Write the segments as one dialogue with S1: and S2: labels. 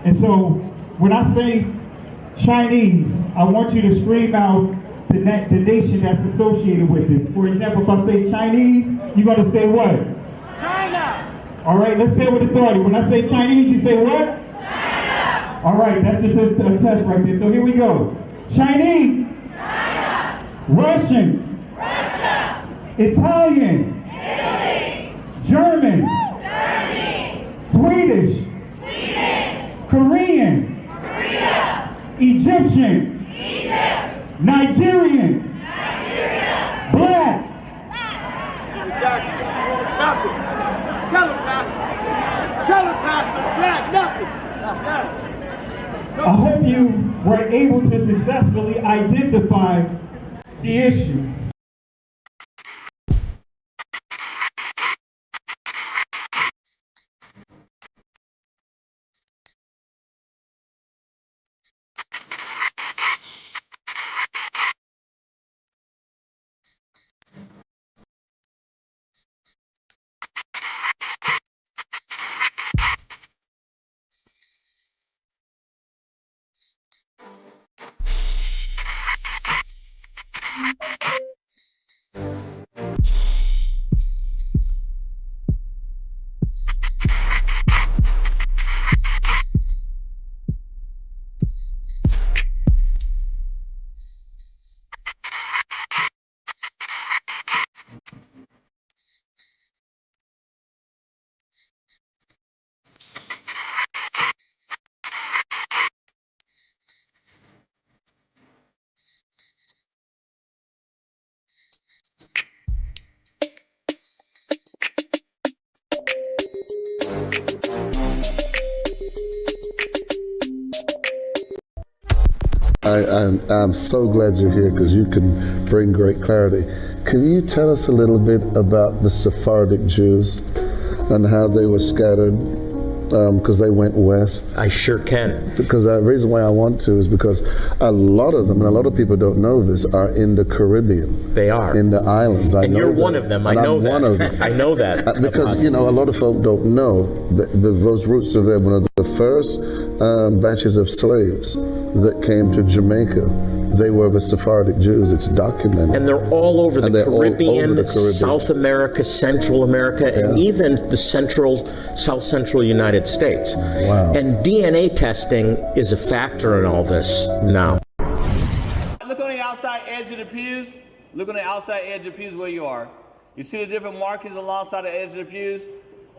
S1: And so when I say Chinese, I want you to scream out the nation that's associated with this. For example, if I say Chinese, you're going to say what?
S2: China.
S1: All right, let's say it with authority. When I say Chinese, you say what? China. All right, that's just a test right there. So here we go. Chinese.
S2: China.
S1: Russian.
S2: Russia.
S1: Italian.
S2: Italy.
S1: German.
S2: Germany.
S1: Swedish.
S2: Sweden.
S1: Korean.
S2: Korea.
S1: Egyptian.
S2: Egypt.
S1: Nigerian.
S2: Nigeria.
S1: Black.
S3: Tell him, Pastor. Tell him, Pastor. Black, nothing.
S1: I hope you were able to successfully identify the issue.
S4: I'm so glad you're here because you can bring great clarity. Can you tell us a little bit about the Sephardic Jews and how they were scattered because they went west?
S5: I sure can.
S4: Because the reason why I want to is because a lot of them, and a lot of people don't know this, are in the Caribbean.
S5: They are.
S4: In the islands.
S5: And you're one of them. I know that.
S4: I'm one of them.
S5: I know that.
S4: Because, you know, a lot of folk don't know that those roots are there. One of the first batches of slaves that came to Jamaica, they were the Sephardic Jews. It's documented.
S5: And they're all over the Caribbean, South America, Central America, and even the South Central United States.
S4: Wow.
S5: And DNA testing is a factor in all this now.
S6: Look on the outside edge of the pews. Look on the outside edge of the pews where you are. You see the different markings alongside the edge of the pews?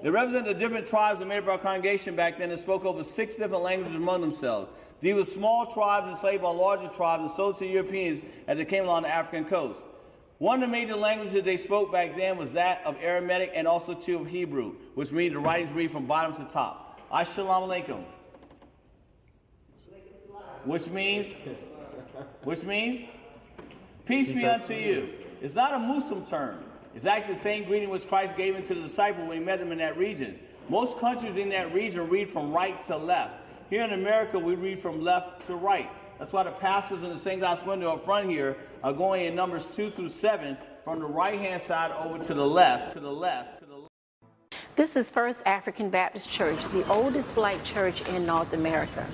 S6: They represent the different tribes that made up our congregation back then and spoke over 6 different languages among themselves. These were small tribes enslaved by larger tribes and sold to Europeans as they came along the African coast. One of the major languages they spoke back then was that of Aramaic and also too of Hebrew, which means the writings read from bottom to top. Assalamu alaikum. Which means, peace be unto you. It's not a Muslim term. It's actually the same greeting which Christ gave into the disciples when he met them in that region. Most countries in that region read from right to left. Here in America, we read from left to right. That's why the pastors in the St. John's window up front here are going in numbers 2 through 7 from the right-hand side over to the left, to the left, to the left.
S7: This is First African Baptist Church, the oldest black church in North America.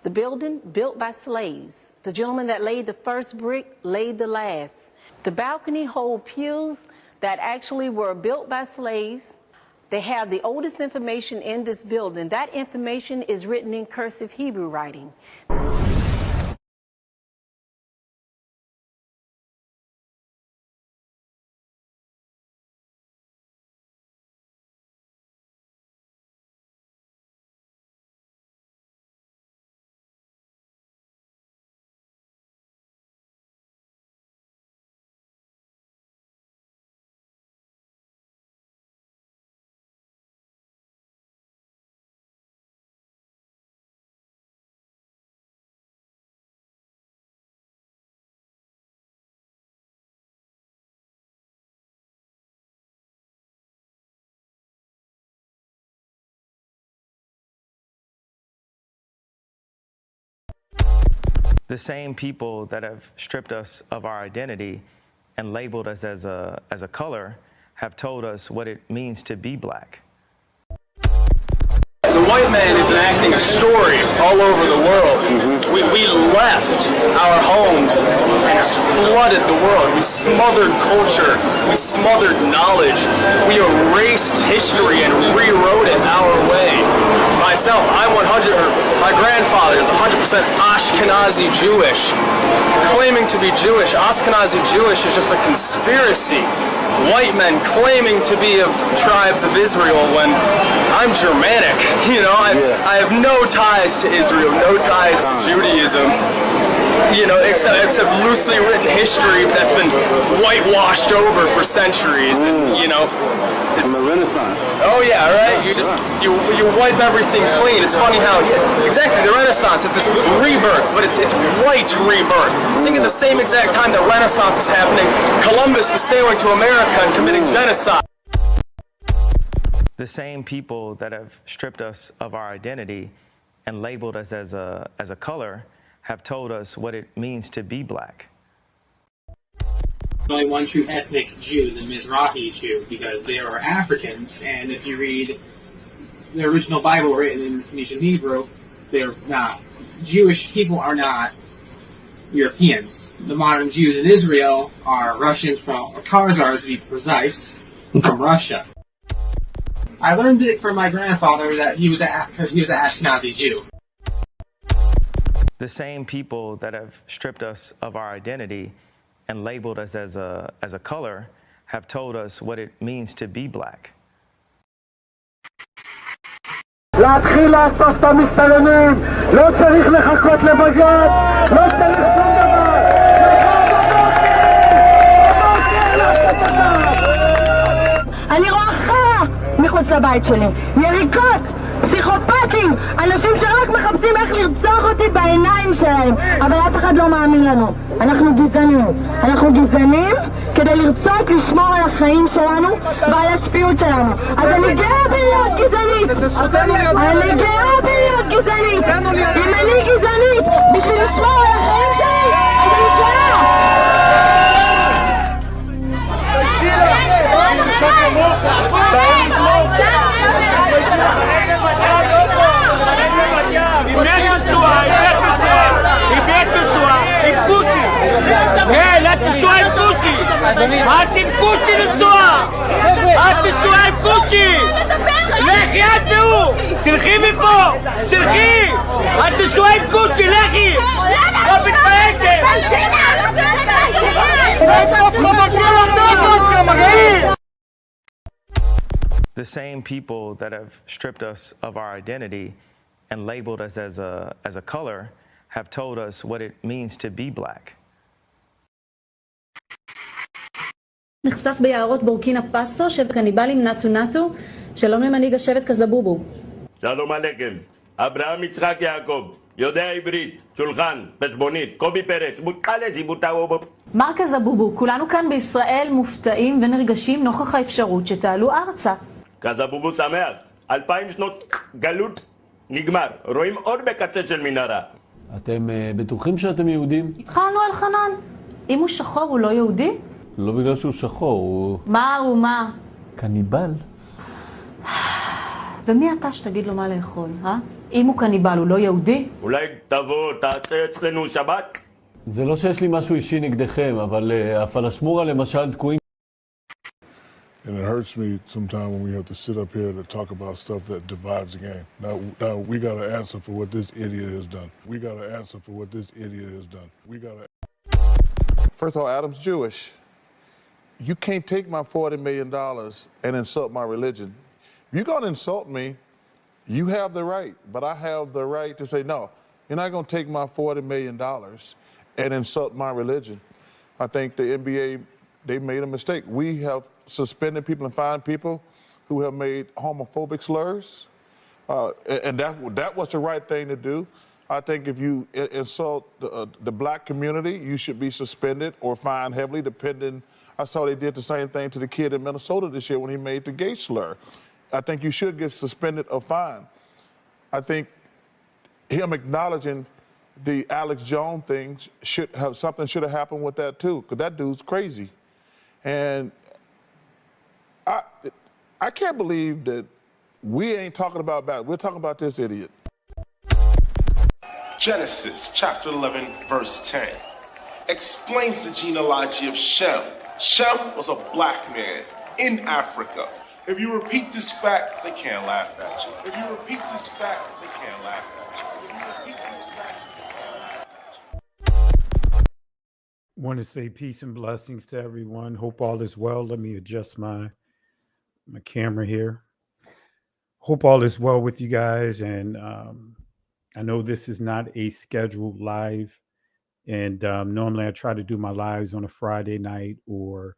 S7: The building, built by slaves. The gentleman that laid the first brick laid the last. The balcony hold pews that actually were built by slaves. They have the oldest information in this building. That information is written in cursive Hebrew writing.
S8: The same people that have stripped us of our identity and labeled us as a color have told us what it means to be black.
S9: The white man is enacting a story all over the world. We left our homes and flooded the world. We smothered culture. We smothered knowledge. We erased history and rewrote it our way. Myself, my grandfather is 100% Ashkenazi Jewish. Claiming to be Jewish, Ashkenazi Jewish is just a conspiracy. White men claiming to be of tribes of Israel when I'm Germanic. You know, I have no ties to Israel, no ties to Judaism. You know, except loosely written history that's been whitewashed over for centuries. And, you know,
S10: from the Renaissance.
S9: Oh yeah, right. You wipe everything clean. It's funny how exactly the Renaissance is this rebirth, but it's white rebirth. I think at the same exact time the Renaissance is happening, Columbus is sailing to America and committing genocide.
S8: The same people that have stripped us of our identity and labeled us as a color have told us what it means to be black.
S11: Only one true ethnic Jew, the Mizrahi Jew, because they are Africans, and if you read the original Bible written in Phoenician Hebrew, they're not. Jewish people are not Europeans. The modern Jews in Israel are Russians or Khazars, to be precise, from Russia. I learned it from my grandfather that because he was an Ashkenazi Jew.
S8: The same people that have stripped us of our identity and labeled us as a color have told us what it means to be black.
S3: להתחיל לאסוף את המסתננים, לא צריך לחכות לבג"ץ, לא צריך שום דבר.
S12: אני רואה חרא מחוץ לבית שלי, יריקות, פסיכופטים, אנשים שרק מחפשים איך לרצוח אותי בעיניים שלהם, אבל אף אחד לא מאמין לנו. אנחנו גזענים כדי לרצות לשמור על החיים שלנו ועל השפיות שלנו. אז אני גאה בלהיות גזענית. אם אני גזענית בשביל לשמור על החיים שלי, אז אני גאה.
S3: את עם פושי לנסוע! את נשואה עם פושי! לכי את והוא! תלכי מפה! תלכי! את נשואה עם פושי! לכי! לא מתפייטת!
S8: The same people that have stripped us of our identity and labeled us as a color have told us what it means to be black.
S13: נחשף ביערות בורקינה פאסו של קניבלים נטו שלום למנהיג השבט קזבובו.
S14: שלום עליכם, אברהם יצחק יעקב, יודע עברית, שולחן, חשבונית, קובי פרץ, מוטלס, יבוטאו.
S13: מר קזבובו, כולנו כאן בישראל מופתעים ונרגשים נוכח האפשרות שתעלו ארצה.
S14: קזבובו שמח, 2000 שנות גלות נגמר, רואים אור בקצה של מנהרה.
S15: אתם בטוחים שאתם יהודים?
S13: התחלנו על חנן. אם הוא שחור הוא לא יהודי?
S15: לא בגלל שהוא שחור, הוא...
S13: מה?
S15: קניבל.
S13: ומי אתה שתגיד לו מה לאכול, אם הוא קניבל, הוא לא יהודי?
S14: אולי תבוא, תעשה אצלנו שבת?
S15: זה לא שיש לי משהו אישי נגדכם, אבל הפלשמורה למשל תקועים.
S16: And it hurts me sometimes when we have to sit up here to talk about stuff that divides the game. Now we got to answer for what this idiot has done.
S17: First of all, Adam's Jewish. You can't take my $40 million and insult my religion. If you're going to insult me, you have the right, but I have the right to say, no, you're not going to take my $40 million and insult my religion. I think the NBA, they made a mistake. We have suspended people and fined people who have made homophobic slurs, and that was the right thing to do. I think if you insult the black community, you should be suspended or fined heavily, depending. I saw they did the same thing to the kid in Minnesota this year when he made the gay slur. I think you should get suspended or fined. I think him acknowledging the Alex Jones thing should have happened with that too, because that dude's crazy. And I can't believe that We ain't talking about that. We're talking about this idiot.
S18: Genesis chapter 11, verse 10 explains the genealogy of Shem. Shem was a black man in Africa. If you repeat this fact, they can't laugh at you. If you repeat this fact, they can't laugh at you. If you repeat this fact, they can't laugh at you.
S19: Want to say peace and blessings to everyone. Hope all is well. Let me adjust my camera here. Hope all is well with you guys. And I know this is not a scheduled live. And normally I try to do my lives on a Friday night or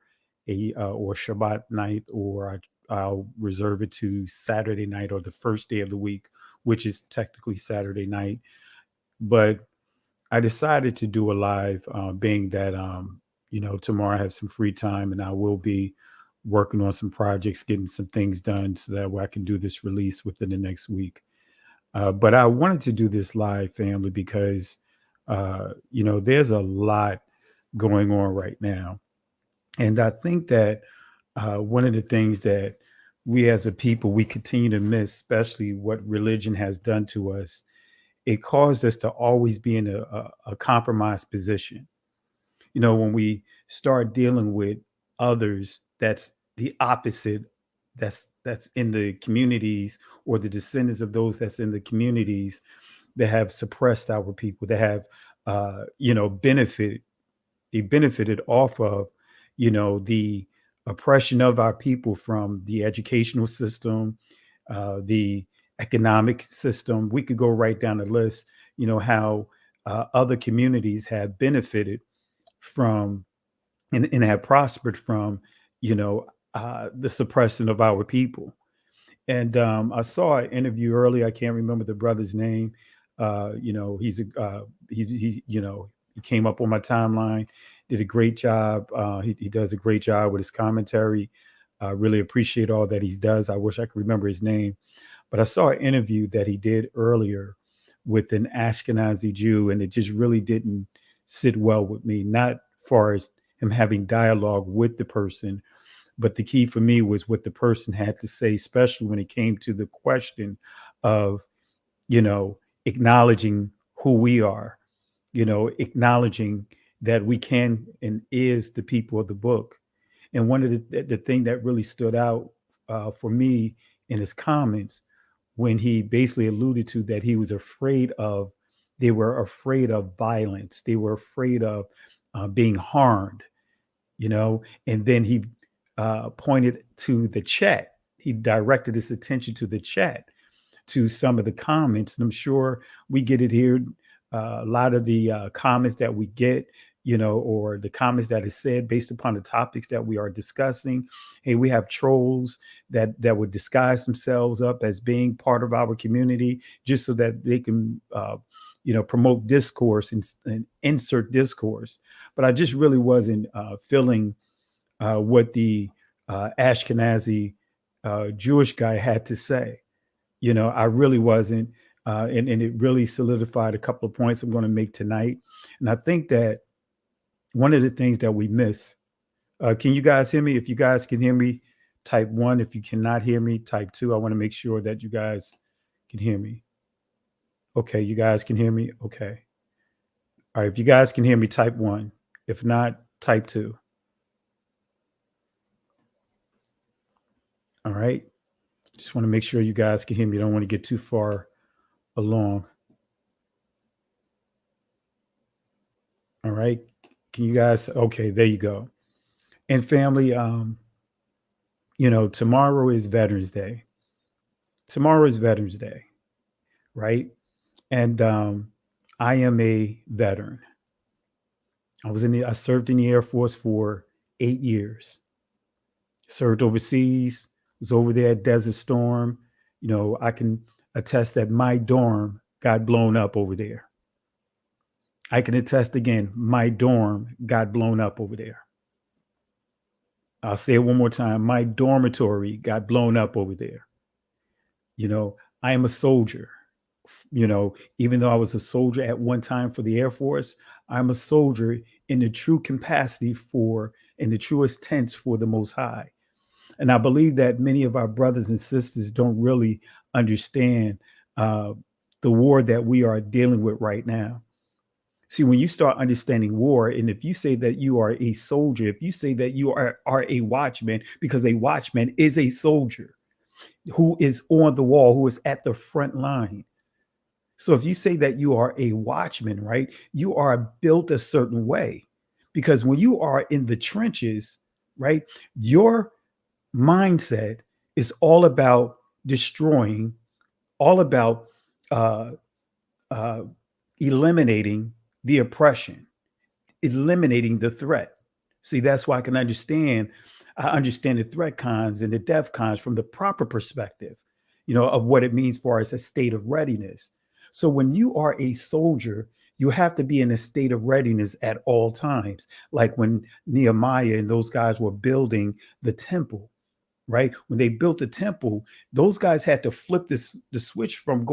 S19: Shabbat night, or I'll reserve it to Saturday night or the first day of the week, which is technically Saturday night. But I decided to do a live, being that, tomorrow I have some free time and I will be working on some projects, getting some things done so that way I can do this release within the next week. But I wanted to do this live, family, because, there's a lot going on right now. And I think that one of the things that we as a people, we continue to miss, especially what religion has done to us, it caused us to always be in a compromised position. When we start dealing with others, that's the opposite, that's in the communities, or the descendants of those that's in the communities that have suppressed our people, that have, benefited off of, the oppression of our people from the educational system, the economic system. We could go right down the list, how other communities have benefited from and have prospered from, the suppression of our people. And I saw an interview earlier. I can't remember the brother's name. He came up on my timeline, did a great job. He does a great job with his commentary. I really appreciate all that he does. I wish I could remember his name. But I saw an interview that he did earlier with an Ashkenazi Jew, and it just really didn't sit well with me, not far as him having dialogue with the person, but the key for me was what the person had to say, especially when it came to the question of, acknowledging who we are, acknowledging that we can and is the people of the book. And one of the thing that really stood out for me in his comments, when he basically alluded to that he was they were afraid of violence. They were afraid of being harmed, and then he pointed to the chat. He directed his attention to the chat, to some of the comments. And I'm sure we get it here. A lot of the comments that we get, or the comments that is said based upon the topics that we are discussing. Hey, we have trolls that would disguise themselves up as being part of our community just so that they can, promote discourse and insert discourse. But I just really wasn't feeling what the Ashkenazi Jewish guy had to say. I really wasn't. And it really solidified a couple of points I'm going to make tonight. And I think that one of the things that we miss, can you guys hear me? If you guys can hear me, type 1. If you cannot hear me, type 2. I want to make sure that you guys can hear me. Okay, you guys can hear me? Okay. All right, if you guys can hear me, type 1. If not, type 2. All right. Just want to make sure you guys can hear me. I don't want to get too far along. All right. Can you guys? Okay, there you go. And family, tomorrow is Veterans Day. Tomorrow is Veterans Day, right? And I am a veteran. I served in the Air Force for 8 years. Served overseas, was over there at Desert Storm. I can attest that my dorm got blown up over there. I can attest again, my dorm got blown up over there. I'll say it one more time. My dormitory got blown up over there. I am a soldier. Even though I was a soldier at one time for the Air Force, I'm a soldier in the true capacity in the truest tense for the Most High. And I believe that many of our brothers and sisters don't really understand the war that we are dealing with right now. See, when you start understanding war, and if you say that you are a soldier, if you say that you are a watchman, because a watchman is a soldier who is on the wall, who is at the front line. So if you say that you are a watchman, right, you are built a certain way. Because when you are in the trenches, right, your mindset is all about destroying, all about eliminating the oppression, eliminating the threat. See, that's why I understand the threat cons and the def cons from the proper perspective, of what it means for us a state of readiness. So when you are a soldier, you have to be in a state of readiness at all times. Like when Nehemiah and those guys were building the temple, right? When they built the temple, those guys had to flip the switch from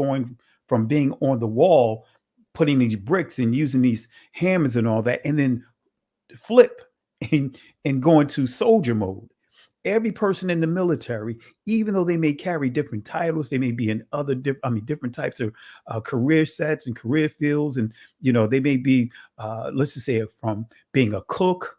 S19: being on the wall, putting these bricks and using these hammers and all that, and then flip and go into soldier mode. Every person in the military, even though they may carry different titles, they may be in other different types of career sets and career fields, and they may be, let's just say, from being a cook,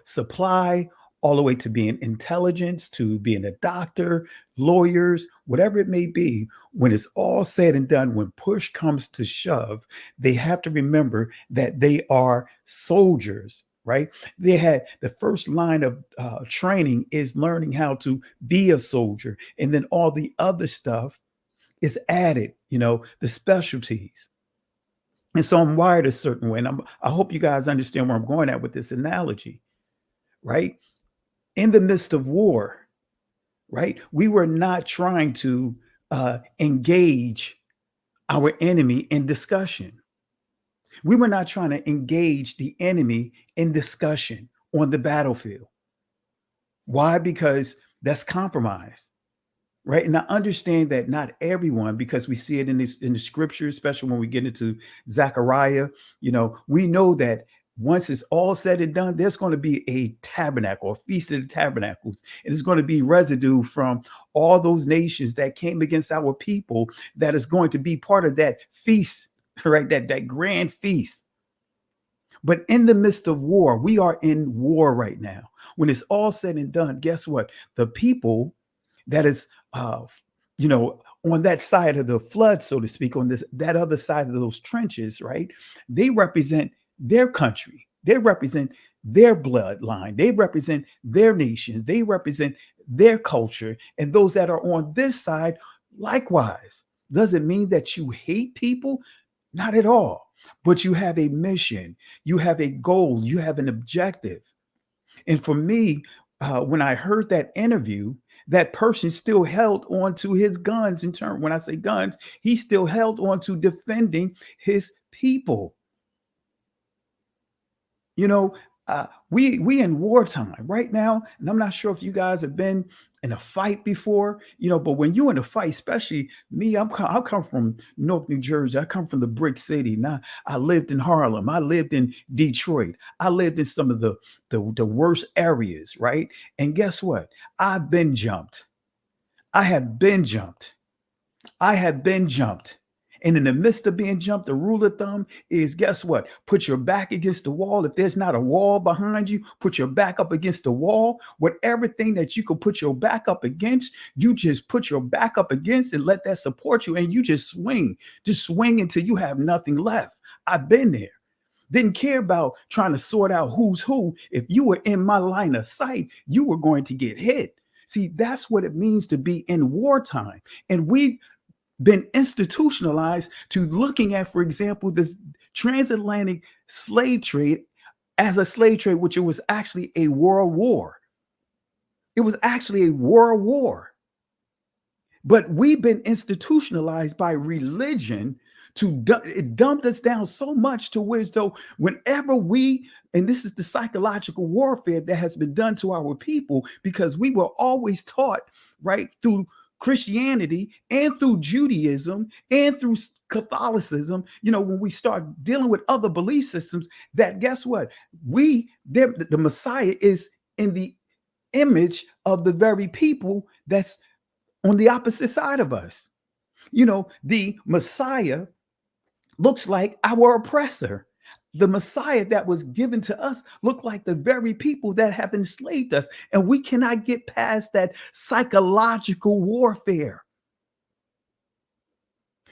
S19: supply, all the way to being intelligence, to being a doctor, lawyers, whatever it may be. When it's all said and done, when push comes to shove, they have to remember that they are soldiers, right? They had the first line of training is learning how to be a soldier. And then all the other stuff is added, the specialties. And so I'm wired a certain way. And I hope you guys understand where I'm going at with this analogy, right? In the midst of war, right? We were not trying to engage our enemy in discussion. We were not trying to engage the enemy in discussion on the battlefield. Why? Because that's compromise, right? And I understand that not everyone, because we see it in the scripture, especially when we get into Zechariah, we know that once it's all said and done, there's going to be a tabernacle, a feast of the tabernacles. And it's going to be residue from all those nations that came against our people that is going to be part of that feast, right? That grand feast. But in the midst of war, we are in war right now. When it's all said and done, guess what? The people that is, on that side of the flood, so to speak, on that other side of those trenches, right? They represent their country. They represent their bloodline. They represent their nations. They represent their culture. And those that are on this side, likewise. Does it mean that you hate people? Not at all. But you have a mission. You have a goal. You have an objective. And for me, when I heard that interview, that person still held on to his guns. When I say guns, he still held on to defending his people. We in wartime right now, and I'm not sure if you guys have been in a fight before, but when you're in a fight, especially me, I come from Newark, New Jersey. I come from the brick city. Now I lived in Harlem. I lived in Detroit. I lived in some of the worst areas, right? And guess what? I've been jumped. I have been jumped. I have been jumped. And in the midst of being jumped, the rule of thumb is, guess what? Put your back against the wall. If there's not a wall behind you, put your back up against the wall. Whatever thing that you can put your back up against, you just put your back up against and let that support you. And you just swing until you have nothing left. I've been there. Didn't care about trying to sort out who's who. If you were in my line of sight, you were going to get hit. See, that's what it means to be in wartime. And we've been institutionalized to looking at, for example, this transatlantic slave trade as a slave trade, which it was actually a world war. It was actually a world war. But we've been institutionalized by religion it dumped us down so much to where as though whenever and this is the psychological warfare that has been done to our people, because we were always taught, right, through Christianity and through Judaism and through Catholicism, when we start dealing with other belief systems, that guess what? The Messiah is in the image of the very people that's on the opposite side of us. You know, the Messiah looks like our oppressor. The Messiah that was given to us looked like the very people that have enslaved us. And we cannot get past that psychological warfare.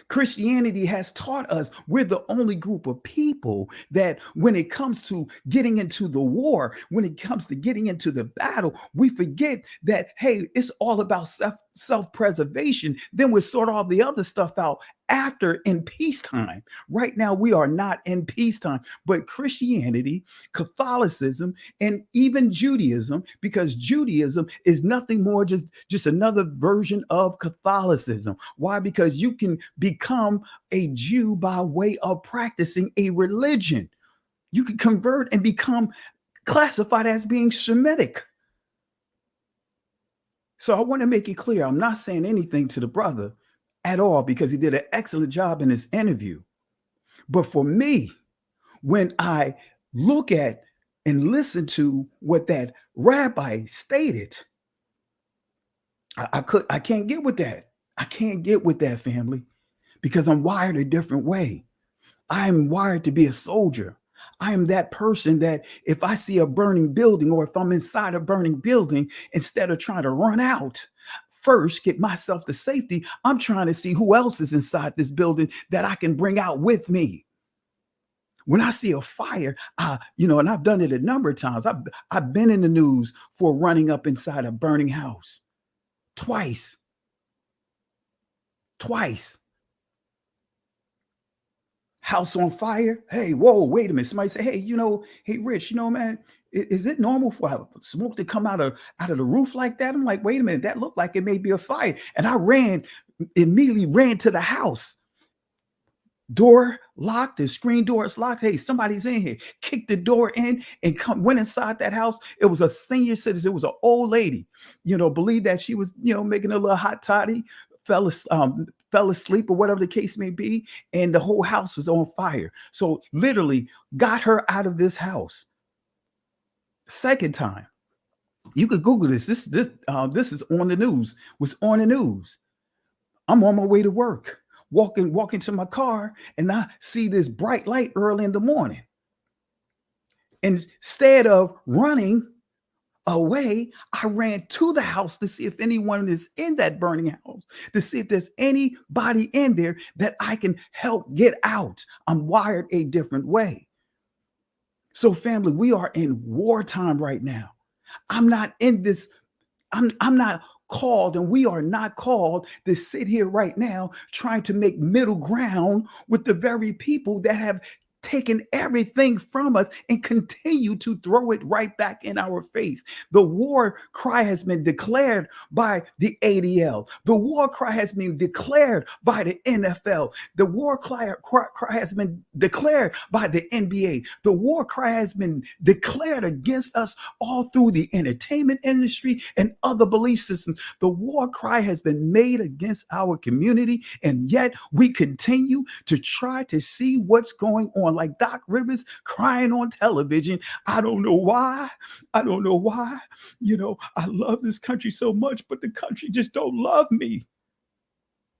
S19: Christianity has taught us we're the only group of people that when it comes to getting into the war, when it comes to getting into the battle, we forget that, hey, it's all about self-preservation. Then we sort all the other stuff out after in peacetime. Right now, we are not in peacetime, but Christianity, Catholicism, and even Judaism, because Judaism is nothing more just another version of Catholicism. Why? Because you can become a Jew by way of practicing a religion. You can convert and become classified as being Semitic. So I want to make it clear, I'm not saying anything to the brother at all because he did an excellent job in his interview. But for me, when I look at and listen to what that rabbi stated, I can't get with that. I can't get with that, family, because I'm wired a different way. I am wired to be a soldier. I am that person that if I see a burning building or if I'm inside a burning building, instead of trying to run out, first get myself to safety, I'm trying to see who else is inside this building that I can bring out with me. When I see a fire, and I've done it a number of times. I've been in the news for running up inside a burning house. Twice. House on fire. Hey, whoa, wait a minute. Somebody say, hey, Rich, man, is it normal for smoke to come out of the roof like that? I'm like, wait a minute, that looked like it may be a fire. And I immediately ran to the house. Door locked, the screen door is locked. Hey, somebody's in here. Kicked the door in and went inside that house. It was a senior citizen. It was an old lady, believed that she was, making a little hot toddy, fell asleep or whatever the case may be. And the whole house was on fire. So literally got her out of this house. Second time, you could Google this. This is on the news. Was on the news. I'm on my way to work, walking to my car, and I see this bright light early in the morning. Instead of running away, I ran to the house to see if anyone is in that burning house, to see if there's anybody in there that I can help get out. I'm wired a different way. So family, we are in wartime right now. I'm not in this. I'm not called, and we are not called to sit here right now trying to make middle ground with the very people that have taken everything from us and continue to throw it right back in our face. The war cry has been declared by the ADL. The war cry has been declared by the NFL. The war cry has been declared by the NBA. The war cry has been declared against us all through the entertainment industry and other belief systems. The war cry has been made against our community, and yet we continue to try to see what's going on. Like Doc Rivers crying on television. I don't know why. I love this country so much, but the country just don't love me.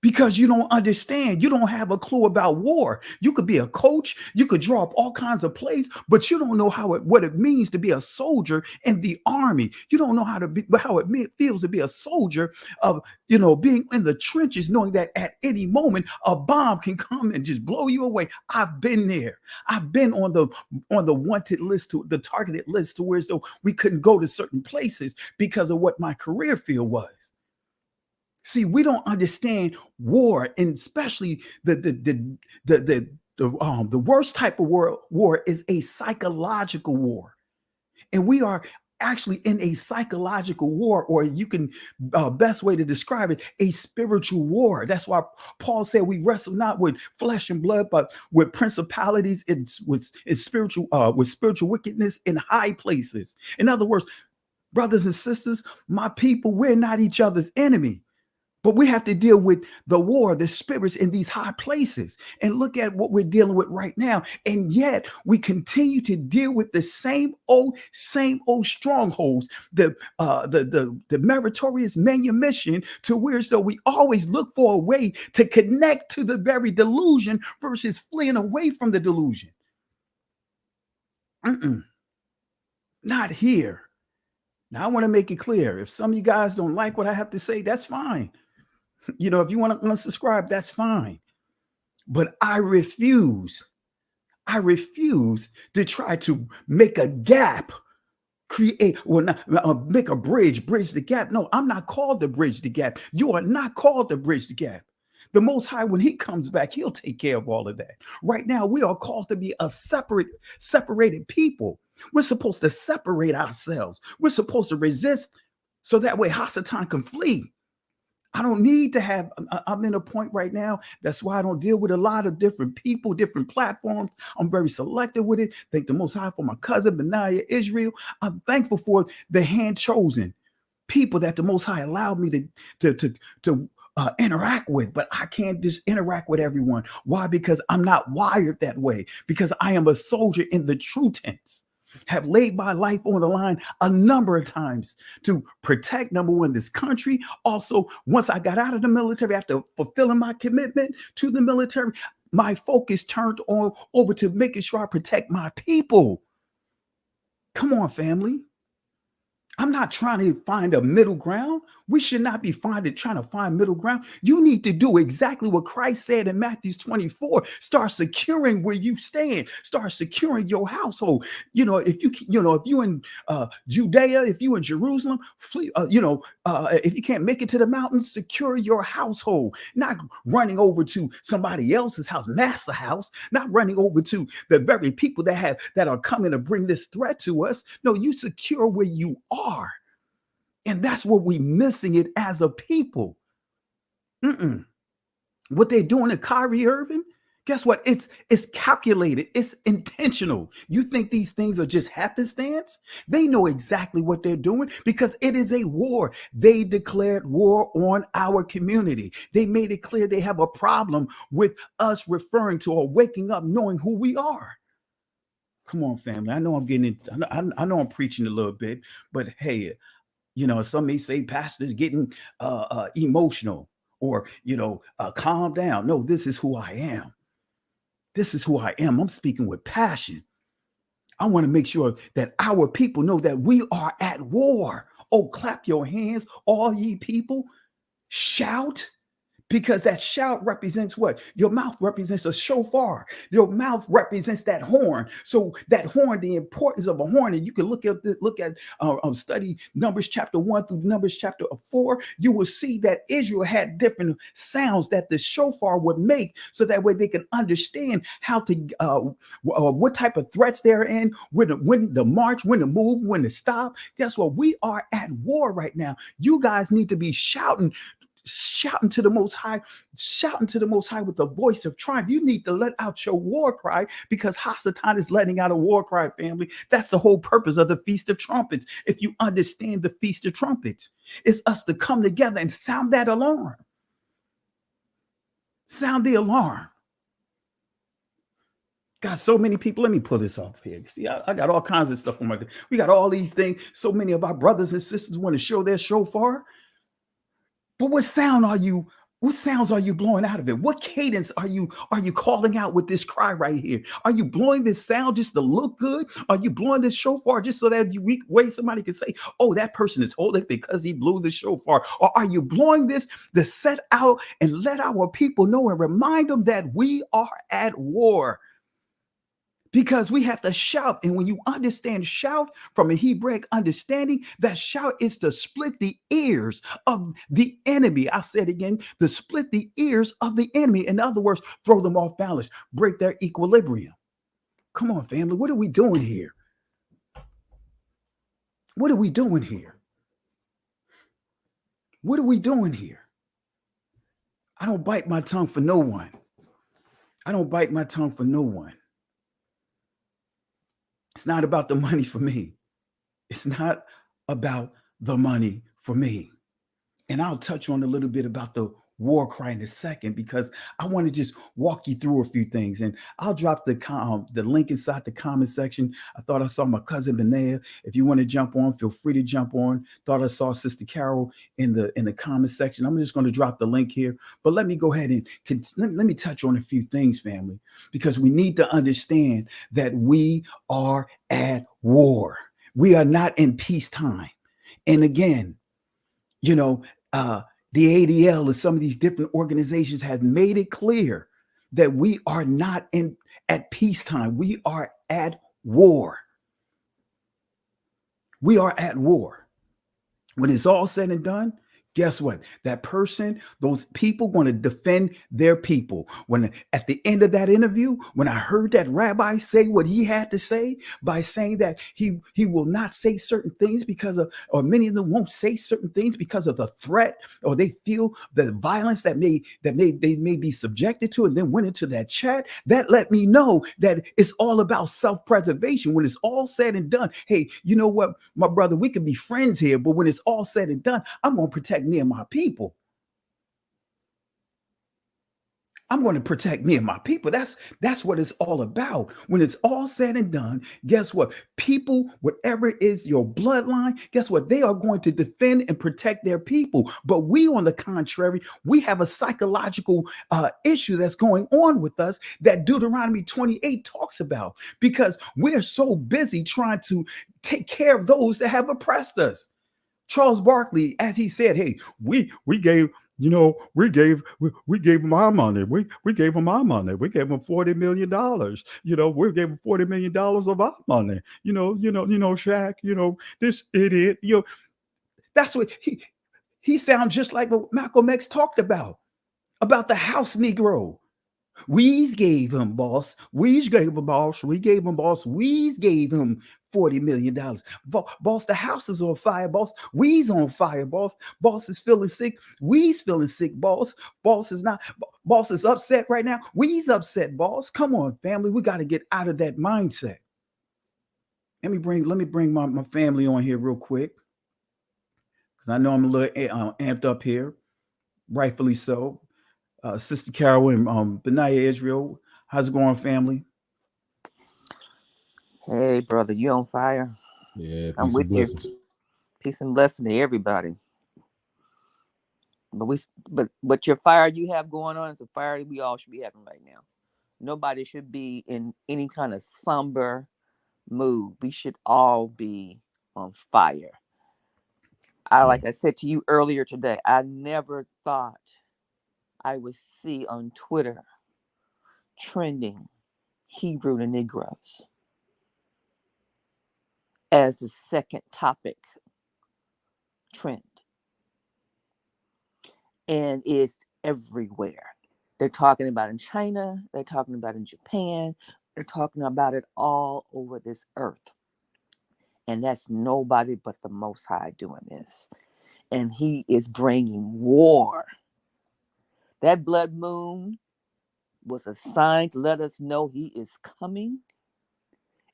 S19: Because you don't understand. You don't have a clue about war. You could be a coach. You could draw up all kinds of plays, but you don't know what it means to be a soldier in the army. You don't know how it feels to be a soldier of, being in the trenches, knowing that at any moment a bomb can come and just blow you away. I've been there. I've been on the wanted list, to the targeted list, to where so we couldn't go to certain places because of what my career field was. See, we don't understand war, and especially the worst type of war is a psychological war, and we are actually in a psychological war, or you can best way to describe it, a spiritual war. That's why Paul said we wrestle not with flesh and blood, but with principalities and with spiritual wickedness in high places. In other words, brothers and sisters, my people, we're not each other's enemy.
S20: But we have to deal with the war, the spirits in these high places, and look at what we're dealing with right now. And yet we continue to deal with the same old strongholds, the meritorious manumission, to where so we always look for a way to connect to the very delusion versus fleeing away from the delusion. Not here. Now I want to make it clear. If some of you guys don't like what I have to say, that's fine. You know, if you want to unsubscribe, that's fine. But I refuse to try to make a gap, make a bridge the gap. No, I'm not called to bridge the gap. You are not called to bridge the gap. The Most High, when he comes back, he'll take care of all of that. Right now, we are called to be a separated people. We're supposed to separate ourselves. We're supposed to resist so that way Hasatan can flee. I don't need to have, I'm in a point right now. That's why I don't deal with a lot of different people, different platforms. I'm very selective with it. Thank the Most High for my cousin, Benaiah Israel. I'm thankful for the hand chosen people that the Most High allowed me to interact with, but I can't just interact with everyone. Why? Because I'm not wired that way, because I am a soldier in the true tense. Have laid my life on the line a number of times to protect, number one, this country. Also, once I got out of the military, after fulfilling my commitment to the military, my focus turned over to making sure I protect my people. Come on, family. I'm not trying to find a middle ground. We should not be trying to find middle ground. You need to do exactly what Christ said in Matthew 24. Start securing where you stand. Start securing your household. You know, if you in Judea, if you in Jerusalem, flee, if you can't make it to the mountains, secure your household. Not running over to somebody else's house, master house. Not running over to the very people that are coming to bring this threat to us. No, you secure where you are. And that's what we're missing it as a people. What they're doing to Kyrie Irving, guess what? It's calculated. It's intentional. You think these things are just happenstance? They know exactly what they're doing because it is a war. They declared war on our community. They made it clear they have a problem with us referring to or waking up knowing who we are. Come on, family. I know I'm getting I know I'm preaching a little bit, but hey, you know, some may say pastors getting emotional or, calm down. No, this is who I am. This is who I am. I'm speaking with passion. I want to make sure that our people know that we are at war. Oh, clap your hands, all ye people. Shout. Because that shout represents what? Your mouth represents a shofar. Your mouth represents that horn. So that horn, the importance of a horn, and you can look at study Numbers chapter 1 through Numbers chapter 4. You will see that Israel had different sounds that the shofar would make, so that way they can understand how to what type of threats they're in, when to march, when to move, when to stop. Guess what? We are at war right now. You guys need to be shouting to the Most High, with the voice of triumph. You need to let out your war cry, because Hasatan is letting out a war cry, family. That's the whole purpose of the Feast of Trumpets. If you understand the Feast of Trumpets, it's us to come together and sound that alarm. Sound the alarm. Got so many people. Let me pull this off here. See, I got all kinds of stuff on my. We got all these things. So many of our brothers and sisters want to show their shofar. But what sounds are you blowing out of it? What cadence are you calling out with this cry right here? Are you blowing this sound just to look good? Are you blowing this shofar just so that somebody can say, oh, that person is holy because he blew the shofar? Or are you blowing this to set out and let our people know and remind them that we are at war? Because we have to shout. And when you understand shout from a Hebraic understanding, that shout is to split the ears of the enemy. I said again, to split the ears of the enemy. In other words, throw them off balance, break their equilibrium. Come on, family. What are we doing here? What are we doing here? What are we doing here? I don't bite my tongue for no one. I don't bite my tongue for no one. It's not about the money for me. It's not about the money for me. And I'll touch on a little bit about the war cry in a second, because I want to just walk you through a few things. And I'll drop the link inside the comment section. I thought I saw my cousin Benea. If you want to jump on, feel free to jump on. Thought I saw Sister Carol in the comment section. I'm just going to drop the link here. But let me go ahead and let me touch on a few things, family, because we need to understand that we are at war. We are not in peacetime. And again, you know, the ADL and some of these different organizations have made it clear that we are not at peacetime. We are at war. We are at war. When it's all said and done, guess what? That person, those people want to defend their people. When at the end of that interview, when I heard that rabbi say what he had to say by saying that he will not say certain things because of, or many of them won't say certain things because of the threat, or they feel the violence that they may be subjected to, and then went into that chat, that let me know that it's all about self-preservation. When it's all said and done, hey, you know what, my brother, we can be friends here, but when it's all said and done, I'm going to protect me and my people. I'm going to protect me and my people. That's what it's all about. When it's all said and done, guess what? People, whatever is your bloodline, guess what? They are going to defend and protect their people. But we, on the contrary, we have a psychological issue that's going on with us that Deuteronomy 28 talks about, because we're so busy trying to take care of those that have oppressed us. Charles Barkley, as he said, hey, we gave them our money. We gave them our money. We gave them $40 million. We gave them $40 million of our money. Shaq, this idiot, that's what he sounds just like what Malcolm X talked about the house Negro. We gave him, boss. We gave him, boss. We gave him, boss. We gave him $40 million. Boss, the house is on fire, boss. We's on fire, boss. Boss is feeling sick. We's feeling sick, boss. Boss is upset right now. We's upset, boss. Come on, family. We got to get out of that mindset. Let me bring my family on here real quick, because I know I'm a little amped up here, rightfully so. Sister Carol and Benaya Israel, how's it going, family?
S21: Hey, brother, you on fire?
S22: Yeah,
S21: I'm with you. Peace and blessing to everybody. But your fire you have going on is a fire we all should be having right now. Nobody should be in any kind of somber mood. We should all be on fire. Like I said to you earlier today, I never thought I would see on Twitter trending Hebrew to Negroes as the second topic trend. And it's everywhere. They're talking about it in China. They're talking about it in Japan. They're talking about it all over this earth. And that's nobody but the Most High doing this. And he is bringing war. That blood moon was a sign to let us know he is coming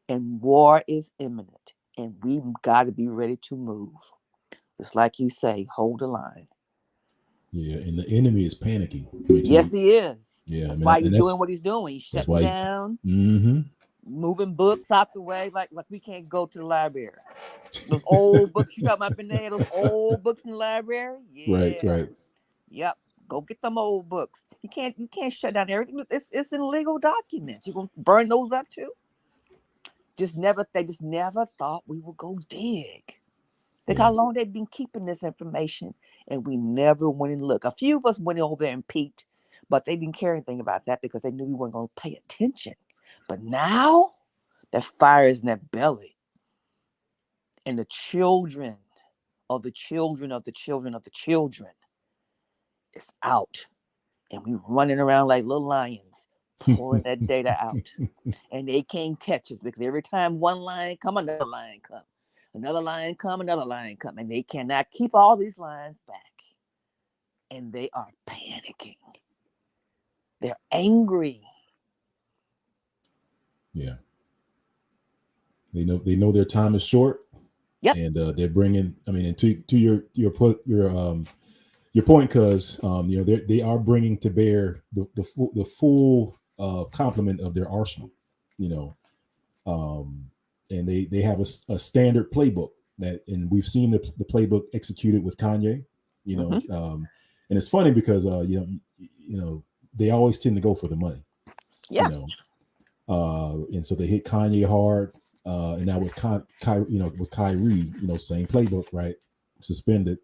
S21: and war is imminent. And we've got to be ready to move. Just like you say, hold the line.
S22: Yeah, and the enemy is panicking.
S21: Yes, he is.
S22: Yeah,
S21: that's why he's doing what he's doing. He's shutting down, moving books out the way, like we can't go to the library. Those old books you talking about, Benea, those old books in the library. Yeah.
S22: Right.
S21: Yep. Go get them old books. You can't shut down everything. It's in legal documents. You gonna burn those up too? They just never thought we would go dig. Look how long they've been keeping this information, and we never went and looked. A few of us went over there and peeped, but they didn't care anything about that because they knew we weren't going to pay attention. But now, that fire is in that belly. And the children of the children of the children of the children is out. And we running around like little lions, pulling that data out. And they can't catch us because every time one lion come, another lion come. Another lion come, another lion come. And they cannot keep all these lions back. And they are panicking. They're angry.
S22: Yeah. They know their time is short.
S21: Yep.
S22: And they're bringing, and to your your point, because they are bringing to bear the full complement of their arsenal, and they have a standard playbook and we've seen the playbook executed with Kanye, and it's funny because they always tend to go for the money, and so they hit Kanye hard, and now with with Kyrie, same playbook, right? Suspended.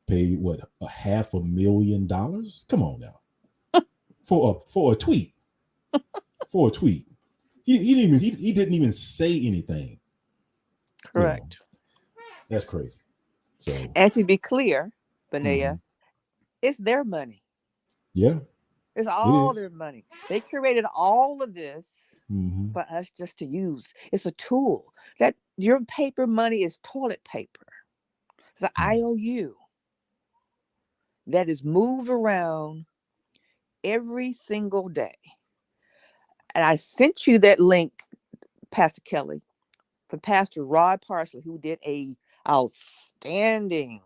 S22: Paid what, $500,000? Come on now, for a tweet, for a tweet. He didn't even say anything.
S21: Correct.
S22: That's crazy. So,
S21: and to be clear, Benea, it's their money.
S22: Yeah,
S21: it's all their money. They created all of this for us just to use. It's a tool. That your paper money is toilet paper. It's an IOU that is moved around every single day. And I sent you that link, Pastor Kelly, for Pastor Rod Parsley, who did a outstanding,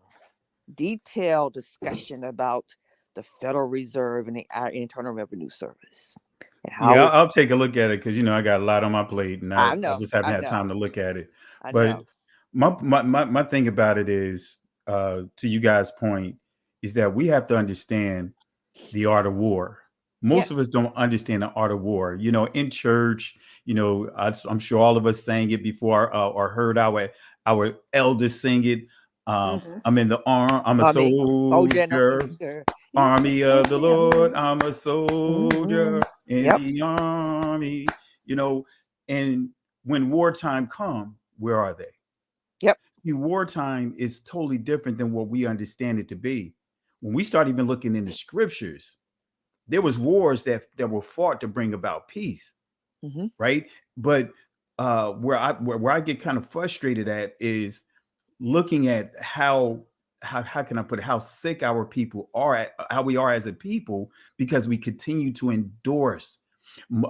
S21: detailed discussion about the Federal Reserve and our Internal Revenue Service. And how
S20: I'll take a look at it because I got a lot on my plate, and I just haven't had time to look at it. But my thing about it is, to you guys' point, is that we have to understand the art of war. Most of us don't understand the art of war. In church, I'm sure all of us sang it before or heard our elders sing it. I'm in the arm. I'm a soldier. Army of the Lord. I'm a soldier in the army. And when wartime come, where are they? See, wartime is totally different than what we understand it to be. When we start even looking in the scriptures, there was wars that were fought to bring about peace, right? But where I get kind of frustrated at is looking at how can I put it, how sick our people are, how we are as a people, because we continue to endorse.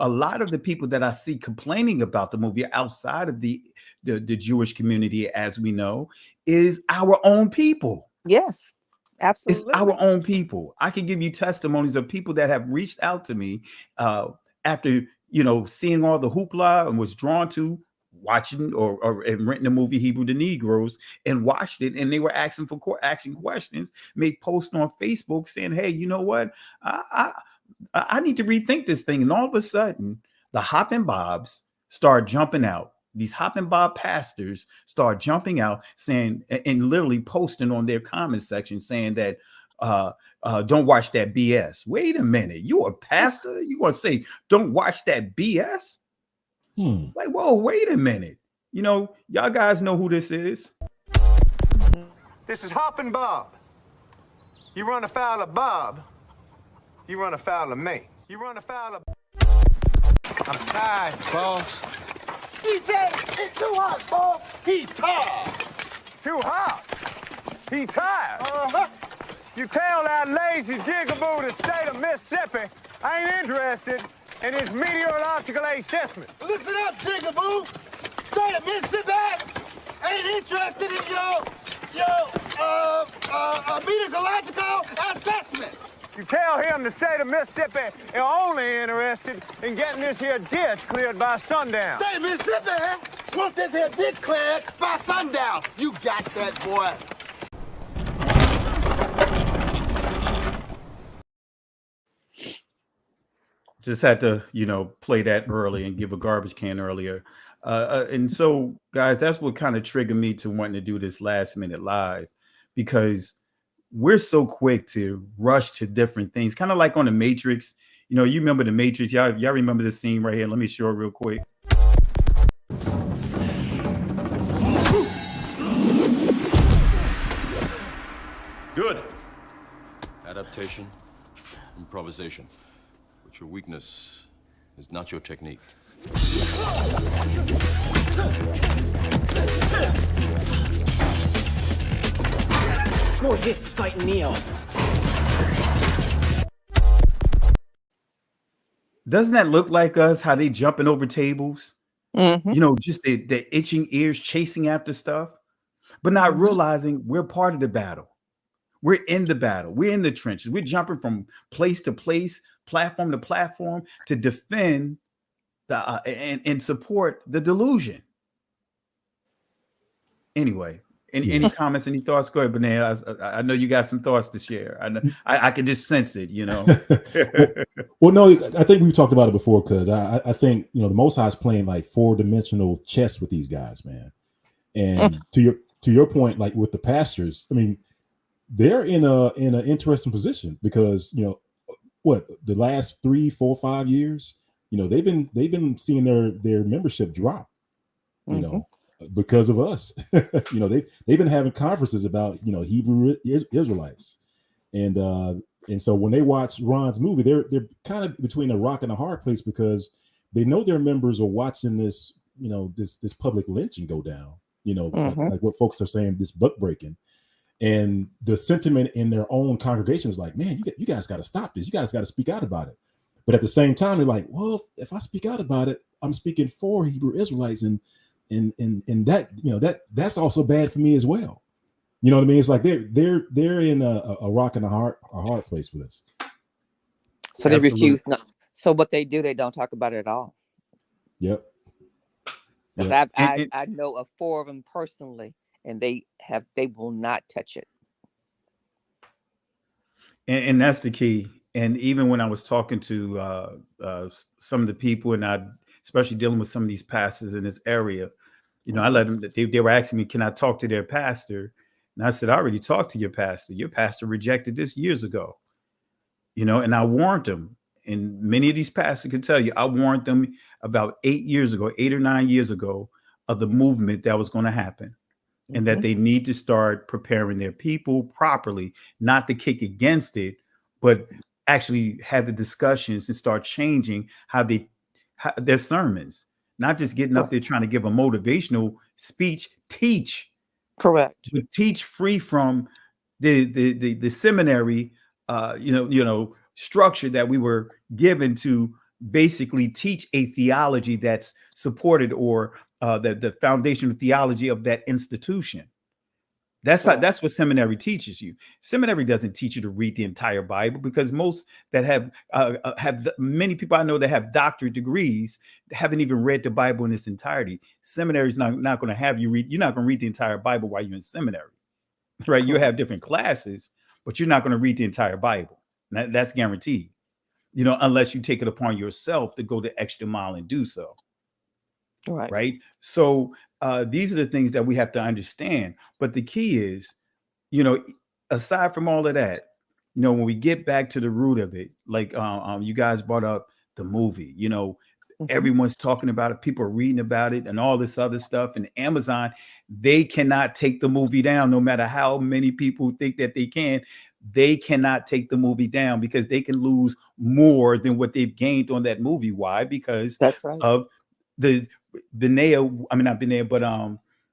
S20: A lot of the people that I see complaining about the movie outside of the Jewish community, as we know, is our own people.
S21: Yes. Absolutely.
S20: It's our own people. I can give you testimonies of people that have reached out to me after, seeing all the hoopla and was drawn to watching or renting the movie Hebrew the Negroes and watched it. And they were asking questions, made posts on Facebook saying, hey, you know what? I need to rethink this thing. And all of a sudden, the hopping bobs start jumping out. These hopping bob pastors start jumping out saying and literally posting on their comment section saying that don't watch that BS. Wait a minute, you a pastor? You want to say don't watch that BS? Like, whoa, wait a minute. Y'all guys know who this is.
S1: This is Hoppin' Bob. You run afoul of Bob, you run afoul of me. You run afoul of... I'm tired, boss.
S2: He said it's too hot, boss.
S1: He tired. Too hot? He tired? You tell that lazy jigaboo the state of Mississippi I ain't interested in his meteorological assessment.
S2: Listen up, jigaboo. State of Mississippi ain't interested in your meteorological assessments.
S1: You tell him the state of Mississippi is only interested in getting this here ditch cleared by sundown.
S2: State of Mississippi want this here ditch cleared by sundown. You got that, boy.
S20: Just had to, play that early and give a garbage can earlier. And so, guys, that's what kind of triggered me to wanting to do this last minute live, because we're so quick to rush to different things, kind of like on the Matrix. You remember the Matrix. Y'all remember the scene right here? Let me show it real quick.
S23: Good. Adaptation, improvisation. But your weakness is not your technique.
S3: Morpheus is fighting Neo.
S20: Doesn't that look like us, how they jumping over tables? Just the itching ears chasing after stuff, but not realizing we're part of the battle. We're in the battle. We're in the trenches. We're jumping from place to place, platform to platform to defend and support the delusion. Anyway, any comments, any thoughts? Go ahead, Benay. I know you got some thoughts to share. I know I can just sense it, you know.
S22: well, no, I think we've talked about it before because I think, you know, the Most High is playing like 4-dimensional chess with these guys, man. And to your point, like with the pastors, I mean, they're in an interesting position because, you know, what the last 3, 4, 5 years, you know, they've been seeing their membership drop, you know, because of us. You know, they've been having conferences about, you know, Hebrew Israelites, and so when they watch Ron's movie, they're kind of between a rock and a hard place because they know their members are watching this, you know, this public lynching go down, you know, like what folks are saying, this book breaking. And the sentiment in their own congregation is like, man, you guys got to stop this. You guys got to speak out about it. But at the same time, they're like, well, if I speak out about it, I'm speaking for Hebrew Israelites, and that, you know, that's also bad for me as well. You know what I mean? It's like they're in a rock and a hard place for this.
S21: So they refuse. So what they do, they don't talk about it at all.
S22: Yep.
S21: Because I know of 4 of them personally. And they will not touch it.
S20: And that's the key. And even when I was talking to some of the people, and especially dealing with some of these pastors in this area, you know, I let them. They were asking me, "Can I talk to their pastor?" And I said, "I already talked to your pastor. Your pastor rejected this years ago." You know, and I warned them. And many of these pastors can tell you, I warned them about 8 or 9 years ago, of the movement that was going to happen. And that they need to start preparing their people properly, not to kick against it, but actually have the discussions and start changing their sermons, not just getting up there trying to give a motivational speech. Teach,
S21: correct,
S20: but teach free from the seminary, structure that we were given to basically teach a theology that's supported, or the foundational theology of that institution. That's what seminary teaches you. Seminary doesn't teach you to read the entire Bible, because most that have many people I know that have doctorate degrees haven't even read the Bible in its entirety. Seminary is not going to have you read. You're not going to read the entire Bible while you're in seminary, right? You have different classes, but you're not going to read the entire Bible. That's guaranteed. You know, unless you take it upon yourself to go the extra mile and do so. Right. So these are the things that we have to understand. But the key is, you know, aside from all of that, you know, when we get back to the root of it, like you guys brought up the movie, you know, everyone's talking about it. People are reading about it and all this other stuff. And Amazon, they cannot take the movie down, no matter how many people think that they can. They cannot take the movie down, because they can lose more than what they've gained on that movie. Why? Because of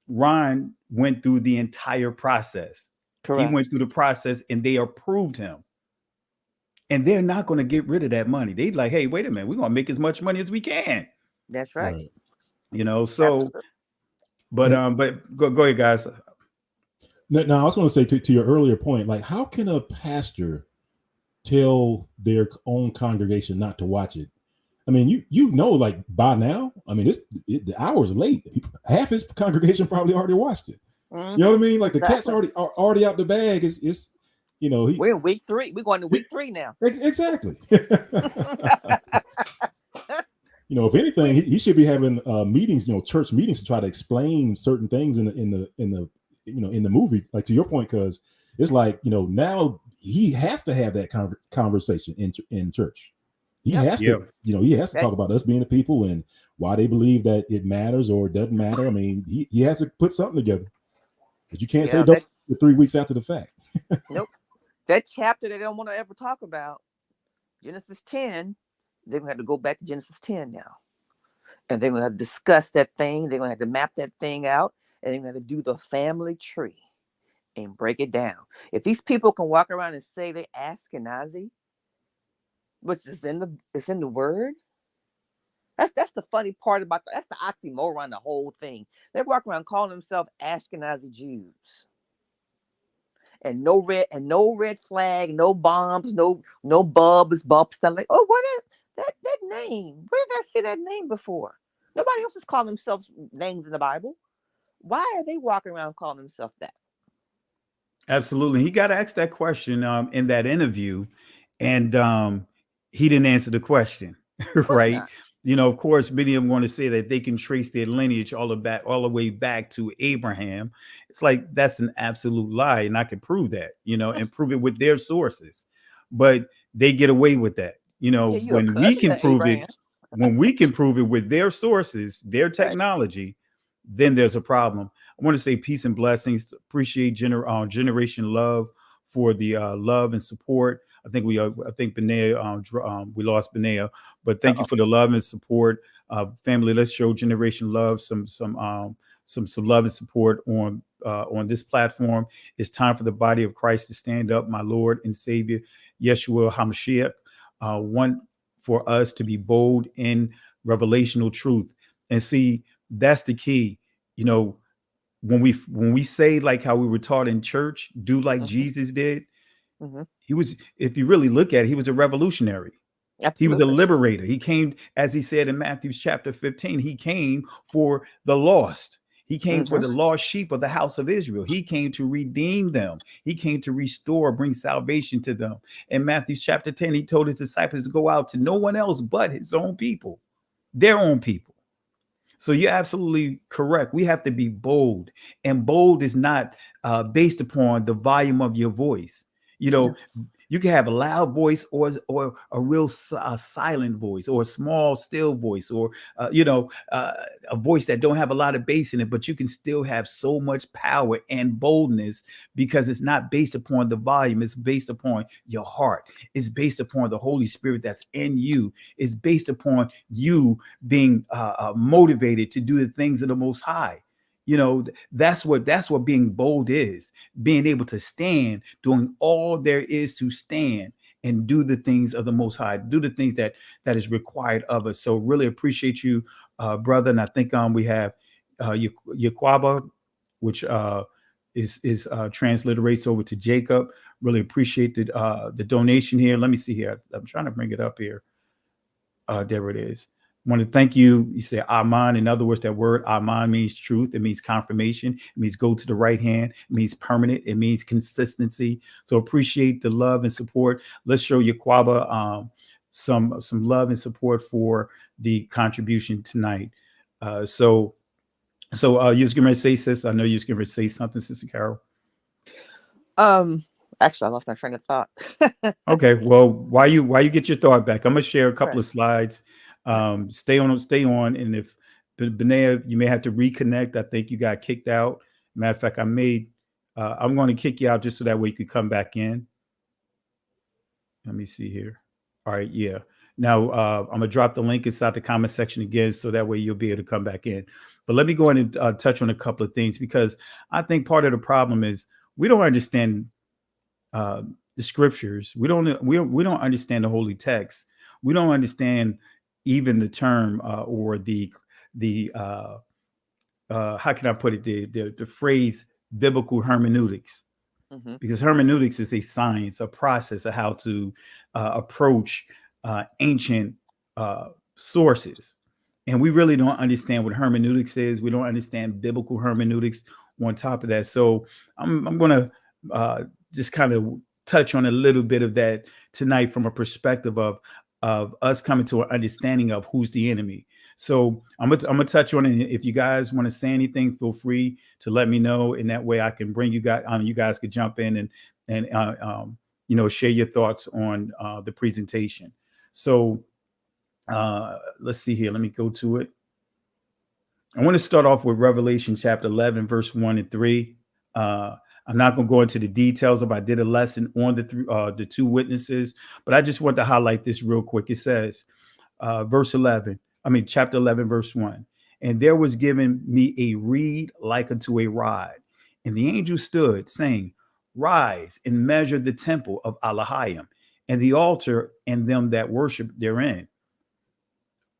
S20: Ron went through the entire process. Correct. He went through the process, and they approved him. And they're not going to get rid of that money. They're like, hey, wait a minute, we're going to make as much money as we can.
S21: That's right.
S20: You know, so, but go ahead, guys.
S22: No, I was going to say to your earlier point, like, how can a pastor tell their own congregation not to watch it? I mean, you know, like by now, I mean, the hour's late. Half his congregation probably already watched it. You know what I mean? Like the cat's already out the bag. It's you know,
S21: we're in week 3. We're going to week 3 now.
S22: Exactly. You know, if anything, he should be having meetings, you know, church meetings, to try to explain certain things in the movie. Like, to your point, because it's like, you know, now he has to have that conversation in church. He has to, you know, he has to talk about us being the people and why they believe that it matters or doesn't matter. I mean, he has to put something together. But you can't say don't 3 weeks after the fact.
S21: Nope. That chapter they don't want to ever talk about, Genesis 10, they're going to have to go back to Genesis 10 now. And they're going to have to discuss that thing. They're going to have to map that thing out. And they're going to have to do the family tree and break it down. If these people can walk around and say they Ashkenazi, which is in the word, that's the funny part about that's the oxymoron, the whole thing. They walk around calling themselves Ashkenazi Jews. and no red flag, no bombs, no bubs. I'm like, oh, what is that name? Where did I see that name before? Nobody else is calling themselves names in the Bible. Why are they walking around calling themselves that?
S19: Absolutely. He got asked that question in that interview, and he didn't answer the question, right?
S21: Not.
S19: Of course, many of them want to say that they can trace their lineage all the way back to Abraham. It's like that's an absolute lie, and I can prove that, and prove it with their sources. But they get away with that, when we can prove it. When we can prove it with their sources, their technology, then there's a problem. I want to say peace and blessings. Appreciate Generation Love for the love and support. I think Benea, we lost Benea, but thank you for the love and support. Family, let's show Generation Love some love and support on this platform. It's time for the body of Christ to stand up, my Lord and Savior, Yeshua HaMashiach. One for us to be bold in revelational truth. And see, that's the key. When we say, like how we were taught in church, do like Jesus did. He was, if you really look at it, he was a revolutionary. Absolutely. He was a liberator. He came, as he said in Matthew chapter 15, he came for the lost. He came for the lost sheep of the house of Israel. He came to redeem them. He came to restore, bring salvation to them. In Matthew chapter 10, he told his disciples to go out to no one else but his own people, their own people. So you're absolutely correct. We have to be bold, and bold is not based upon the volume of your voice. You can have a loud voice or a real silent voice, or a small, still voice, or a voice that don't have a lot of bass in it, but you can still have so much power and boldness because it's not based upon the volume. It's based upon your heart. It's based upon the Holy Spirit that's in you. It's based upon you being motivated to do the things of the Most High. That's what being bold is, being able to stand, doing all there is to stand and do the things of the Most High, do the things that is required of us. So really appreciate you, brother. And I think we have Yaquaba, which is transliterates over to Jacob. Really appreciate the donation here. Let me see here. I'm trying to bring it up here. There it is. I want to thank you. You say Aman. In other words, that word Aman means truth. It means confirmation. It means go to the right hand. It means permanent. It means consistency. So appreciate the love and support. Let's show Yaquaba some love and support for the contribution tonight. So you're going to say, sis? I know you're going to say something, Sister Carol.
S21: Actually, I lost my train of thought.
S19: Okay. Well, while you get your thought back, I'm going to share a couple of slides. Stay on. And if Benea, you may have to reconnect. I think you got kicked out. Matter of fact, I'm going to kick you out just so that way you could come back in. Let me see here. All right. Yeah. Now I'm going to drop the link inside the comment section again, so that way you'll be able to come back in. But let me go in and touch on a couple of things, because I think part of the problem is we don't understand the scriptures. We don't understand the holy text. We don't understand even the term or the how can I put it, the phrase biblical hermeneutics, because hermeneutics is a science, a process of how to approach ancient sources. And we really don't understand what hermeneutics is. We don't understand biblical hermeneutics on top of that. So I'm going to just kind of touch on a little bit of that tonight from a perspective of us coming to an understanding of who's the enemy. So I'm gonna touch on it. If you guys want to say anything, feel free to let me know. In that way, I can bring you guys. You guys could jump in and share your thoughts on the presentation. So let's see here. Let me go to it. I want to start off with Revelation chapter 11, verse 1 and 3. I'm not going to go into the details of. I did a lesson on the two witnesses, but I just want to highlight this real quick. It says, chapter 11, verse 1. And there was given me a reed like unto a rod, and the angel stood, saying, Rise and measure the temple of Elohim, and the altar, and them that worship therein.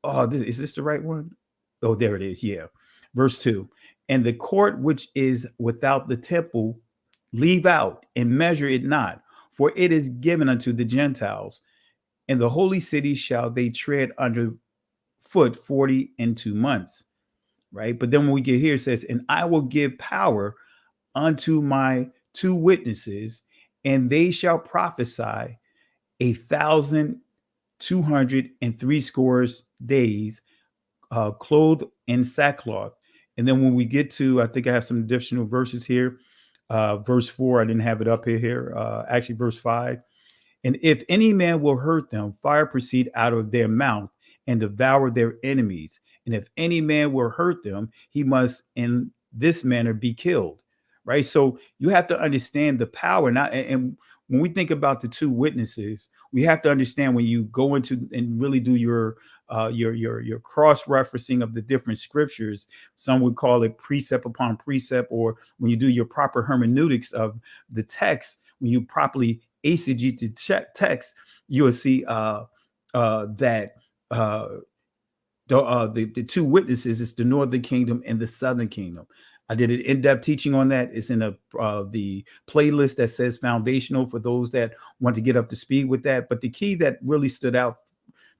S19: Oh, is this the right one? Oh, there it is. Yeah. Verse 2. And the court which is without the temple leave out and measure it not, for it is given unto the Gentiles. And the holy city shall they tread under foot 42 months. Right. But then when we get here, it says, and I will give power unto my 2 witnesses, and they shall prophesy 1,260 days, clothed in sackcloth. And then when we get to, I think I have some additional verses here. Verse 4, I didn't have it up here. Actually, verse 5. And if any man will hurt them, fire proceed out of their mouth and devour their enemies. And if any man will hurt them, he must in this manner be killed. Right. So you have to understand the power. And when we think about the 2 witnesses, we have to understand when you go into and really do your cross-referencing of the different scriptures, some would call it precept upon precept, or when you do your proper hermeneutics of the text, when you properly eisegete the text, you will see that the 2 witnesses is the northern kingdom and the southern kingdom. I did an in-depth teaching on that. It's in the playlist that says foundational for those that want to get up to speed with that. But the key that really stood out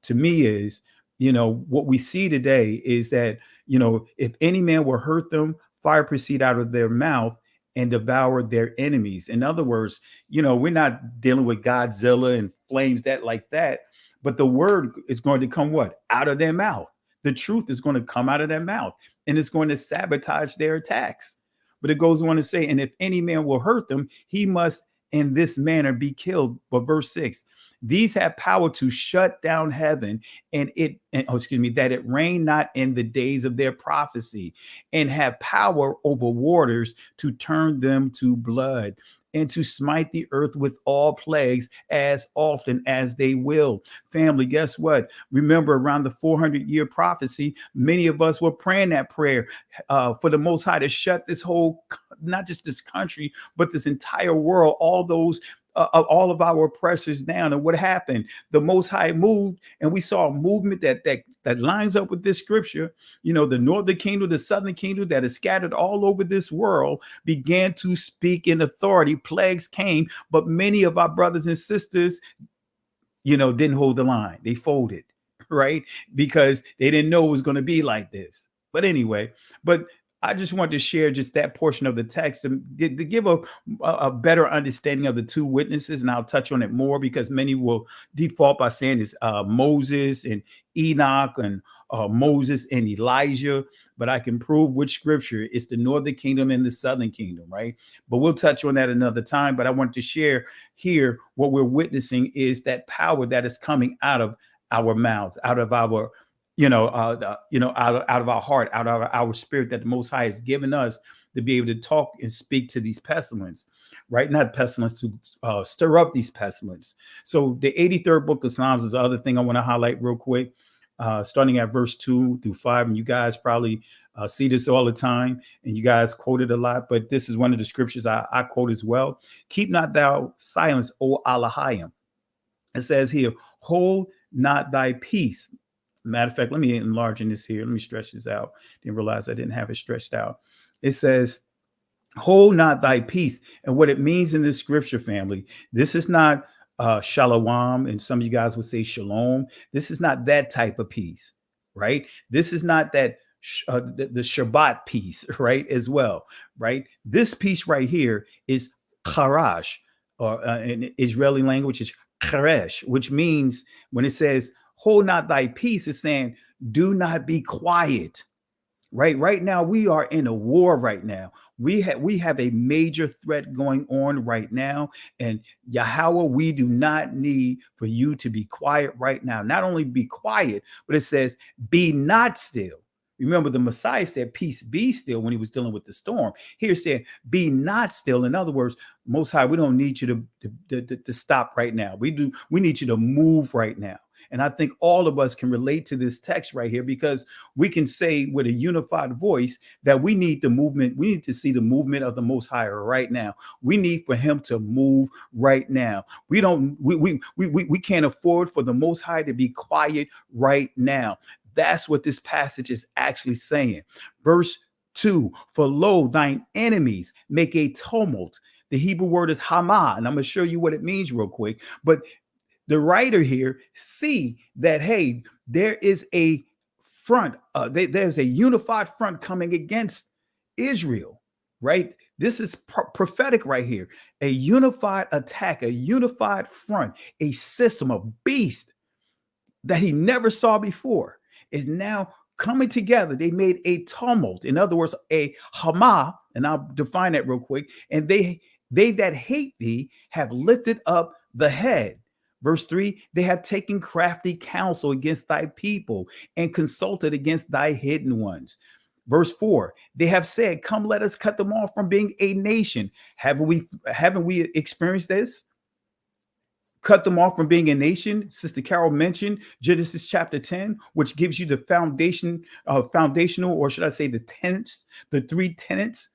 S19: to me is, what we see today is that, if any man will hurt them, fire proceed out of their mouth and devour their enemies. In other words, we're not dealing with Godzilla and flames like that, but the word is going to come what? Out of their mouth. The truth is going to come out of their mouth, and it's going to sabotage their attacks. But it goes on to say, and if any man will hurt them, he must in this manner be killed. But verse 6, these have power to shut down heaven that it rain not in the days of their prophecy, and have power over waters to turn them to blood, and to smite the earth with all plagues as often as they will. Family, guess what? Remember, around the 400-year prophecy, many of us were praying that prayer for the Most High to shut this whole, not just this country, but this entire world, all of our oppressors down. And what happened? The Most High moved, and we saw a movement that lines up with this scripture. The northern kingdom, the southern kingdom that is scattered all over this world began to speak in authority. Plagues came, but many of our brothers and sisters, didn't hold the line. They folded, right? Because they didn't know it was going to be like this. But anyway, I just wanted to share just that portion of the text to give a better understanding of the 2 witnesses. And I'll touch on it more because many will default by saying it's Moses and Enoch and Moses and Elijah. But I can prove which scripture is the northern kingdom and the southern kingdom, right? But we'll touch on that another time. But I want to share here what we're witnessing is that power that is coming out of our mouths, out of our out of our heart, out of our spirit that the Most High has given us to be able to talk and speak to these pestilence, right? Not pestilence, to stir up these pestilence. So the 83rd book of Psalms is the other thing I want to highlight real quick, starting at verse 2 through 5. And you guys probably see this all the time, and you guys quote it a lot, but this is one of the scriptures I quote as well. Keep not thou silence, O Elohim. It says here, hold not thy peace. Matter of fact, let me enlarge in this here. Let me stretch this out. Didn't realize I didn't have it stretched out. It says, hold not thy peace. And what it means in this scripture, family, this is not shalom. And some of you guys would say shalom. This is not that type of peace, right? This is not that the Shabbat peace, right? As well, right? This peace right here is charash, or in Israeli language is charesh, which means when it says, hold not thy peace, is saying, do not be quiet, right? Right now, we are in a war right now. We have a major threat going on right now. And Yahweh, we do not need for you to be quiet right now. Not only be quiet, but it says, be not still. Remember, the Messiah said, peace be still when he was dealing with the storm. Here it said, be not still. In other words, Most High, we don't need you to stop right now. We need you to move right now. And I think all of us can relate to this text right here, because we can say with a unified voice that we need the movement. We need to see the movement of the Most High right now. We need for him to move right now. We can't afford for the Most High to be quiet right now. That's what this passage is actually saying. Verse 2, for lo, thine enemies make a tumult.
S20: The Hebrew word is hama, and I'm going to show you what it means real quick. But the writer here see that, hey, there is a front, there's a unified front coming against Israel, right? This is prophetic right here. A unified attack, a unified front, a system, a beast that he never saw before is now coming together. They made a tumult. In other words, a hama, and I'll define that real quick. And they that hate thee have lifted up the head. Verse 3, they have taken crafty counsel against thy people and consulted against thy hidden ones. Verse 4, they have said, come, let us cut them off from being a nation. Haven't we experienced this? Cut them off from being a nation. Sister Carol mentioned Genesis chapter 10, which gives you the foundational, or should I say the tenets, the three tenets,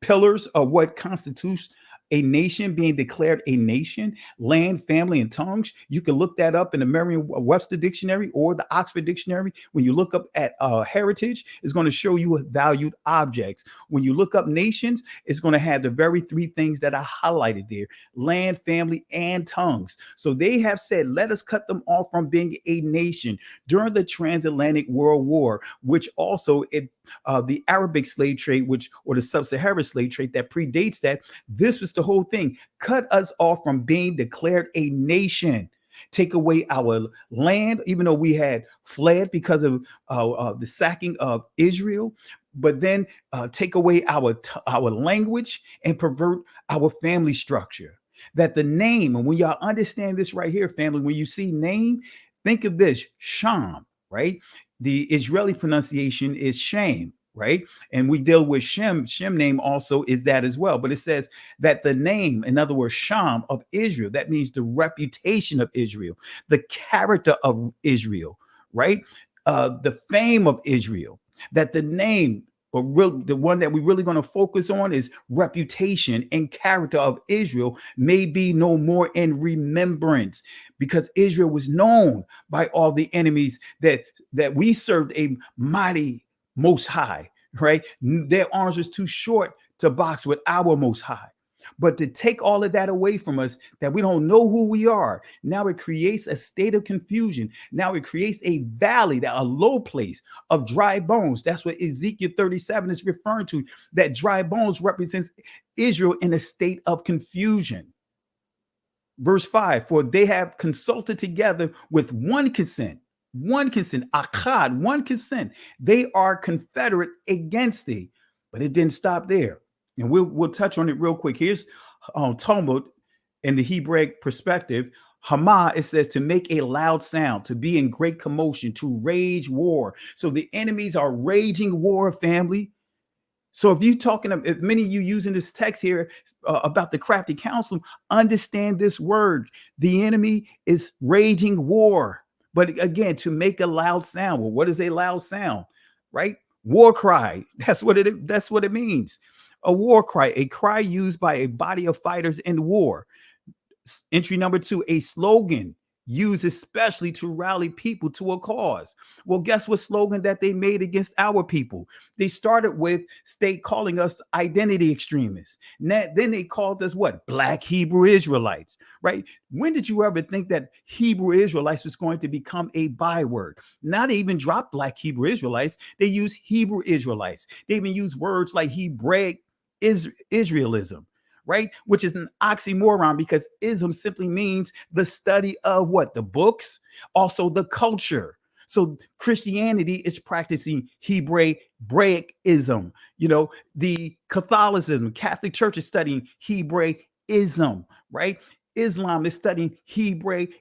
S20: pillars of what constitutes a nation, being declared a nation: land, family, and tongues. You can look that up in the Merriam-Webster dictionary or the Oxford dictionary. When you look up at heritage, it's going to show you valued objects. When you look up nations, it's going to have the very three things that I highlighted there: land, family, and tongues. So they have said, let us cut them off from being a nation during the transatlantic world war, which also the Arabic slave trade, or the sub-Saharan slave trade that predates that. This was the whole thing. Cut us off from being declared a nation. Take away our land, even though we had fled because of the sacking of Israel. But then take away our language and pervert our family structure. That the name, and when y'all understand this right here, family, when you see name, think of this: Sham, right? The Israeli pronunciation is shame, right? And we deal with Shem. Shem name also is that as well. But it says that the name, in other words, Sham of Israel, that means the reputation of Israel, the character of Israel, right? The fame of Israel, that the name, the one that we're really going to focus on is reputation and character of Israel may be no more in remembrance, because Israel was known by all the enemies that we served a mighty Most High, right? Their arms was too short to box with our Most High. But to take all of that away from us, that we don't know who we are, now it creates a state of confusion. Now it creates a valley, a low place of dry bones. That's what Ezekiel 37 is referring to. That dry bones represents Israel in a state of confusion. Verse 5, for they have consulted together with one consent, akkad, one consent. They are confederate against thee. But it didn't stop there. And we'll touch on it real quick. Here's Talmud in the Hebraic perspective. Hama, it says to make a loud sound, to be in great commotion, to rage war. So the enemies are raging war, family. So if many of you using this text here about the crafty counsel, understand this word. The enemy is raging war. But again, to make a loud sound. Well, what is a loud sound? Right? War cry. That's what it means. A war cry, a cry used by a body of fighters in war. Entry number 2, a slogan used especially to rally people to a cause. Well, guess what slogan that they made against our people? They started with calling us identity extremists. Then they called us what? Black Hebrew Israelites, right? When did you ever think that Hebrew Israelites was going to become a byword? Now they even dropped Black Hebrew Israelites. They use Hebrew Israelites. They even use words like Hebraic Israelism, right? Which is an oxymoron, because ism simply means the study of what? The books, also the culture. So Christianity is practicing Hebraicism. The Catholicism, Catholic Church is studying Hebraism, right? Islam is studying Hebraism,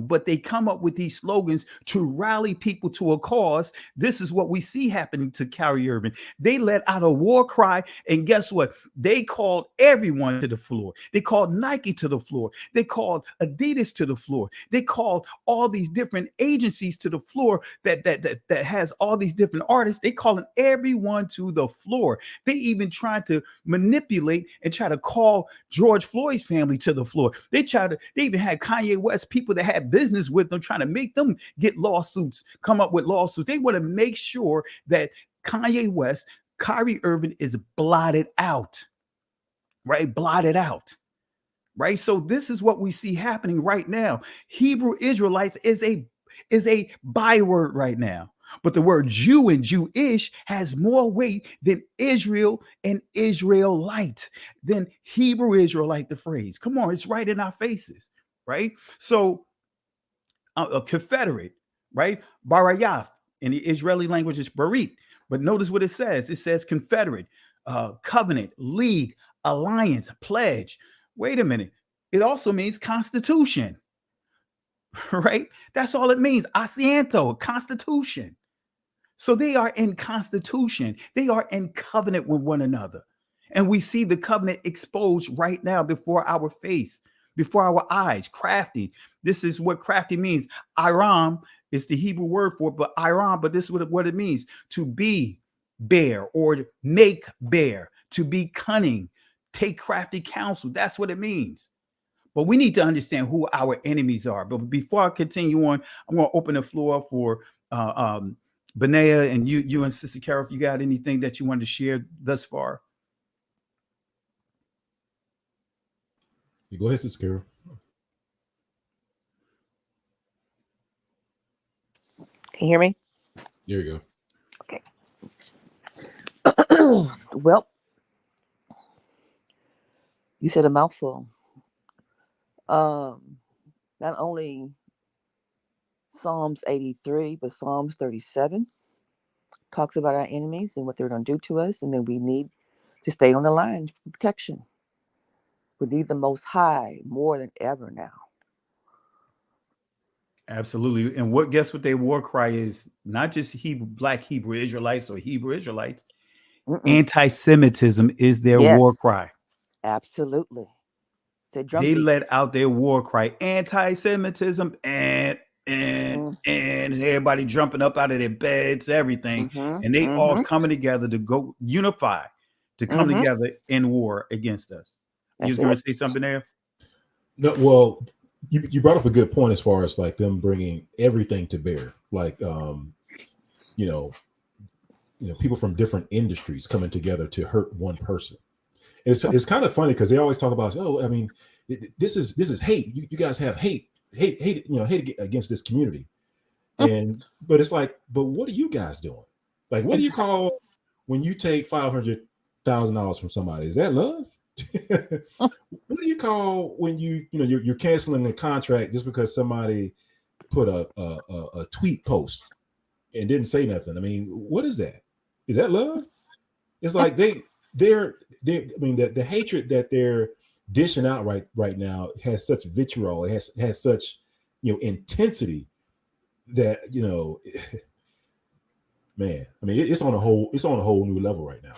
S20: but they come up with these slogans to rally people to a cause. This is what we see happening to Kyrie Irving. They let out a war cry, and guess what? They called everyone to the floor. They called Nike to the floor. They called Adidas to the floor. They called all these different agencies to the floor that has all these different artists. They calling everyone to the floor. They even tried to manipulate and try to call George Floyd's family to the floor. They even had Kanye West, people that had business with them, trying to make them get lawsuits, come up with lawsuits. They want to make sure that Kanye West Kyrie Irving is blotted out, right? Blotted out, right? So this is what we see happening right now. Hebrew Israelites is a byword right now. But the word Jew and Jewish has more weight than Israel and Israelite, than Hebrew Israelite, the phrase. Come on, it's right in our faces, right? So a Confederate, right? Barayath, in the Israeli language is Barit. But notice what it says. It says Confederate, covenant, league, alliance, pledge. Wait a minute. It also means constitution, right? That's all it means. Asiento, constitution. So they are in constitution. They are in covenant with one another. And we see the covenant exposed right now before our face, before our eyes. Crafty. This is what crafty means. Iram is the Hebrew word for it, but Iram, but this is what it means: to be bare or make bare, to be cunning, take crafty counsel. That's what it means. But we need to understand who our enemies are. But before I continue on, I'm going to open the floor for Benea and you and Sister Carol, if you got anything that you wanted to share thus far.
S22: You go ahead, Sister Carol.
S21: Can you hear me?
S22: There you
S21: go. Well, you said a mouthful. Not only Psalms 83, but Psalms 37 talks about our enemies and what they're going to do to us, and then we need to stay on the line for protection. We need the Most High more than ever now.
S20: Absolutely. And guess what their war cry is? Not just Black Hebrew Israelites or Hebrew Israelites. Anti-Semitism is their war cry.
S21: Absolutely.
S20: They let out their war cry, anti-Semitism, and everybody jumping up out of their beds, everything. And they all coming together to go unify, to come together in war against us. You was going to say something there?
S22: No, well, you brought up a good point as far as like them bringing everything to bear, like people from different industries coming together to hurt one person. It's kind of funny because they always talk about, I mean, this is hate. You guys have hate against this community, but it's like, but what are you guys doing? Like, what do you call when you take $500,000 from somebody? Is that love? What do you call when you're canceling the contract just because somebody put a tweet post and didn't say nothing? I mean, what is that? Is that love? It's like they're I mean, the hatred that they're dishing out right now has such vitriol. It has such intensity that man. I mean, it's on a whole new level right now.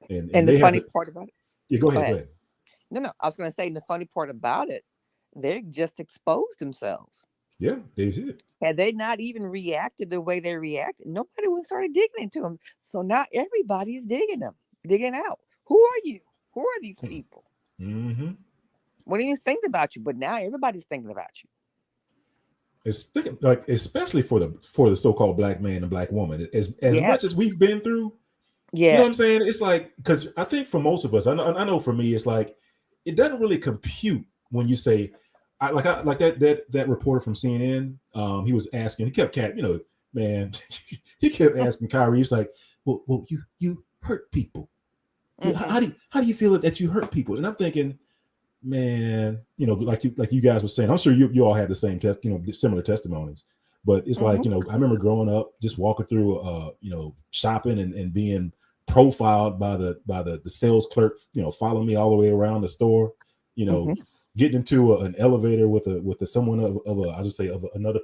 S22: And
S21: the funny part about it.
S22: Yeah, go ahead.
S21: No, I was going to say the funny part about it, they just exposed themselves.
S22: Yeah, they did.
S21: Had they not even reacted the way they reacted, nobody would have started digging into them. So now everybody is digging out. Who are you? Who are these people?
S22: Mm-hmm.
S21: We didn't even think about you, but now everybody's thinking about you.
S22: It's like, especially for the so-called black man and black woman, as much as we've been through.
S21: Yeah,
S22: you know what I'm saying? It's like, because I think for most of us, I know for me, it's like it doesn't really compute when you say, like that reporter from CNN. He was asking, he kept he kept asking Kyrie. He's like, well, you hurt people. How do you feel that you hurt people? And I'm thinking, man, like you guys were saying, I'm sure you all had the same similar testimonies. But it's like, I remember growing up, just walking through, shopping and being profiled by the sales clerk, following me all the way around the store, getting into an elevator with someone of another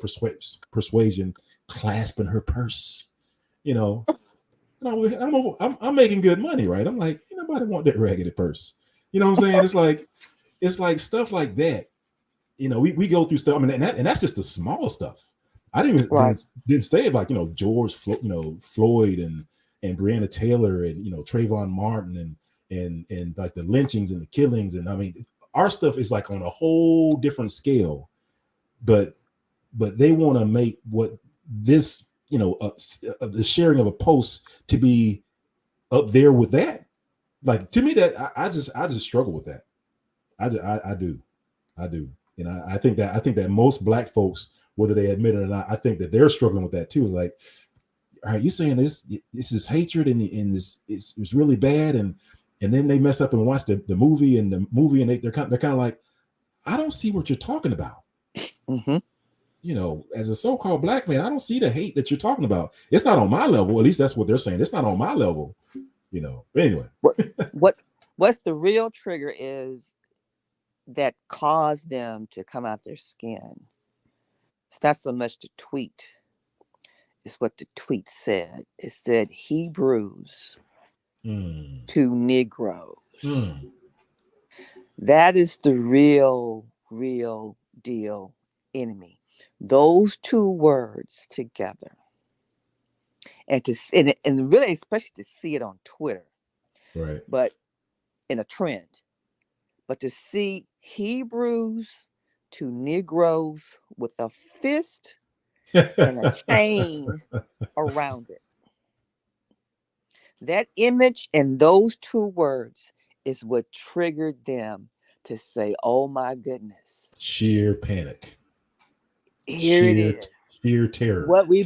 S22: persuasion, clasping her purse, I'm making good money, right? I'm like, nobody want that raggedy purse. You know what I'm saying? It's like stuff like that. We go through stuff. I mean, and that's just the small stuff. I didn't say about George Floyd and Breonna Taylor and Trayvon Martin and like the lynchings and the killings, and I mean our stuff is like on a whole different scale, but they want to make what this the sharing of a post to be up there with that. Like, to me, that I just struggle with that. I do, and I think that most black folks, whether they admit it or not, I think that they're struggling with that too. It's like, all right, you saying this is hatred and this it's really bad, and then they mess up and watch the movie and they're kind of like, I don't see what you're talking about.
S21: Mm-hmm.
S22: You know, as a so-called black man, I don't see the hate that you're talking about. It's not on my level. At least that's what they're saying. It's not on my level. You know. But anyway,
S21: what's the real trigger is that caused them to come out their skin. It's not so much the tweet. It's what the tweet said. It said Hebrews to Negroes. That is the real deal enemy. Those two words together. And really, especially to see it on Twitter.
S22: Right.
S21: But in a trend. But to see Hebrews to Negroes with a fist and a chain around it. That image and those two words is what triggered them to say, oh my goodness.
S22: Sheer panic.
S21: Here it is.
S22: Sheer terror.
S21: What we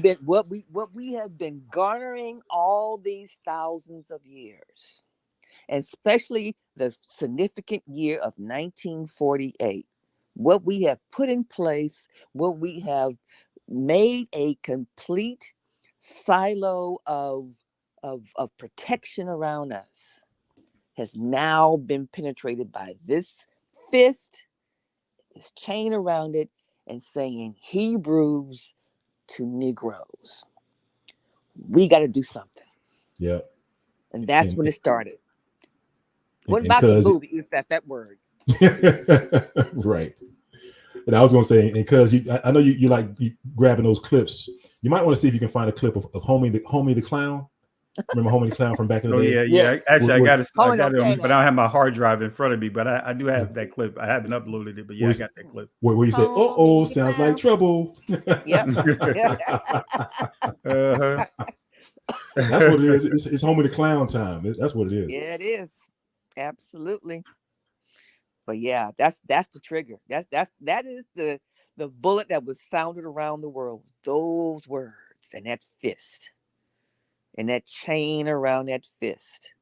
S21: have been garnering all these thousands of years. Especially the significant year of 1948, what we have put in place, what we have made a complete silo of protection around us has now been penetrated by this fist, this chain around it, and saying Hebrews to Negroes. We got to do something.
S22: Yeah.
S21: And that's when it started. What about the movie? If that word.
S22: Right. And I was going to say, and because I know you like grabbing those clips, you might want to see if you can find a clip of Homie the Clown. Remember Homie the Clown from back in the day?
S19: Yeah.
S21: Yes.
S19: Actually, I got it,
S21: okay,
S19: but I don't have my hard drive in front of me. But I do have that clip. I haven't uploaded it, but yeah, I got that clip.
S22: Where you say, "Oh, sounds like trouble."
S21: Yep.
S22: That's what it is. It's Homie the Clown time. That's what it is.
S21: Yeah, it is. Absolutely. But yeah, that's the trigger. That is the bullet that was sounded around the world. Those words and that fist and that chain around that fist.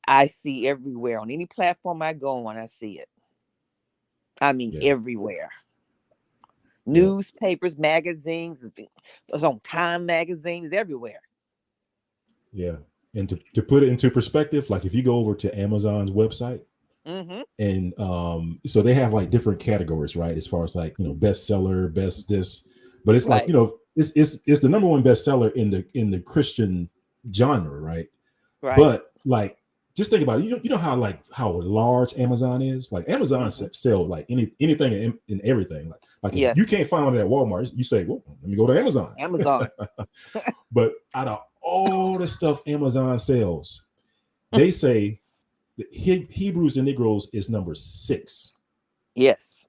S21: I see everywhere on any platform I go on. I see it. I mean, everywhere. Newspapers, magazines. It's on Time magazines everywhere.
S22: Yeah. And to put it into perspective, like if you go over to Amazon's website, and so they have like different categories, right? As far as like, bestseller, best this, but it's like, it's the number one bestseller in the Christian genre, right? Right. But like, just think about it. You know how large Amazon is. Like Amazon sell like anything and everything. Like if you can't find it at Walmart, you say, well, let me go to Amazon. But out of all the stuff Amazon sells, they say Hebrews and Negroes is number 6.
S21: Yes.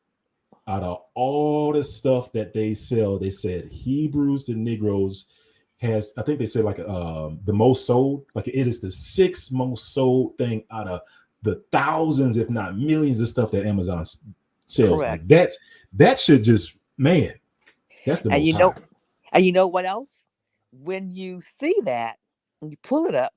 S22: Out of all the stuff that they sell, they said Hebrews and Negroes has, I think they said like the most sold. Like it is the 6th most sold thing out of the thousands, if not millions, of stuff that Amazon sells.
S21: Correct.
S22: Like that should just, man, that's the most high.
S21: And you know what else? When you see that and you pull it up,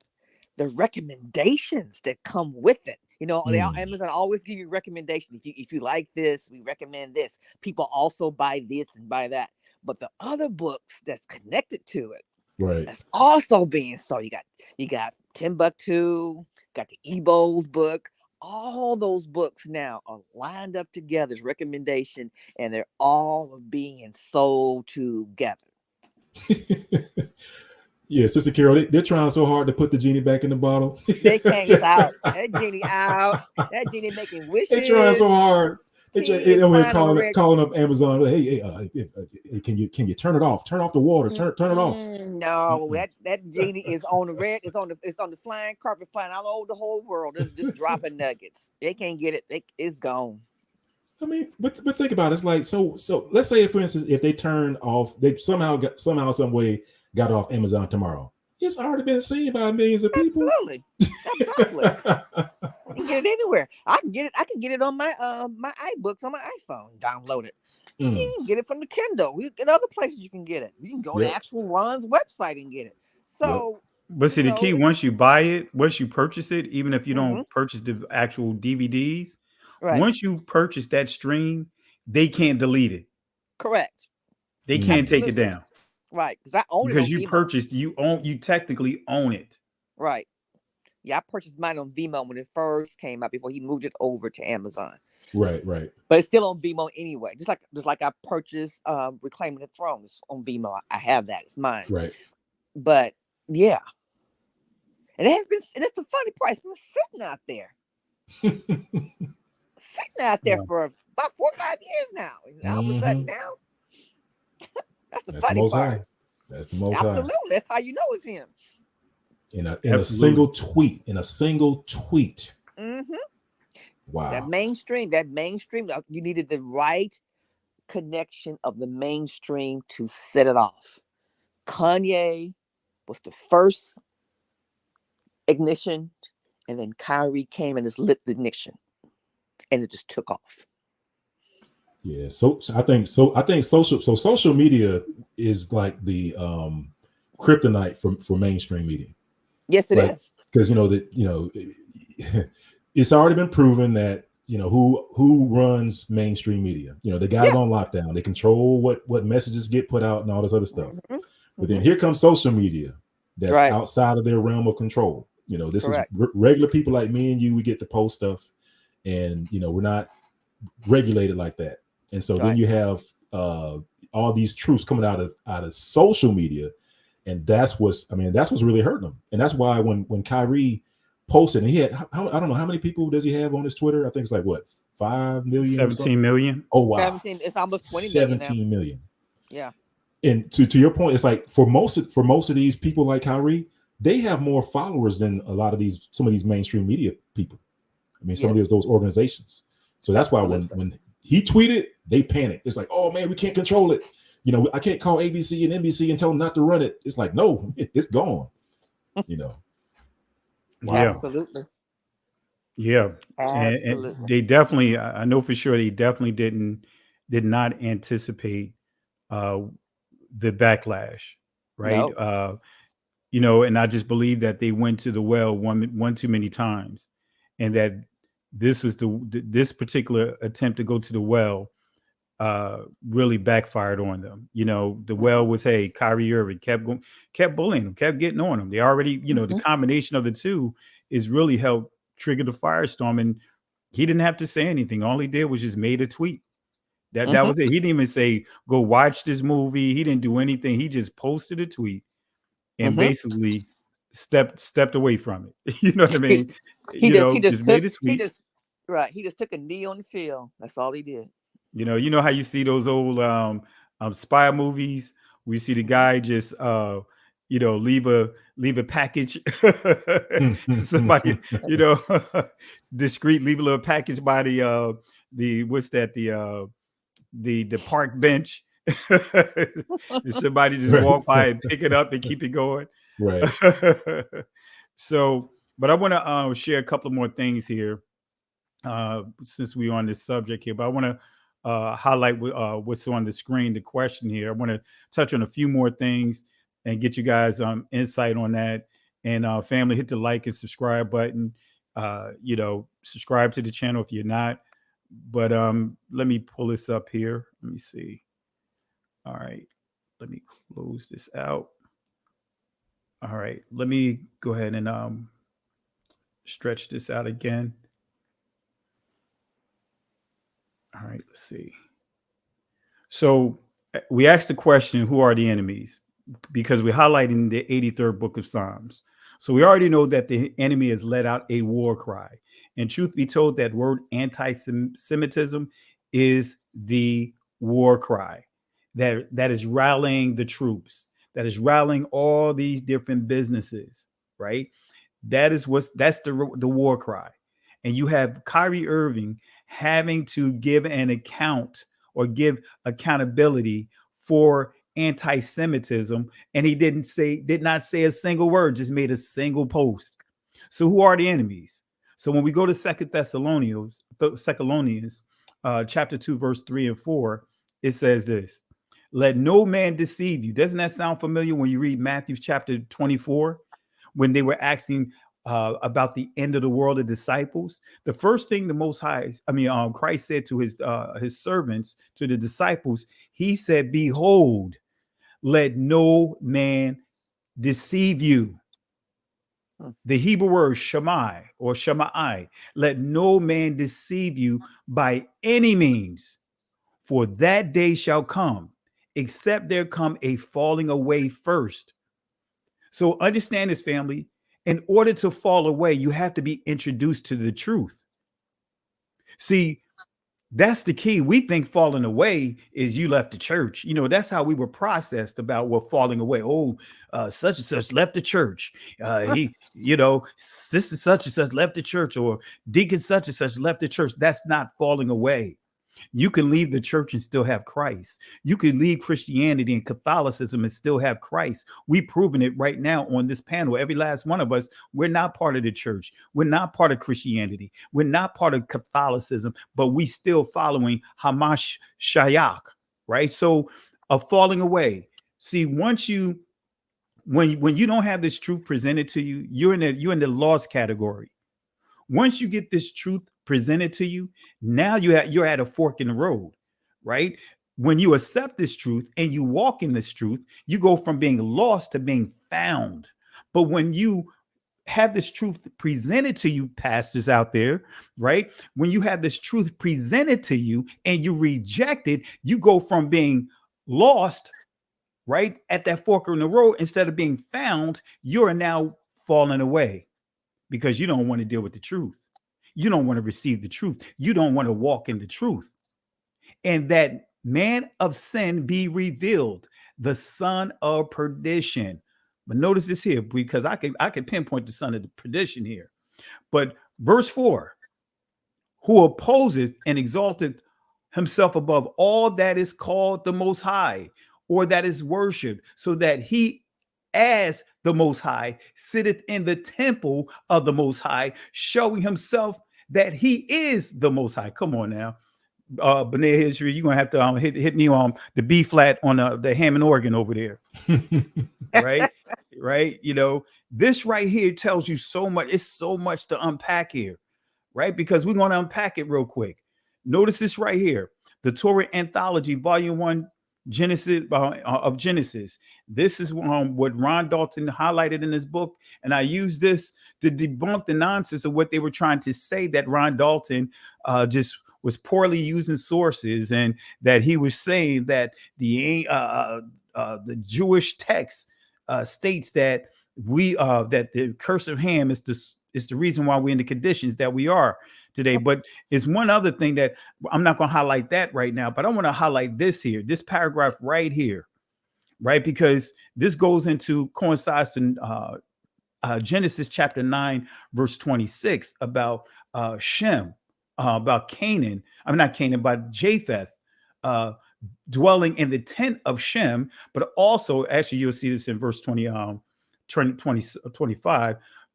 S21: the recommendations that come with it. Amazon always give you recommendations. If you like this, we recommend this. People also buy this and buy that. But the other books that's connected to it,
S22: right,
S21: that's also being sold. You got Timbuktu, got the Ebo's book. All those books now are lined up together as recommendation, and they're all being sold together.
S22: Yeah, Sister Carol, they're trying so hard to put the genie back in the bottle.
S21: They can't get out. That genie out. That genie making wishes.
S22: They're trying so hard. They're calling up Amazon. Hey, can you turn it off? Turn off the water. Turn it off.
S21: No, that genie is on the red. It's on the flying carpet, flying all over the whole world. It's just dropping nuggets. They can't get it. It's gone.
S22: I mean, but think about it. It's like so. Let's say, for instance, if they turn off, they somehow some way got off Amazon tomorrow.
S4: It's already been seen by millions of people.
S21: Absolutely. Absolutely. You can get it anywhere. I can get it on my my iBooks on my iPhone. Download it. You can get it from the Kindle. You get other places you can get it. You can go to actual Ron's website and get it. So
S19: but see, the key, once you buy it, once you purchase it, even if you don't purchase the actual DVDs, once you purchase that stream, they can't delete it.
S21: Correct.
S19: They can't take it down.
S21: Right. Because I own it.
S19: Because you purchased, you technically own it.
S21: Right. Yeah, I purchased mine on Vimeo when it first came out before he moved it over to Amazon.
S4: Right.
S21: But it's still on Vimeo anyway. Just like I purchased Reclaiming the Thrones on Vimeo. I have that. It's mine.
S4: Right.
S21: But yeah. And it's a funny price. It's been sitting out there. For about 4 or 5 years now. And all of a sudden now. That's the funny part.
S4: That's the most high.
S21: Absolutely. That's how you know it's him.
S4: In a single tweet.
S21: Mm-hmm.
S4: Wow.
S21: That mainstream, you needed the right connection of the mainstream to set it off. Kanye was the first ignition, and then Kyrie came and just lit the ignition, and it just took off.
S4: Yeah, so I think social media is like the kryptonite for mainstream media.
S21: Yes, it is.
S4: Because it's already been proven that who runs mainstream media. They got it on lockdown. They control what messages get put out and all this other stuff. But then here comes social media that's outside of their realm of control. This is regular people like me and you. We get to post stuff, and we're not regulated like that. And so then you have all these truths coming out of social media, and that's what's really hurting them. And that's why when Kyrie posted, and he had, I don't know how many people does he have on his Twitter? I think it's like 5 million,
S19: 17 million.
S4: Oh wow,
S21: 17. It's almost 20
S4: 17 million.
S21: Yeah.
S4: And to your point, it's like for most of these people like Kyrie, they have more followers than some of these mainstream media people. I mean, some of those organizations. So that's why when he tweeted, they panicked. It's like, oh man, we can't control it. I can't call ABC and NBC and tell them not to run it. It's like, no, it's gone.
S21: Wow.
S19: Yeah.
S21: Absolutely.
S19: Yeah. And they definitely, I know for sure, they definitely did not anticipate the backlash, right?
S21: Nope.
S19: And I just believe that they went to the well one too many times, and that this was this particular attempt to go to the well really backfired on them. The well was, hey, Kyrie Irving kept bullying them, kept getting on them. They already, the combination of the two is really helped trigger the firestorm. And he didn't have to say anything. All he did was just made a tweet. That was it. He didn't even say, go watch this movie. He didn't do anything. He just posted a tweet and basically stepped away from it. You know what I mean?
S21: He just took a knee on the field. That's all he did.
S19: You know how you see those old spy movies where you see the guy just leave a package, somebody discreet, leave a little package by the park bench. Somebody just walk by and pick it up and keep it going.
S4: Right.
S19: So, but I want to share a couple of more things here since we're on this subject here. But I want to highlight what's on the screen, the question here. I want to touch on a few more things and get you guys insight on that. And family, hit the like and subscribe button. Subscribe to the channel if you're not. But let me pull this up here. Let me see. All right. Let me close this out. All right. Let me go ahead and stretch this out again. All right. Let's see. So we asked the question, who are the enemies? Because we're highlighting the 83rd book of Psalms. So we already know that the enemy has let out a war cry. And truth be told, that word anti-Semitism is the war cry that is rallying the troops, that is rallying all these different businesses, right? That's the war cry. And you have Kyrie Irving having to give an account or give accountability for anti-Semitism, and he did not say a single word, just made a single post. So who are the enemies? So when we go to Second Thessalonians, chapter 2, verse 3 and 4, it says this: let no man deceive you. Doesn't that sound familiar when you read Matthew chapter 24, when they were asking about the end of the world of disciples? The first thing the Most High, Christ said to his servants, to the disciples, he said, behold, let no man deceive you. The Hebrew word shamai or shamai, let no man deceive you by any means, for that day shall come, except there come a falling away first. So understand this, family. In order to fall away, you have to be introduced to the truth. See, that's the key. We think falling away is you left the church. You know, that's how we were processed about what falling away. Oh, such and such left the church. Sister such and such left the church, or deacon such and such left the church. That's not falling away. You can leave the church and still have Christ. You can leave Christianity and Catholicism and still have Christ. We've proven it right now on this panel. Every last one of us, we're not part of the church. We're not part of Christianity. We're not part of Catholicism, but we still following Hamash Shayak, right? So a falling away. See, once you, when you don't have this truth presented to you, you're in the lost category. Once you get this truth presented to you, now you're at a fork in the road, right? When you accept this truth and you walk in this truth, you go from being lost to being found. But when you have this truth presented to you, pastors out there, right? When you have this truth presented to you and you reject it, you go from being lost, right, at that fork in the road, instead of being found, you're now falling away because you don't want to deal with the truth. You don't want to receive the truth. You don't want to walk in the truth. And that man of sin be revealed, the son of perdition. But notice this here, because I can pinpoint the son of the perdition here. But verse 4, who opposes and exalted himself above all that is called the Most High, or that is worshiped, so that he as the Most High sitteth in the temple of the Most High, showing himself that he is the Most High. Come on now, B'nai Israel, you're gonna have to hit me on the B flat on the Hammond organ over there. right? You know, this right here tells you so much. It's so much to unpack here, right? Because we're going to unpack it real quick. Notice this right here, the Torah Anthology, Volume 1, Genesis of Genesis. This is what Ron Dalton highlighted in his book, and I use this to debunk the nonsense of what they were trying to say, that Ron Dalton just was poorly using sources, and that he was saying that the Jewish text states that that the curse of Ham is the reason why we're in the conditions that we are today. But it's one other thing that I'm not going to highlight that right now, but I want to highlight this here, this paragraph right here, right? Because this coincides to Genesis chapter 9, verse 26 about Shem, about Canaan. I'm not Canaan, but Japheth dwelling in the tent of Shem, but also, actually, you'll see this in verse 25,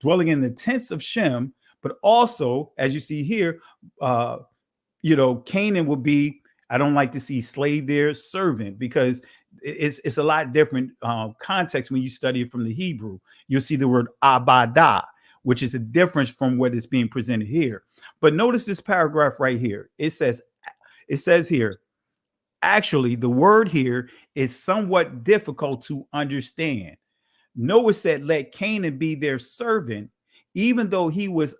S19: dwelling in the tents of Shem. But also, as you see here, Canaan will be, I don't like to see slave there, servant, because it's a lot different context when you study it from the Hebrew. You'll see the word abadah, which is a difference from what is being presented here. But notice this paragraph right here. It says here, actually, the word here is somewhat difficult to understand. Noah said, let Canaan be their servant. Even though he was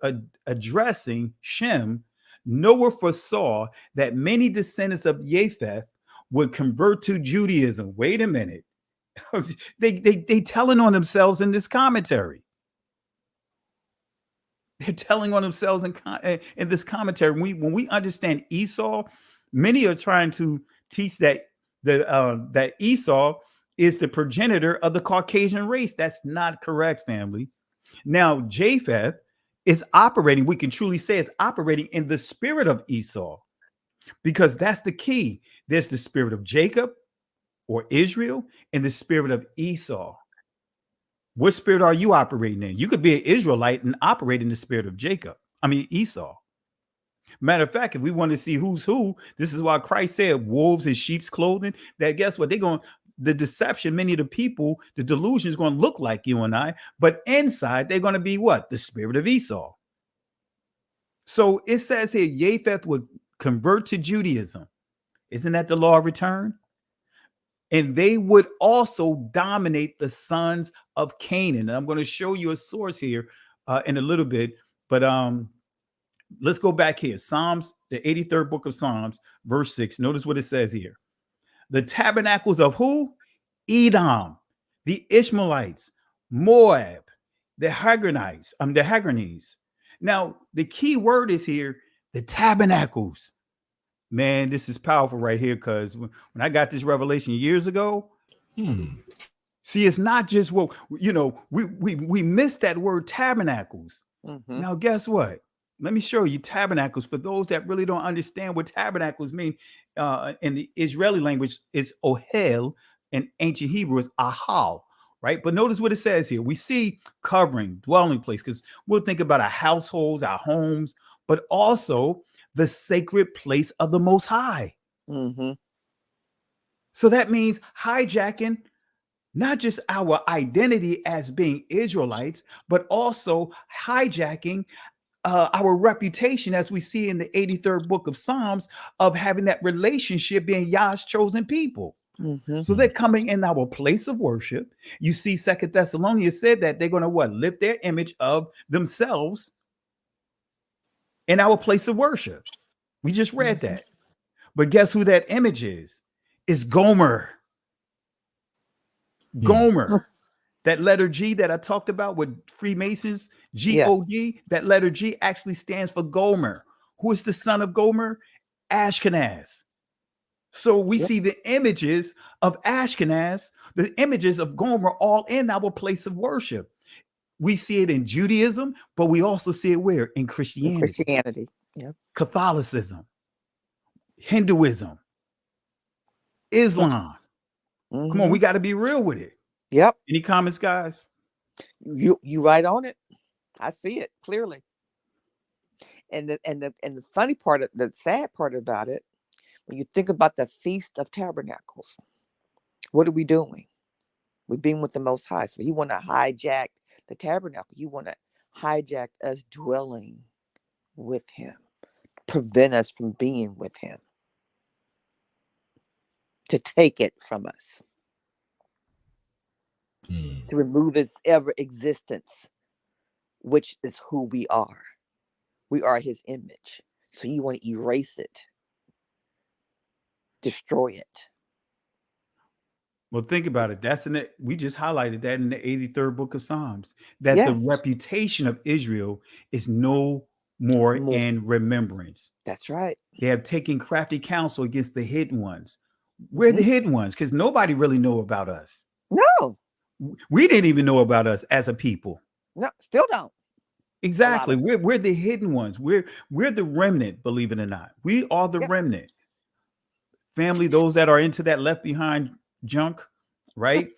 S19: addressing Shem, Noah foresaw that many descendants of Japheth would convert to Judaism. Wait a minute. they telling on themselves in this commentary. They're telling on themselves in this commentary. When we understand Esau, many are trying to teach that that Esau is the progenitor of the Caucasian race. That's not correct, family. Now, Japheth is operating, we can truly say it's operating in the spirit of Esau, because that's the key. There's the spirit of Jacob, or Israel and the spirit of Esau. What spirit are you operating in? You could be an Israelite and operate in the spirit of Esau. Matter of fact, if we want to see who's who, this is why Christ said wolves in sheep's clothing. That guess what? The deception, many of the people, the delusion is going to look like you and I, but inside they're going to be what? The spirit of Esau. So it says here, Japheth would convert to Judaism. Isn't that the law of return? And they would also dominate the sons of Canaan. And I'm going to show you a source here in a little bit, but let's go back here. Psalms, the 83rd book of Psalms, verse 6. Notice what it says here. The tabernacles of who? Edom, the Ishmaelites, Moab, the Haggernites. Now, the key word is here, the tabernacles. Man, this is powerful right here, because when I got this revelation years ago, see, it's not just what, we missed that word tabernacles.
S21: Mm-hmm.
S19: Now, guess what? Let me show you tabernacles. For those that really don't understand what tabernacles mean, in the Israeli language, it's ohel, in ancient Hebrew is ahal, right? But notice what it says here. We see covering, dwelling place, because we'll think about our households, our homes, but also the sacred place of the Most High.
S21: Mm-hmm.
S19: So that means hijacking not just our identity as being Israelites, but also hijacking our reputation, as we see in the 83rd book of Psalms, of having that relationship, being Yah's chosen people.
S21: Mm-hmm.
S19: So they're coming in our place of worship. You see, 2 Thessalonians said that they're going to what? Lift their image of themselves in our place of worship. We just read that. But guess who that image is? It's Gomer. Gomer. That letter G that I talked about with Freemasons, G-O-D, yes. That letter G actually stands for Gomer. Who is the son of Gomer? Ashkenaz. So we see the images of Ashkenaz, the images of Gomer, all in our place of worship. We see it in Judaism, but we also see it where? In Christianity.
S21: Yep.
S19: Catholicism, Hinduism, Islam.
S21: Mm-hmm.
S19: Come on, we got to be real with it.
S21: Yep.
S19: Any comments, guys?
S21: You right on it. I see it clearly. And the funny part, the sad part about it, when you think about the Feast of Tabernacles, what are we doing? We're being with the Most High. So you want to hijack the tabernacle. You want to hijack us dwelling with Him, prevent us from being with Him, to take it from us. To remove its ever existence, which is who we are. We are His image. So you want to erase it, destroy it.
S19: Well, think about it. We just highlighted that in the 83rd book of Psalms, that the reputation of Israel is no more in remembrance.
S21: That's right.
S19: They have taken crafty counsel against the hidden ones. We're the hidden ones, because nobody really know about us.
S21: No.
S19: We didn't even know about us as a people.
S21: No, still don't.
S19: Exactly. We're the hidden ones. We're the remnant, believe it or not. We are the remnant. Family, those that are into that left behind junk, right?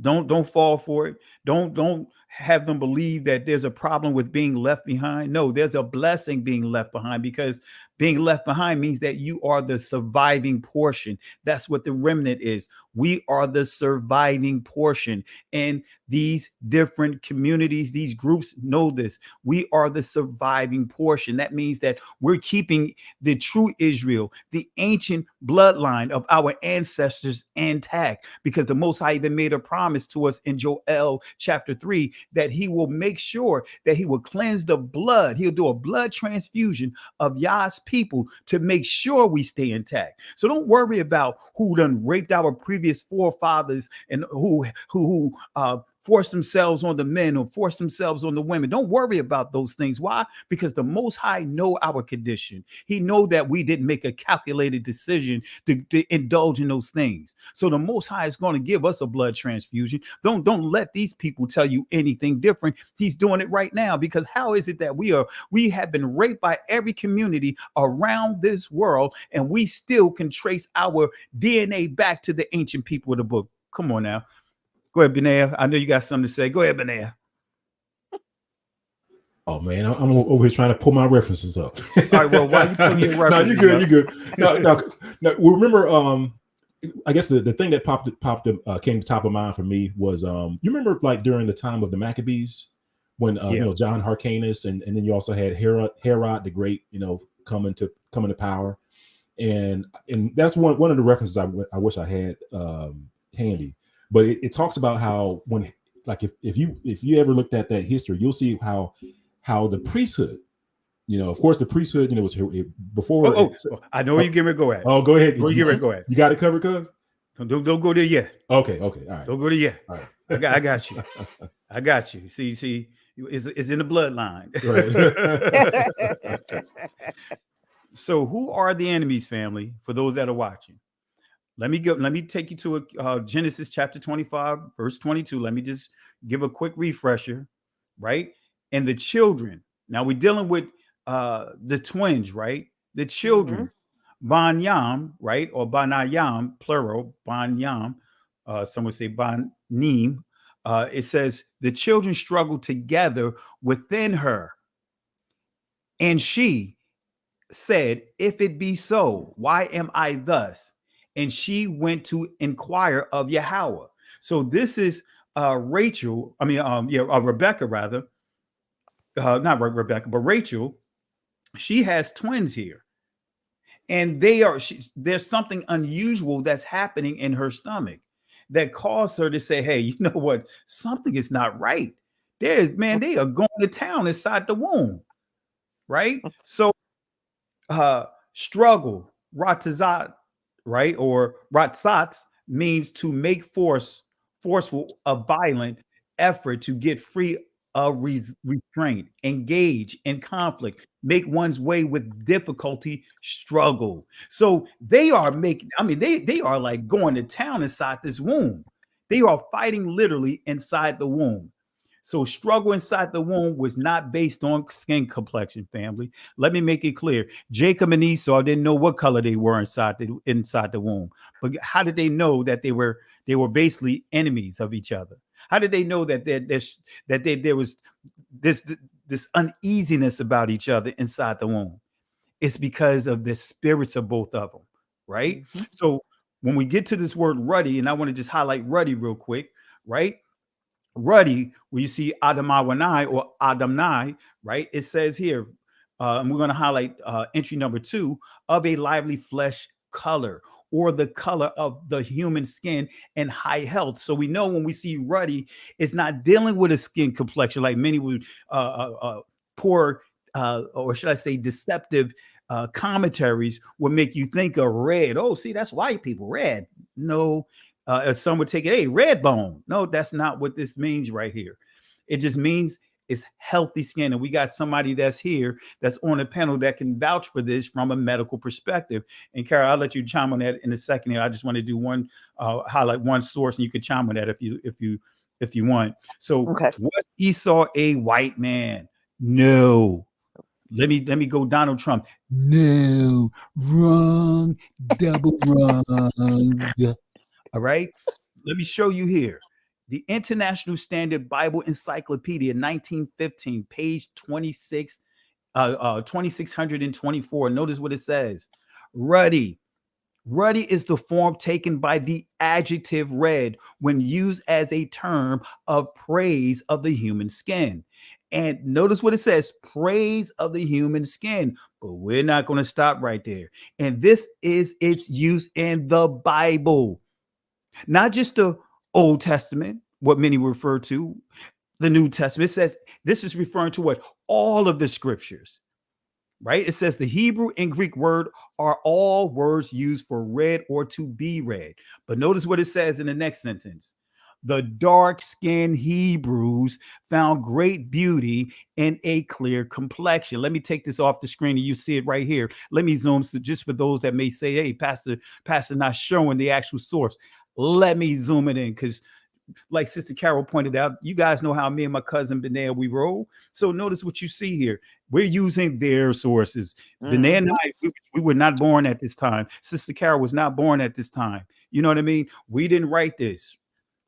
S19: Don't fall for it. Don't have them believe that there's a problem with being left behind. No, there's a blessing being left behind, because being left behind means that you are the surviving portion. That's what the remnant is. We are the surviving portion. And these different communities, these groups know this. We are the surviving portion. That means that we're keeping the true Israel, the ancient bloodline of our ancestors intact, because the Most High even made a promise to us in Joel chapter 3 that He will make sure that He will cleanse the blood. He'll do a blood transfusion of Yah's people to make sure we stay intact. So don't worry about who done raped our previous forefathers and who
S20: force themselves on the men or force themselves on the women. Don't worry about those things. Why? Because the Most High know our condition. He know that we didn't make a calculated decision to indulge in those things. So the Most High is going to give us a blood transfusion. Don't let these people tell you anything different. He's doing it right now, because how is it that we have been raped by every community around this world, and we still can trace our DNA back to the ancient people of the book? Come on now. Go ahead, Benaya. I know you got something to say. Go ahead, Benaya.
S4: Oh man, I'm over here trying to pull my references up.
S20: All right, well, why you pulling your references?
S4: No, you're good. You're good. No. Remember, I guess the thing that came to top of mind for me was you remember like during the time of the Maccabees when John Hyrcanus and then you also had Herod the Great, coming to power, and that's one of the references I wish I had handy. But it talks about how when, like, if you ever looked at that history, you'll see how the priesthood, of course, the priesthood, was here before.
S20: I know where you're getting ready to go at.
S4: Oh, go ahead.
S20: Where you getting ready to go at?
S4: You got it covered, cuz?
S20: Don't go there yet.
S4: Okay. All right.
S20: Don't go there yet.
S4: All right.
S20: I got you. I got you. See, it's in the bloodline.
S4: Right.
S20: So, who are the enemies, family? For those that are watching. Let me take you to Genesis chapter 25, verse 22. Let me just give a quick refresher, right? And the children. Now we're dealing with the twins, right? The children, Banyam, right? Or Banayam, plural, Banyam. Some would say Banim. It says the children struggled together within her. And she said, if it be so, why am I thus? And she went to inquire of Yahweh. So this is Rebecca rather. Not Rebecca, but Rachel. She has twins here. And there's something unusual that's happening in her stomach that caused her to say, hey, you know what? Something is not right. They are going to town inside the womb. Right? So struggle, ratazat, right? Or ratzat means to make forceful, a violent effort to get free of restraint, engage in conflict, make one's way with difficulty, struggle. So they are they are like going to town inside this womb. They are fighting literally inside the womb. So struggle inside the womb was not based on skin complexion, family. Let me make it clear. Jacob and Esau didn't know what color they were inside the womb. But how did they know that they were basically enemies of each other? How did they know that there was this uneasiness about each other inside the womb? It's because of the spirits of both of them, right? Mm-hmm. So when we get to this word ruddy, and I want to just highlight ruddy real quick, right? Ruddy, where you see Adamawanai or Adamnai, right? It says here, and we're going to highlight entry number 2, of a lively flesh color, or the color of the human skin and high health. So we know when we see ruddy, it's not dealing with a skin complexion like many would poor, or should I say deceptive commentaries would make you think of red. Oh, see, that's white people, red. No, as some would take it, hey, red bone. No, that's not what this means right here. It just means it's healthy skin. And we got somebody that's here that's on a panel that can vouch for this from a medical perspective. And Kara, I'll let you chime on that in a second here. I just want to do one highlight one source, and you can chime on that if you want. So was Esau a white man? No. Let me go Donald Trump. No, wrong, double wrong. All right. Let me show you here. The International Standard Bible Encyclopedia, 1915, page 26, 2624. Notice what it says. Ruddy. Ruddy is the form taken by the adjective red when used as a term of praise of the human skin. And notice what it says, praise of the human skin. But we're not going to stop right there. And this is its use in the Bible. Not just the Old Testament, what many refer to, the New Testament. It says this is referring to what? All of the scriptures, right? It says the Hebrew and Greek word are all words used for read or to be read. But notice what it says in the next sentence. The dark-skinned Hebrews found great beauty in a clear complexion. Let me take this off the screen and you see it right here. Let me zoom, so just for those that may say, hey, Pastor not showing the actual source. Let me zoom it in, because like Sister Carol pointed out, you guys know how me and my cousin Benaya, we roll. So notice what you see here. We're using their sources. Benaya and I, we were not born at this time. Sister Carol was not born at this time. You know what I mean? We didn't write this.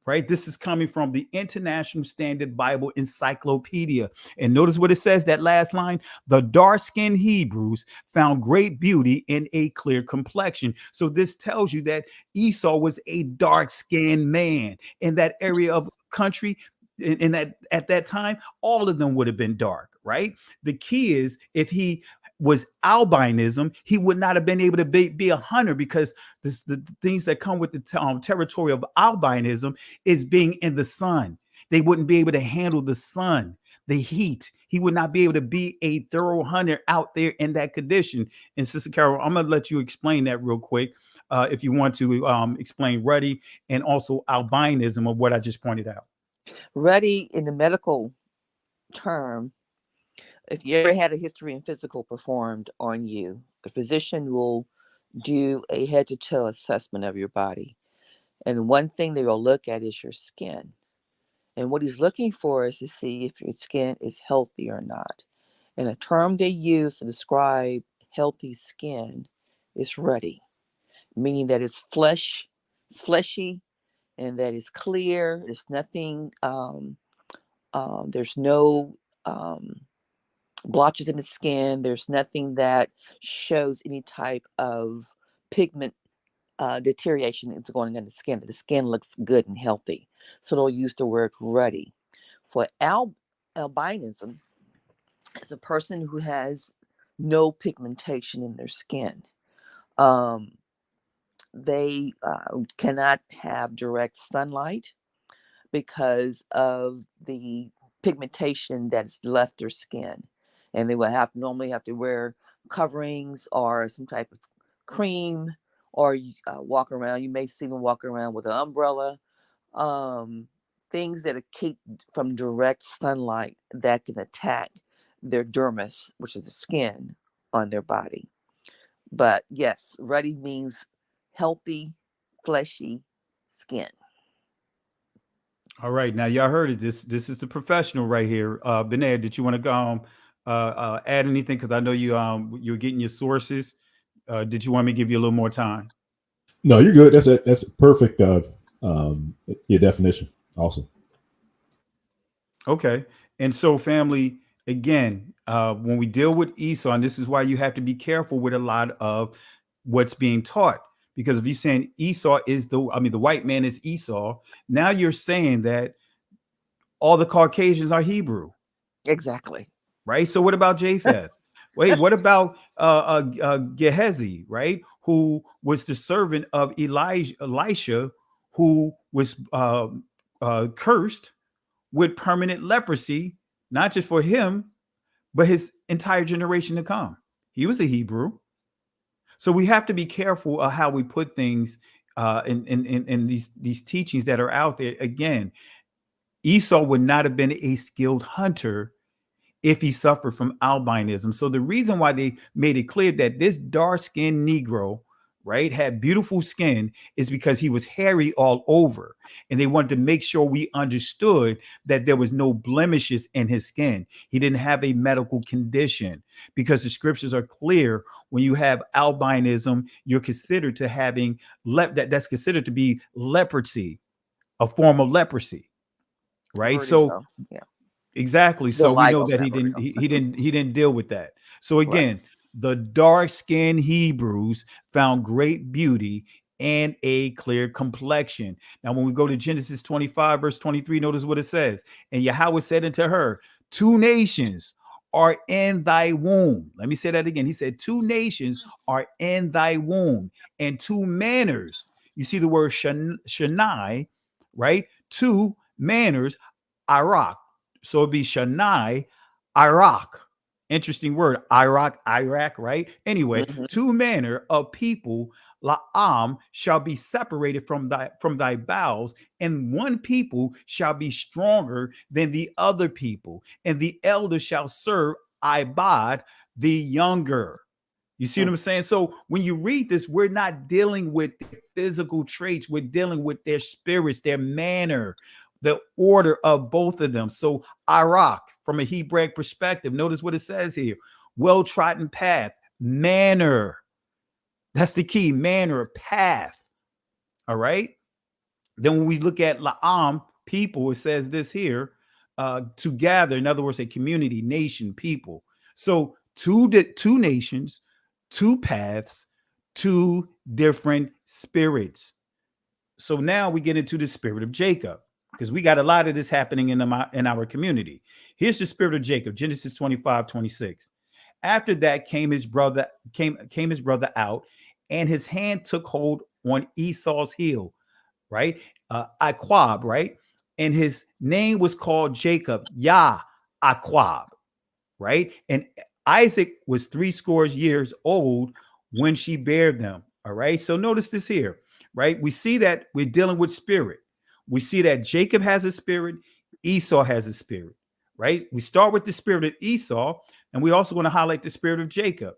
S20: Right? This is coming from the International Standard Bible Encyclopedia. And notice what it says, that last line: the dark-skinned Hebrews found great beauty in a clear complexion. So this tells you that Esau was a dark-skinned man in that area of country. In that, at that time, all of them would have been dark, right? The key is, if he was albinism, he would not have been able to be a hunter, because the things that come with the territory of albinism is being in the sun. They wouldn't be able to handle the sun, the heat. He would not be able to be a thorough hunter out there in that condition. And Sister Carol, I'm going to let you explain that real quick, if you want to explain ruddy and also albinism of what I just pointed out.
S21: Ruddy, in the medical term, if you ever had a history and physical performed on you, a physician will do a head-to-toe assessment of your body. And one thing they will look at is your skin. And what he's looking for is to see if your skin is healthy or not. And a term they use to describe healthy skin is ruddy, meaning that it's fleshy, and that it's clear. There's nothing, there's no blotches in the skin. There's nothing that shows any type of pigment deterioration that's going on the skin. The skin looks good and healthy. So they'll use the word ruddy. For albinism, it's a person who has no pigmentation in their skin. They cannot have direct sunlight because of the pigmentation that's left their skin. And they will normally have to wear coverings or some type of cream, or walk around. You may see them walk around with an umbrella. Things that keep from direct sunlight that can attack their dermis, which is the skin on their body. But yes, ruddy means healthy, fleshy skin.
S20: All right, now y'all heard it. This is the professional right here. Benaya, did you want to go add anything? Because I know you're getting your sources. Did you want me to give you a little more time?
S4: No, you're good. That's a perfect your definition. Awesome.
S20: Okay, and so family, again, when we deal with Esau, and this is why you have to be careful with a lot of what's being taught. Because if you're saying Esau is the white man is Esau, now you're saying that all the Caucasians are Hebrew.
S21: Exactly.
S20: Right. So what about Japheth? Wait, what about Gehazi, right? Who was the servant of Elisha, who was cursed with permanent leprosy, not just for him, but his entire generation to come. He was a Hebrew. So we have to be careful of how we put things in these teachings that are out there. Again, Esau would not have been a skilled hunter if he suffered from albinism. So the reason why they made it clear that this dark-skinned Negro, right, had beautiful skin is because he was hairy all over. And they wanted to make sure we understood that there was no blemishes in his skin. He didn't have a medical condition, because the scriptures are clear. When you have albinism, you're considered to having that's considered to be leprosy, a form of leprosy, right? So
S21: yeah,
S20: exactly. So we know that he didn't deal with that. So again, the dark-skinned Hebrews found great beauty and a clear complexion. Now, when we go to Genesis 25, verse 23, notice what it says. And Yahweh said unto her, 2 nations are in thy womb. Let me say that again. He said, 2 nations are in thy womb, and 2 manners. You see the word Shanai, right? 2 manners, Iraq. So it'd be Shanai, Iraq. Interesting word, Iraq, right? Anyway, 2 manner of people La'am shall be separated from thy bowels, and one people shall be stronger than the other people, and the elder shall serve Ibad the younger. You see what I'm saying? So when you read this, we're not dealing with the physical traits. We're dealing with their spirits, their manner, the order of both of them. So Iraq, from a Hebraic perspective, notice what it says here. Well-trodden path, manner. That's the key, manner, path. All right. Then when we look at La'am, people, it says this here, to gather, in other words, a community, nation, people. So two nations, two paths, two different spirits. So now we get into the spirit of Jacob, because we got a lot of this happening in our community. Here's the spirit of Jacob, Genesis 25:26. After that came his brother out, and his hand took hold on Esau's heel, right? Aquab, right? And his name was called Jacob, Aquab, right? And Isaac was 80 years old when she bare them. All right. So notice this here, right? We see that we're dealing with spirit. We see that Jacob has a spirit, Esau has a spirit, right? We start with the spirit of Esau, and we also want to highlight the spirit of Jacob.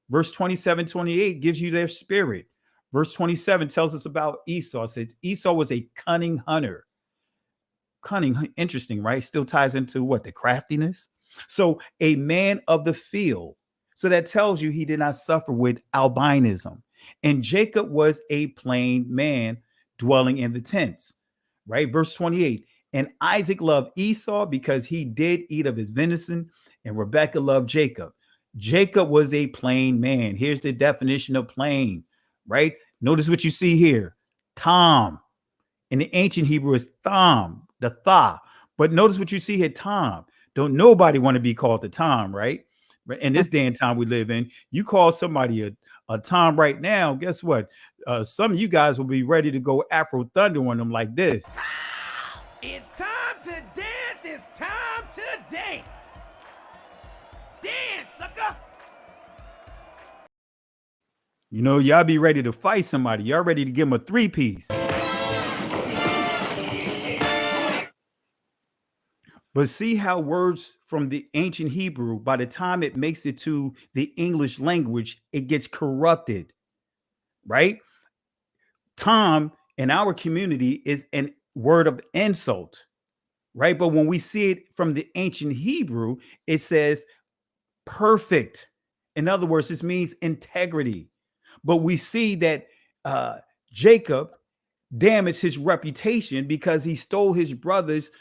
S20: Verse 27-28 gives you their spirit. Verse 27 tells us about Esau. It says Esau was a cunning hunter. Cunning, interesting, right? Still ties into what? The craftiness. So a man of the field. So that tells you he did not suffer with albinism. And Jacob was a plain man dwelling in the tents, right? Verse 28. And Isaac loved Esau because he did eat of his venison, and Rebekah loved Jacob. Jacob was a plain man. Here's the definition of plain, right? Notice what you see here. Tom. In the ancient Hebrew is Tham, the Tha. But notice what you see here, Tom. Don't nobody want to be called the Tom, right? In this day and time we live in, you call somebody a Tom right now, guess what? Some of you guys will be ready to go Afro Thunder on them like this.
S3: It's time to dance. It's time to dance. Dance, sucker.
S20: You know, y'all be ready to fight somebody. Y'all ready to give them a 3-piece. But see how words from the ancient Hebrew, by the time it makes it to the English language, it gets corrupted, right? Tom in our community is a word of insult, right? But when we see it from the ancient Hebrew, it says perfect. In other words, this means integrity. But we see that Jacob damaged his reputation because he stole his brother's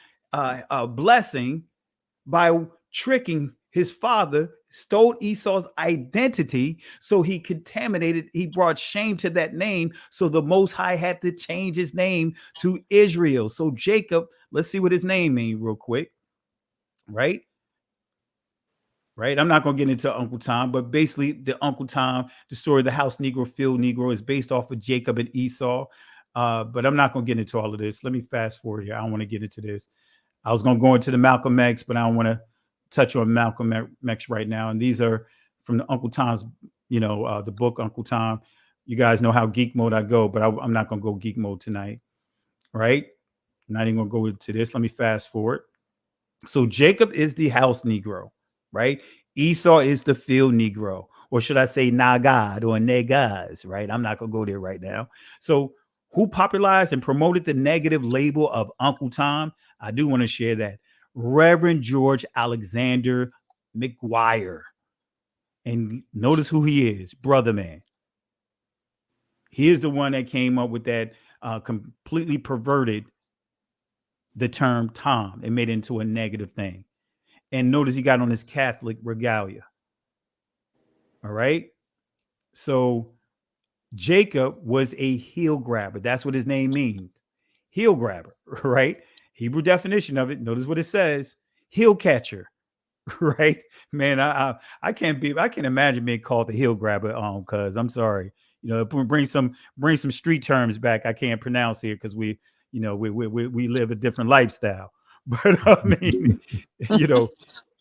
S20: blessing by tricking his father, stole Esau's identity. So he contaminated, he brought shame to that name. So the Most High had to change his name to Israel. So Jacob, let's see what his name means real quick. Right? I'm not going to get into Uncle Tom, but basically the Uncle Tom, the story of the house Negro, field Negro is based off of Jacob and Esau. But I'm not going to get into all of this. Let me fast forward here. I don't want to get into this. I was going to go into the Malcolm X, but I don't want to touch on Malcolm X right now. And these are from the Uncle Tom's, the book Uncle Tom. You guys know how geek mode I go, but I'm not going to go geek mode tonight. Right? I'm not even going to go into this. Let me fast forward. So Jacob is the house Negro, right? Esau is the field Negro, or should I say Nagad or Negaz, right? I'm not going to go there right now. So who popularized and promoted the negative label of Uncle Tom? I do want to share that. Reverend George Alexander McGuire. And notice who he is, brother man. He is the one that came up with that, completely perverted the term Tom and made it into a negative thing. And notice he got on his Catholic regalia. All right. So Jacob was a heel grabber. That's what his name means. Heel grabber, right? Hebrew definition of it. Notice what it says. Heel catcher, right? Man, I can't imagine being called the heel grabber. Cause I'm sorry, bring some street terms back. I can't pronounce here because we live a different lifestyle. But I mean,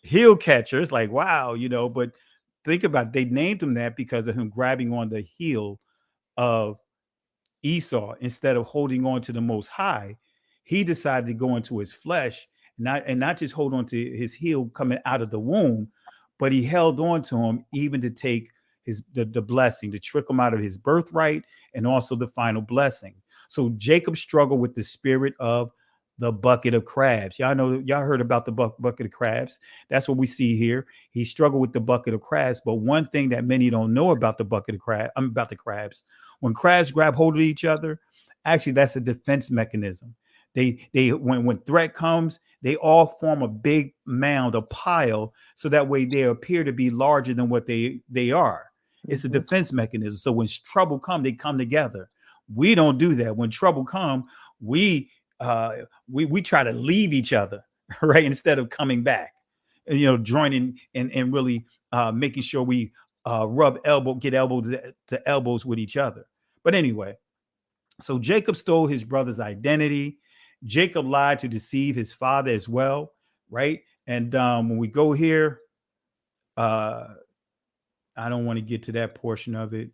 S20: heel catcher. It's like, wow, but think about it. They named him that because of him grabbing on the heel
S19: of Esau, instead of holding on to the Most High, he decided to go into his flesh, and not just hold on to his heel coming out of the womb, but he held on to him even to take the blessing, to trick him out of his birthright, and also the final blessing. So Jacob struggled with the spirit of the bucket of crabs. Y'all heard about the bucket of crabs. That's what we see here. He struggled with the bucket of crabs. But one thing that many don't know about the bucket of crabs, about the crabs, when crabs grab hold of each other, actually that's a defense mechanism. When threat comes, they all form a big mound, a pile, so that way they appear to be larger than what they are. It's a defense mechanism. So when trouble comes, they come together. We don't do that. When trouble comes, we try to leave each other, right, instead of coming back, joining and really making sure we get elbows to elbows with each other. But anyway, so Jacob stole his brother's identity. Jacob lied to deceive his father as well, right? And when we go here, I don't want to get to that portion of it.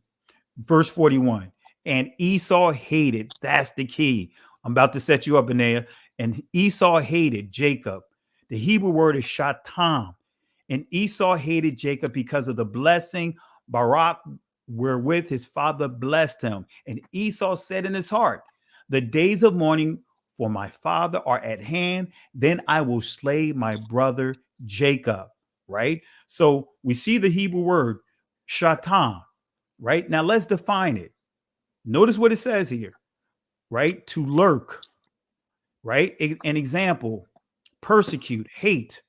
S19: Verse 41, and Esau hated, that's the key. I'm about to set you up, Benaiah. And Esau hated Jacob. The Hebrew word is shatam. And Esau hated Jacob because of the blessing, Barak, wherewith his father blessed him. And Esau said in his heart, the days of mourning for my father are at hand. Then I will slay my brother Jacob, right? So we see the Hebrew word shatam, right? Now let's define it. Notice what it says here, right? To lurk, right? An example, persecute, hate.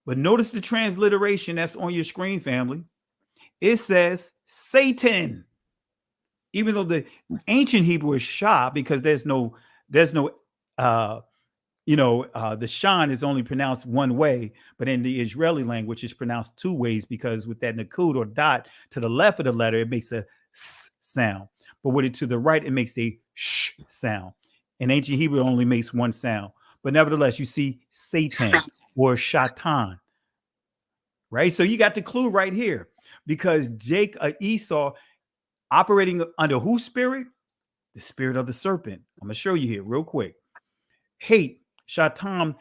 S19: But notice the transliteration that's on your screen, family. It says Satan. Even though the ancient Hebrew is Shah, because there's no the Shan is only pronounced one way, but in the Israeli language it's pronounced two ways, because with that nakud or dot to the left of the letter, it makes a S sound. But with it to the right, it makes a sh sound. In ancient Hebrew, it only makes one sound. But nevertheless, you see Satan or Shatan, right? So you got the clue right here, because Esau operating under whose spirit? The spirit of the serpent. I'm going to show you here real quick. Hate, Shatan,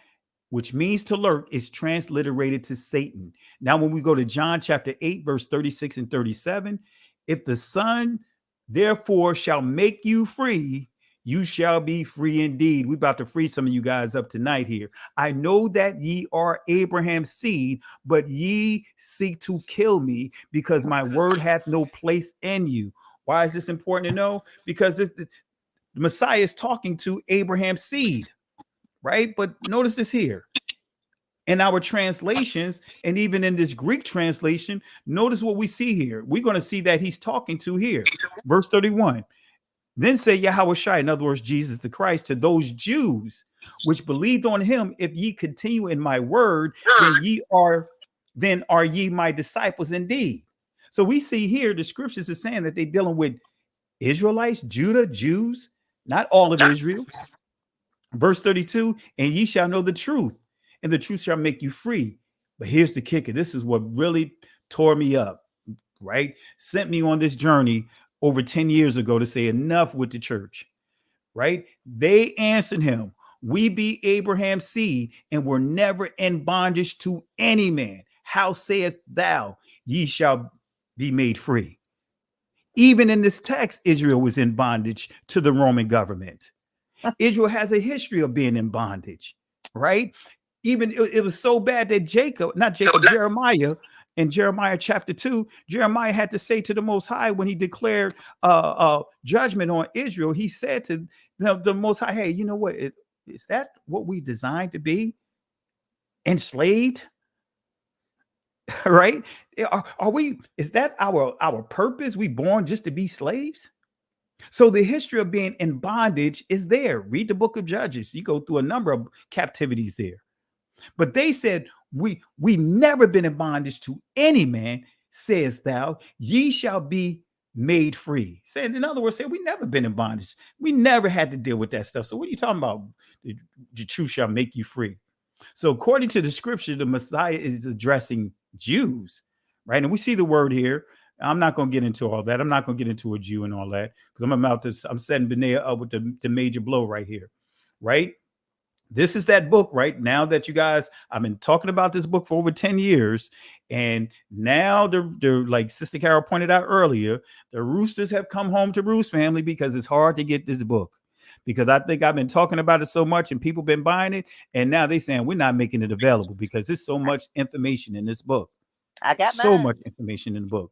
S19: which means to lurk, is transliterated to Satan. Now, when we go to John chapter 8, verse 36 and 37, if the Son therefore shall make you free, you shall be free indeed. We're about to free some of you guys up tonight here. I know that ye are Abraham's seed, but ye seek to kill me, because my word hath no place in you. Why is this important to know? Because the Messiah is talking to Abraham's seed, right? But notice this here. In our translations, and even in this Greek translation, notice what we see here. We're going to see that he's talking to here. Verse 31. Then say Yahushua, in other words, Jesus the Christ, to those Jews which believed on him, if ye continue in my word, then are ye my disciples indeed. So we see here the scriptures are saying that they're dealing with Israelites, Judah, Jews, not all of Israel. Verse 32, and ye shall know the truth, and the truth shall make you free. But here's the kicker. This is what really tore me up, right? Sent me on this journey over 10 years ago to say enough with the church, right? They answered him, we be Abraham's seed, and were never in bondage to any man. How sayest thou, ye shall be made free? Even in this text, Israel was in bondage to the Roman government. Israel has a history of being in bondage, right? Even it was so bad that Jeremiah, in Jeremiah chapter 2, Jeremiah had to say to the Most High when he declared judgment on Israel, he said to the Most High, hey, you know what? Is that what we designed to be? Enslaved? Right? Are we, is that our purpose? We born just to be slaves? So the history of being in bondage is there. Read the book of Judges. You go through a number of captivities there. But they said, we never been in bondage to any man, says thou, ye shall be made free. Saying, in other words, we never been in bondage. We never had to deal with that stuff. So what are you talking about? The truth shall make you free. So according to the scripture, the Messiah is addressing Jews, right? And we see the word here, I'm not going to get into all that. I'm not going to get into a Jew and all that because I'm setting Benea up with the major blow right here, right? This is that book, right? Now that you guys, I've been talking about this book for over 10 years. And now they're like Sister Carol pointed out earlier, the roosters have come home to roost, family, because it's hard to get this book. Because I think I've been talking about it so much and people been buying it. And now they're saying we're not making it available because there's so much information in this book.
S21: I got
S19: so
S21: mine.
S19: much information in the book.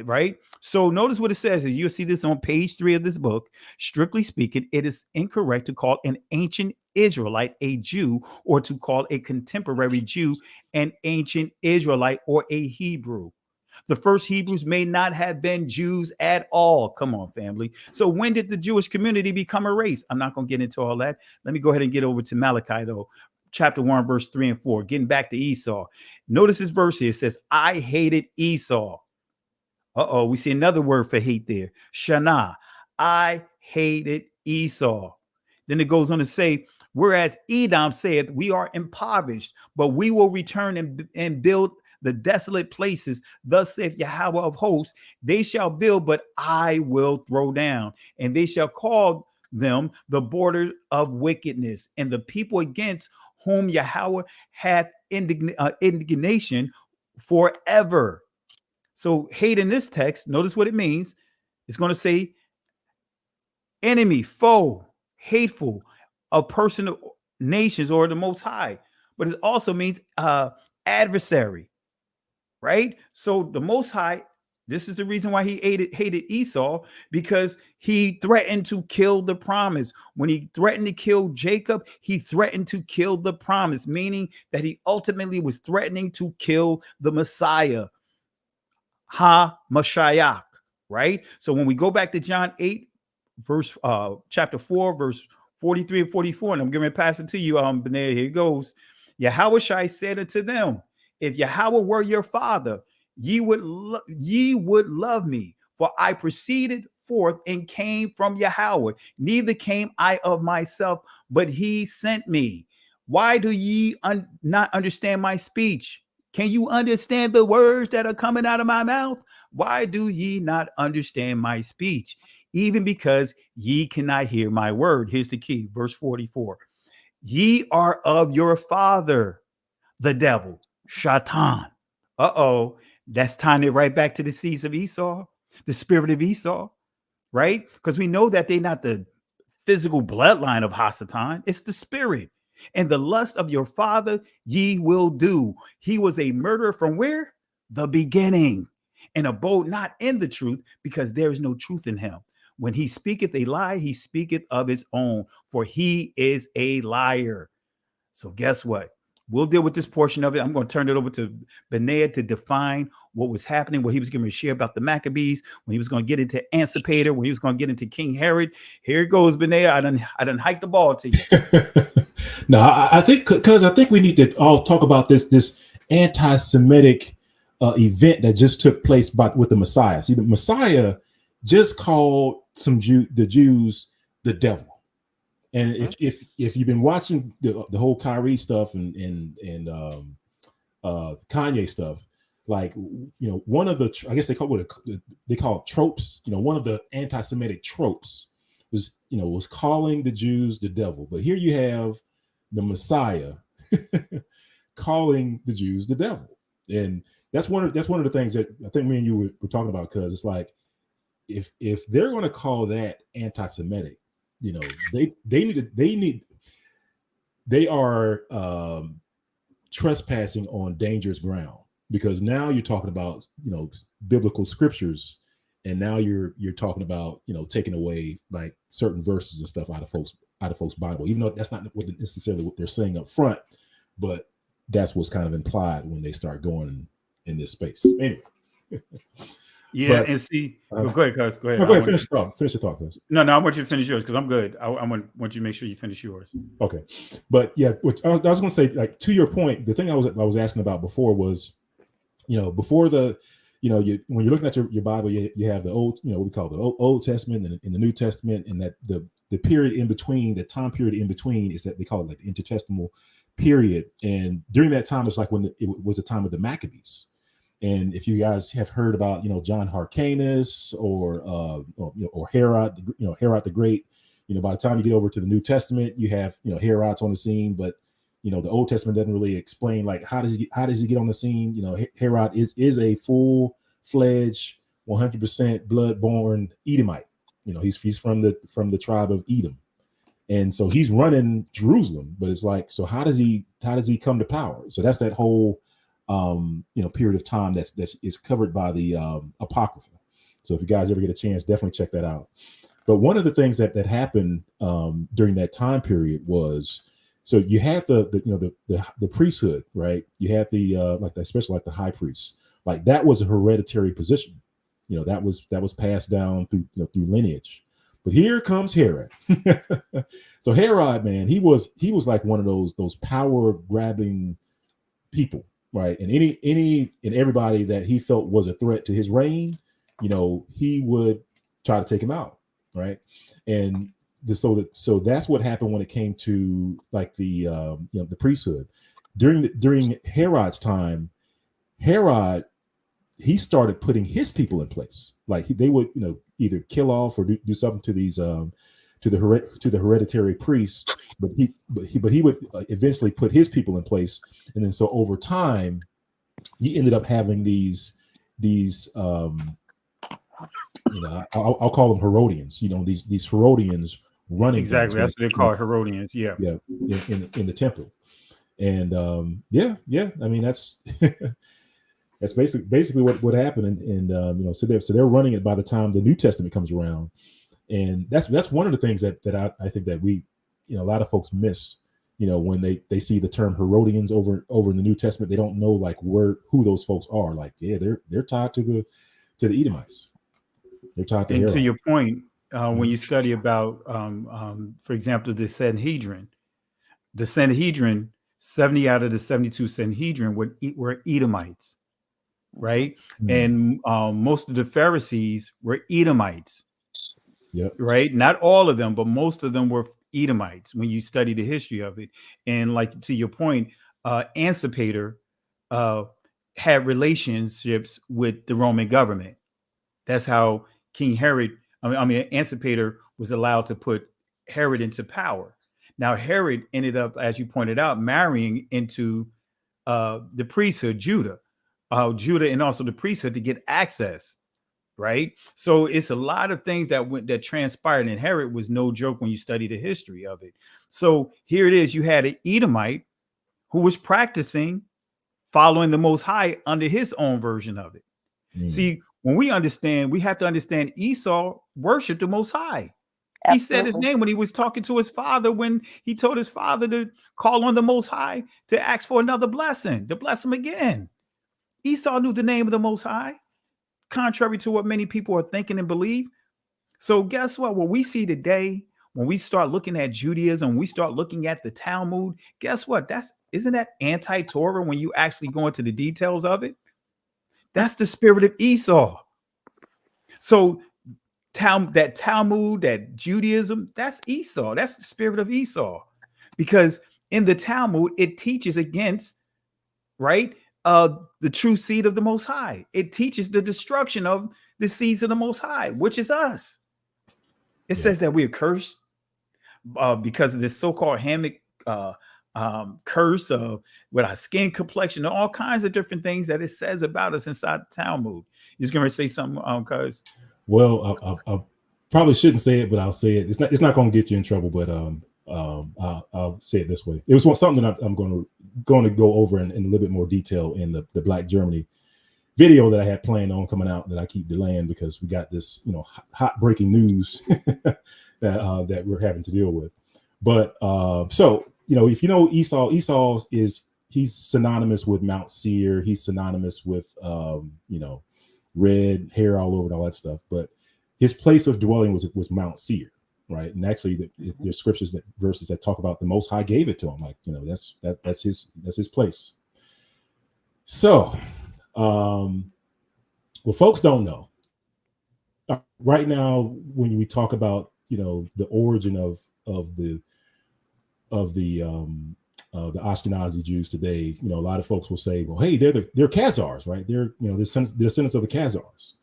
S19: Right? So notice what it says. You'll see this on page 3 of this book. Strictly speaking, it is incorrect to call an ancient Israelite a Jew or to call a contemporary Jew an ancient Israelite or a Hebrew. The first Hebrews may not have been Jews at all. Come on, family. So when did the Jewish community become a race? I'm not going to get into all that. Let me go ahead and get over to Malachi, though. Chapter 1, verse 3 and 4. Getting back to Esau. Notice this verse here. It says, I hated Esau. We see another word for hate there. Shana. I hated Esau. Then it goes on to say, whereas Edom saith, we are impoverished, but we will return and build the desolate places. Thus saith Yahweh of hosts, they shall build, but I will throw down. And they shall call them the border of wickedness. And the people against whom Yahweh hath indignation forever. So hate in this text, notice what it means. It's going to say enemy, foe, hateful, a person of nations or the Most High. But it also means adversary, right? So the Most High, this is the reason why he hated Esau, because he threatened to kill the promise. When he threatened to kill Jacob, he threatened to kill the promise, meaning that he ultimately was threatening to kill the Messiah. Ha-Mashiach, right? So when we go back to John 8, chapter 4, verse 43 and 44, and I'm going to pass it to you, Benea, here it goes. Yahweh said unto them, if Yahweh were your father, ye would love me, for I proceeded forth and came from Yahweh. Neither came I of myself, but he sent me. Why do ye not understand my speech? Can you understand the words that are coming out of my mouth? Why do ye not understand my speech? Even because ye cannot hear my word. Here's the key, verse 44. Ye are of your father, the devil, Shatan. That's tying it right back to the seeds of Esau, the spirit of Esau, right? Because we know that they're not the physical bloodline of Hasatan. It's the spirit. And the lust of your father ye will do. He was a murderer from where? The beginning. And abode not in the truth, because there is no truth in him. When he speaketh a lie, he speaketh of his own, for he is a liar. So guess what? We'll deal with this portion of it. I'm going to turn it over to Benea to define what was happening, what he was going to share about the Maccabees, when he was going to get into Antipater, when he was going to get into King Herod. Here it goes, Benea. I done hiked the ball to you.
S4: No, I think we need to all talk about this anti-Semitic event that just took place with the Messiah. See, the Messiah just called the Jews the devil. And if you've been watching the whole Kyrie stuff and Kanye stuff, like, one of the, I guess they call it tropes. One of the anti-Semitic tropes was calling the Jews the devil. But here you have the Messiah calling the Jews the devil, and that's one of the things that I think me and you were talking about, because it's like if they're going to call that anti-Semitic, they are trespassing on dangerous ground, because now you're talking about biblical scriptures, and now you're talking about taking away like certain verses and stuff out of folks' Bible, even though that's not necessarily what they're saying up front, but that's what's kind of implied when they start going in this space. Anyway.
S19: Yeah, and see, go ahead, Cuz. Go ahead.
S4: No, go ahead. Finish your talk, Cuz.
S19: No, I want you to finish yours because I'm good. I want you to make sure you finish yours.
S4: Okay, but yeah, I was going to say, like, to your point, the thing I was asking about before was, before the, when you're looking at your Bible, you have the old, what we call the Old Testament and the New Testament, and that the period in between, the time period in between, is that they call it like the intertestamental period. And during that time, it's like when it was the time of the Maccabees.
S22: And if you guys have heard about, John Hyrcanus or Herod, Herod the Great, by the time you get over to the New Testament, you have, Herod's on the scene, but the Old Testament doesn't really explain like how does he get on the scene. Herod is a full-fledged 100% blood-born Edomite. He's from the tribe of Edom, and so he's running Jerusalem. But it's like, so how does he come to power? So that's that whole period of time that is covered by the Apocrypha. So if you guys ever get a chance, definitely check that out. But one of the things that happened during that time period was, so you had the priesthood, right? You had the especially like the high priest, like that was a hereditary position. That was passed down through lineage. But here comes Herod. So Herod, man, he was like one of those power grabbing people, right? And and everybody that he felt was a threat to his reign, he would try to take him out, right? And so that's what happened when it came to like the priesthood. During Herod's time, Herod, he started putting his people in place. Like they would, either kill off or do something to these to the hereditary priests, but he would eventually put his people in place. And then so over time, you ended up having these I'll call them Herodians. These Herodians running.
S19: Exactly, that's what they're called, Herodians. Yeah,
S22: in the temple, and I mean that's that's basically what happened, and so they're running it by the time the New Testament comes around, and that's one of the things that I think that we a lot of folks miss. When they see the term Herodians over in the New Testament, they don't know like who those folks are. Like, yeah, they're tied to the Edomites. They're tied to.
S19: And to your point, when you study about, for example, the Sanhedrin, 70 out of the 72 Sanhedrin were Edomites, right? And most of the Pharisees were Edomites.
S22: Yep.
S19: Right. Not all of them, but most of them were Edomites when you study the history of it. And like to your point, Antipater had relationships with the Roman government. That's how King Herod, Antipater was allowed to put Herod into power. Now, Herod ended up, as you pointed out, marrying into the priesthood, Judah, and also the priesthood to get access. Right. So it's a lot of things that transpired, and Herod was no joke when you study the history of it. So here it is. You had an Edomite who was practicing following the Most High under his own version of it. See, when we have to understand Esau worshiped the Most High. He said his name when he was talking to his father, when he told his father to call on the Most High to ask for another blessing, to bless him again. Esau knew the name of the Most High, contrary to what many people are thinking and believe. So guess what? What we see today, when we start looking at Judaism, we start looking at the Talmud, guess what? Isn't that anti-Torah when you actually go into the details of it? That's the spirit of Esau. So that Talmud, that Judaism, that's Esau. That's the spirit of Esau. Because in the Talmud, it teaches against, right, the true seed of the Most High. It teaches the destruction of the seeds of the Most High, which is us. It says that we are cursed because of this so-called Hamic curse with our skin complexion and all kinds of different things that it says about us inside the Talmud. You're just going to say something, cuz?
S22: Well, I probably shouldn't say it, but I'll say it. It's not going to get you in trouble, but I'll say it this way. It was something I'm going to go over in a little bit more detail in the Black Germany video that I had planned on coming out that I keep delaying because we got this, hot breaking news that we're having to deal with. But so, if you know Esau he's synonymous with Mount Seir. He's synonymous with, red hair all over and all that stuff. But his place of dwelling was Mount Seir, right? And actually, there's scriptures verses that talk about the Most High gave it to him. Like, that's his place. So, well, folks don't know. Right now, when we talk about the origin of the the Ashkenazi Jews today, a lot of folks will say, well, hey, they're Khazars, right? They're, the descendants of the Khazars.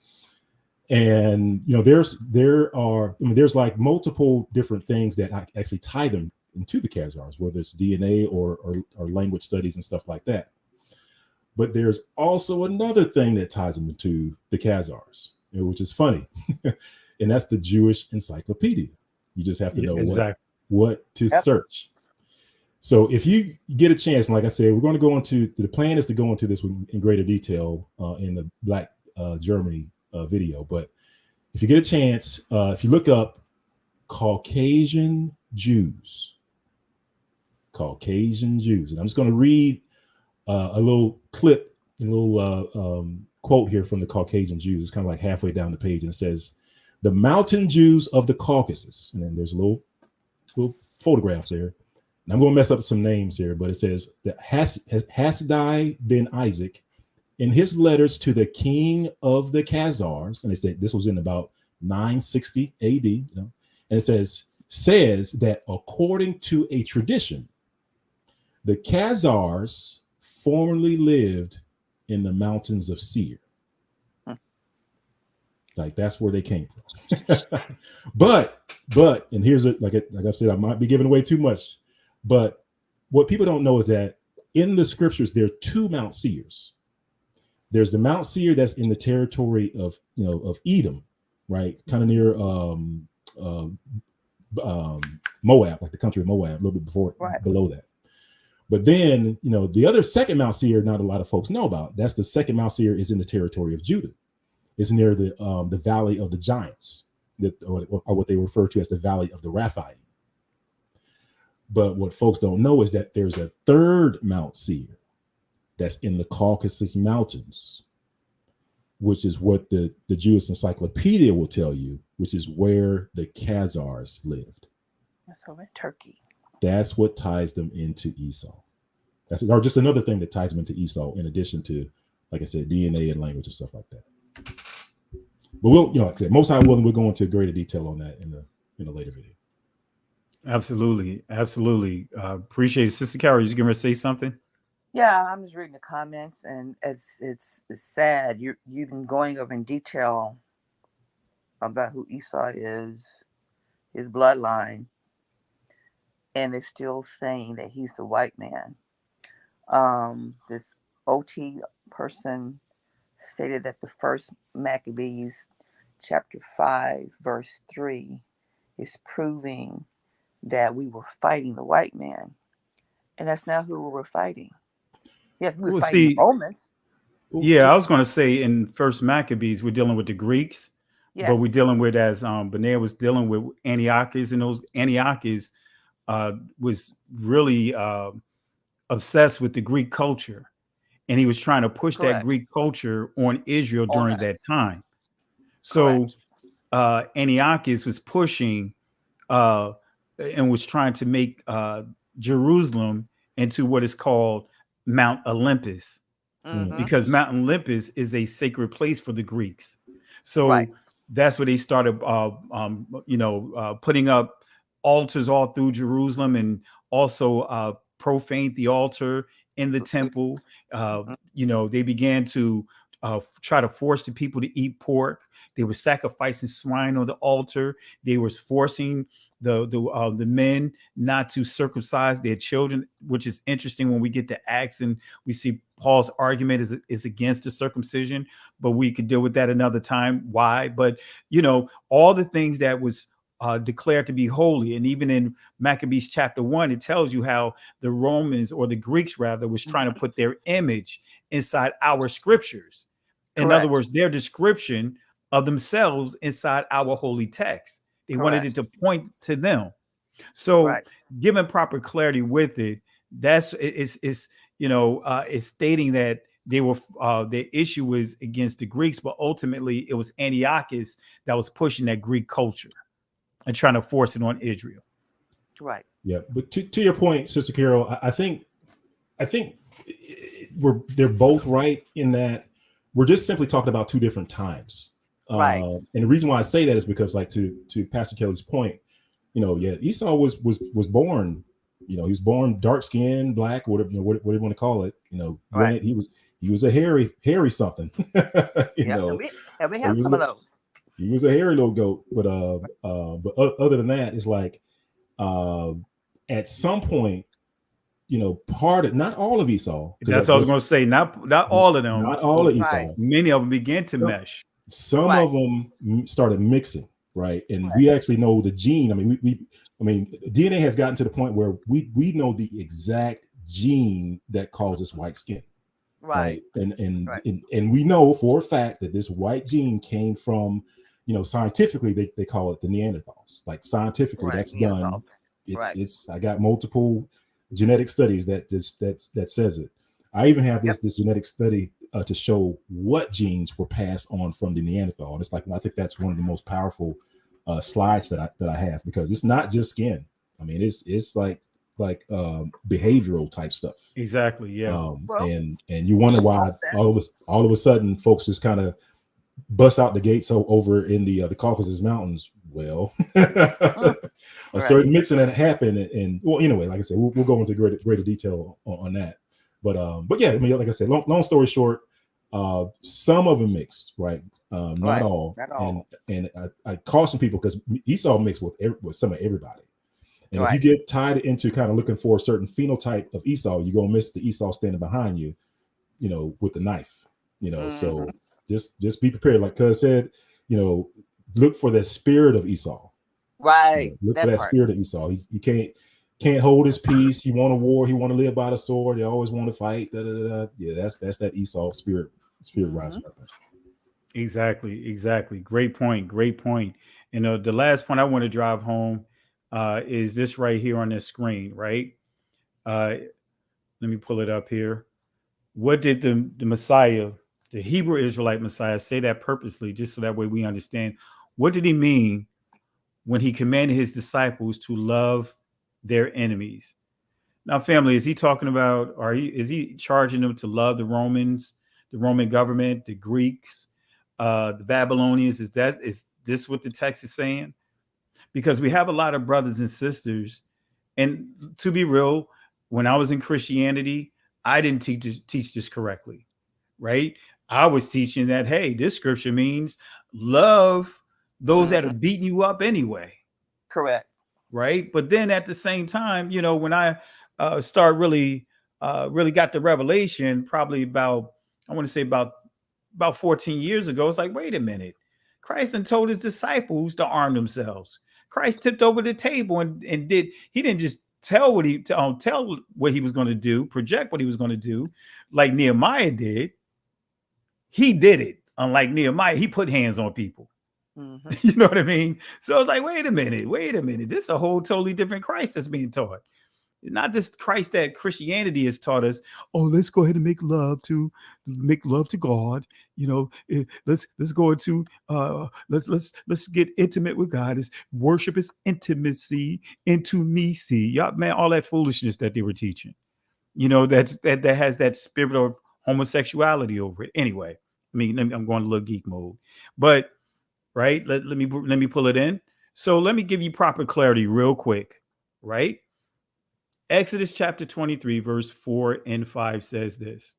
S22: And, there's like multiple different things that actually tie them into the Khazars, whether it's DNA or language studies and stuff like that. But there's also another thing that ties them into the Khazars, which is funny. And that's the Jewish Encyclopedia. You just have to know what to search. So if you get a chance, and like I said, we're going to go into, the plan is to go into this in greater detail in the Black Germany video. But if you get a chance, if you look up Caucasian Jews, and I'm just going to read a little clip, a little quote here from the Caucasian Jews. It's kind of like halfway down the page, and it says, "The mountain Jews of the Caucasus," and then there's a little photograph there. And I'm going to mess up some names here, but it says that Hasdai ben Isaac, in his letters to the king of the Khazars, and they said this was in about 960 AD, and it says that according to a tradition, the Khazars formerly lived in the mountains of Seir. Like that's where they came from. but and here's like I said, I might be giving away too much, but what people don't know is that in the scriptures there are two Mount Seirs. There's the Mount Seir that's in the territory of Edom, right, kind of near Moab, like the country of Moab, a little bit below that. But then the other second Mount Seir, not a lot of folks know about. That's the second Mount Seir is in the territory of Judah. It's near the Valley of the Giants, or what they refer to as the Valley of the Rephaim. But what folks don't know is that there's a third Mount Seir that's in the Caucasus Mountains, which is what the Jewish Encyclopedia will tell you, which is where the Khazars lived.
S21: That's over in Turkey. That's
S22: what ties them into Esau. Or just another thing that ties them into Esau, in addition to, like I said, DNA and language and stuff like that. But we'll, like I said, most high willing, we'll go into greater detail on that in a later video.
S19: Absolutely. Appreciate it. Sister Carol, you going to say something?
S21: Yeah, I'm just reading the comments, and it's sad. You've been going over in detail about who Esau is, his bloodline, and they're still saying that he's the white man. This OT person stated that the first Maccabees chapter 5 verse 3 is proving that we were fighting the white man, and that's not who we were fighting. Yeah, we were fighting the Romans.
S19: Yeah, I was going to say in First Maccabees we're dealing with the Greeks, but we're dealing with, as Benay was dealing with, Antiochus, and those Antiochus was really obsessed with the Greek culture. And he was trying to push that Greek culture on Israel during that time. So Antiochus was pushing and was trying to make Jerusalem into what is called Mount Olympus, because Mount Olympus is a sacred place for the Greeks. So that's where they started, putting up altars all through Jerusalem, and also profaned the altar in the temple. They began to try to force the people to eat pork. They were sacrificing swine on the altar. They were forcing the men not to circumcise their children, which is interesting when we get to Acts and we see Paul's argument is against the circumcision, but we could deal with that another time. Why? But all the things that was declared to be holy. And even in Maccabees chapter 1, it tells you how the Romans, or the Greeks rather, was trying to put their image inside our scriptures. In other words, their description of themselves inside our holy text. They wanted it to point to them. So given proper clarity with it, it's stating that they were their issue was against the Greeks, but ultimately it was Antiochus that was pushing that Greek culture and trying to force it on Israel.
S21: Right.
S22: Yeah, but to your point, Sister Carol, I think they're both right in that we're just simply talking about two different times. Right. And the reason why I say that is because, like, to Pastor Kelly's point, Esau was born, You know, he was born dark skinned, black, whatever, whatever you want to call it. You know, granted, he was a hairy something. you know,
S21: and we have some of those.
S22: He was a hairy little goat, but other than that, it's like at some point, you know, not all of Esau.
S19: That's what I was going to say. Not all of them.
S22: Not all of Esau.
S19: Right. Many of them began to mesh.
S22: Some of them started mixing, right? And we actually know the gene. I mean, DNA has gotten to the point where we know the exact gene that causes white skin, right? And we know for a fact that this white gene came from, you know, scientifically they call it the Neanderthals. Like scientifically, that's done. It's I got multiple genetic studies that says it. I even have this genetic study to show what genes were passed on from the Neanderthal. And it's like, I think that's one of the most powerful slides that I have, because it's not just skin. I mean, it's like behavioral type stuff.
S19: Exactly. Yeah.
S22: And you wonder why all of a sudden folks just kind of bust out the gates over in the Caucasus Mountains. Well, a certain mixing that happened, and well, anyway, like I said, we'll go into greater detail on that. But yeah, I mean, like I said, long story short, some of them mixed, right? Not all. And I caution people, because Esau mixed with some of everybody. And if you get tied into kind of looking for a certain phenotype of Esau, you're gonna miss the Esau standing behind you, you know, with the knife. You know, so just be prepared. Like Cuz said, you know, look for the spirit of Esau.
S21: Right.
S22: You know, look for that spirit of Esau. He can't hold his peace. He want a war. He want to live by the sword. He always want to fight. Yeah, that's that Esau spirit rising up.
S19: Exactly. Great point. And the last point I want to drive home is this right here on this screen, right? Let me pull it up here. What did the Messiah, the Hebrew Israelite Messiah, say that purposely, just so that way we understand? What did he mean when he commanded his disciples to love their enemies? Now, family, is he talking about, is he charging them to love the Romans, the Roman government, the Greeks, the Babylonians? Is this what the text is saying? Because we have a lot of brothers and sisters, and to be real, when I was in Christianity, I didn't teach this correctly, right? I was teaching that, hey, this scripture means love those that are beating you up anyway.
S21: Correct.
S19: Right. But then at the same time, you know, when I start really got the revelation, probably about 14 years ago, it's like, wait a minute. Christ done told his disciples to arm themselves. Christ tipped over the table and he didn't just tell what he was going to do, project what he was going to do, like Nehemiah did. He did it. Unlike Nehemiah, he put hands on people. You know what I mean? So it's like, wait a minute. This is a whole totally different Christ that's being taught. Not this Christ that Christianity has taught us. Oh, let's go ahead and make love to God. You know, let's go into let's get intimate with God. Is worship is intimacy, y'all, man, all that foolishness that they were teaching. You know, that has that spirit of homosexuality over it. Anyway, I mean, I'm going a little geek mode, but right. Let me pull it in. So let me give you proper clarity real quick. Right. Exodus chapter 23, verse 4 and 5 says this.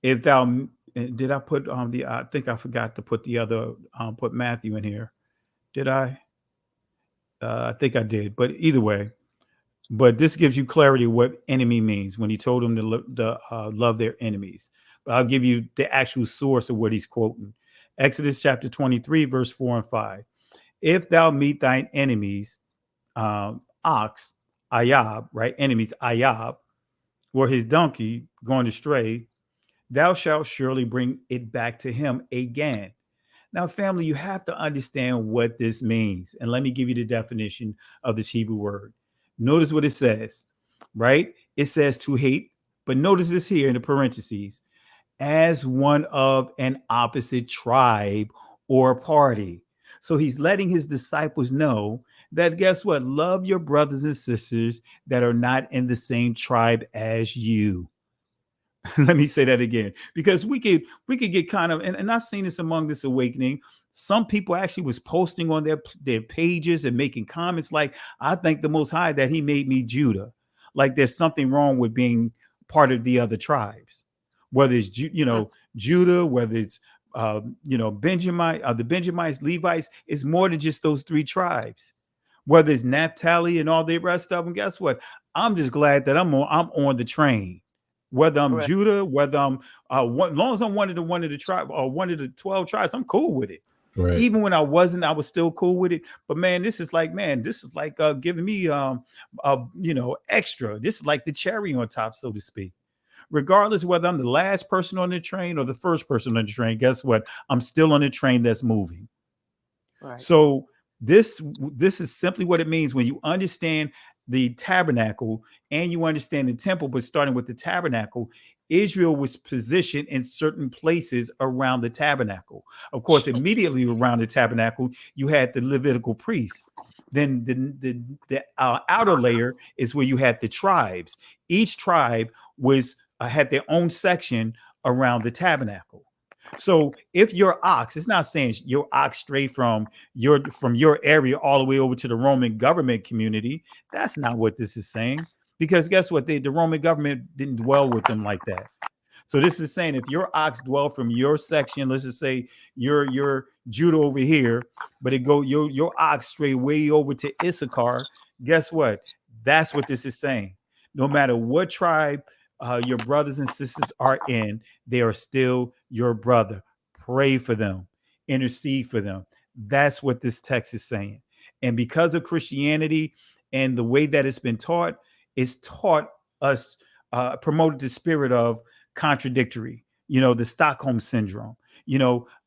S19: If thou, did I put I think I forgot to put the other, put Matthew in here. Did I? I think I did, but either way, but this gives you clarity what enemy means when he told them to love their enemies. But I'll give you the actual source of what he's quoting. Exodus chapter 23, verse 4 and 5. If thou meet thine enemies, ox, Ayab, right? Enemies, Ayab, or his donkey going astray, thou shalt surely bring it back to him again. Now, family, you have to understand what this means. And let me give you the definition of this Hebrew word. Notice what it says, right? It says to hate, but notice this here in the parentheses, as one of an opposite tribe or party. So he's letting his disciples know that, guess what? Love your brothers and sisters that are not in the same tribe as you. Let me say that again, because we could get kind of, and I've seen this among this awakening. some people actually was posting on their pages and making comments like, I thank the Most High that he made me Judah. Like there's something wrong with being part of the other tribes, whether it's, Judah, whether it's, Benjamin, the Benjamites, Levites, it's more than just those three tribes, whether it's Naphtali and all the rest of them. Guess what? I'm just glad that I'm on the train. Whether I'm Judah, whether I'm as long as I'm one of the tribe or one of the 12 tribes, I'm cool with it.
S4: Right.
S19: Even when I wasn't, I was still cool with it. But man, this is like giving me extra. This is like the cherry on top, so to speak. Regardless whether I'm the last person on the train or the first person on the train, guess what? I'm still on the train that's moving. Right. So this is simply what it means when you understand the tabernacle and you understand the temple, but starting with the tabernacle, Israel was positioned in certain places around the tabernacle. Of course, immediately around the tabernacle, you had the Levitical priests. Then the outer layer is where you had the tribes. Each tribe was had their own section around the tabernacle. So if your ox, it's not saying your ox straight from your area all the way over to the Roman government community. That's not what this is saying, because guess what? The Roman government didn't dwell with them like that. So this is saying if your ox dwell from your section, let's just say you're Judah over here, but it go your ox straight way over to Issachar. Guess what? That's what this is saying. No matter what tribe your brothers and sisters are in, they are still your brother. Pray for them, intercede for them. That's what this text is saying. And because of Christianity and the way that it's been taught, it's taught us, promoted the spirit of contradictory, the Stockholm syndrome,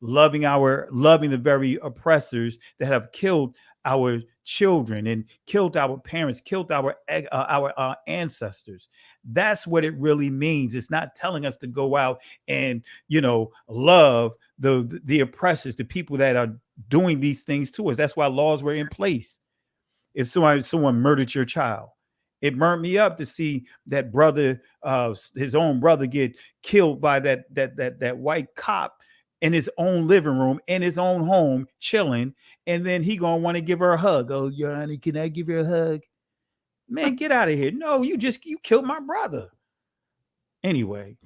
S19: loving the very oppressors that have killed our children and killed our parents, killed our ancestors. That's what it really means. It's not telling us to go out and, love the oppressors, the people that are doing these things to us. That's why laws were in place. If someone murdered your child, it burned me up to see that brother, his own brother, get killed by that white cop in his own living room, in his own home, chilling. And then he gonna want to give her a hug. Oh, Your Honor, can I give her a hug? Man, get out of here. No, you killed my brother. Anyway,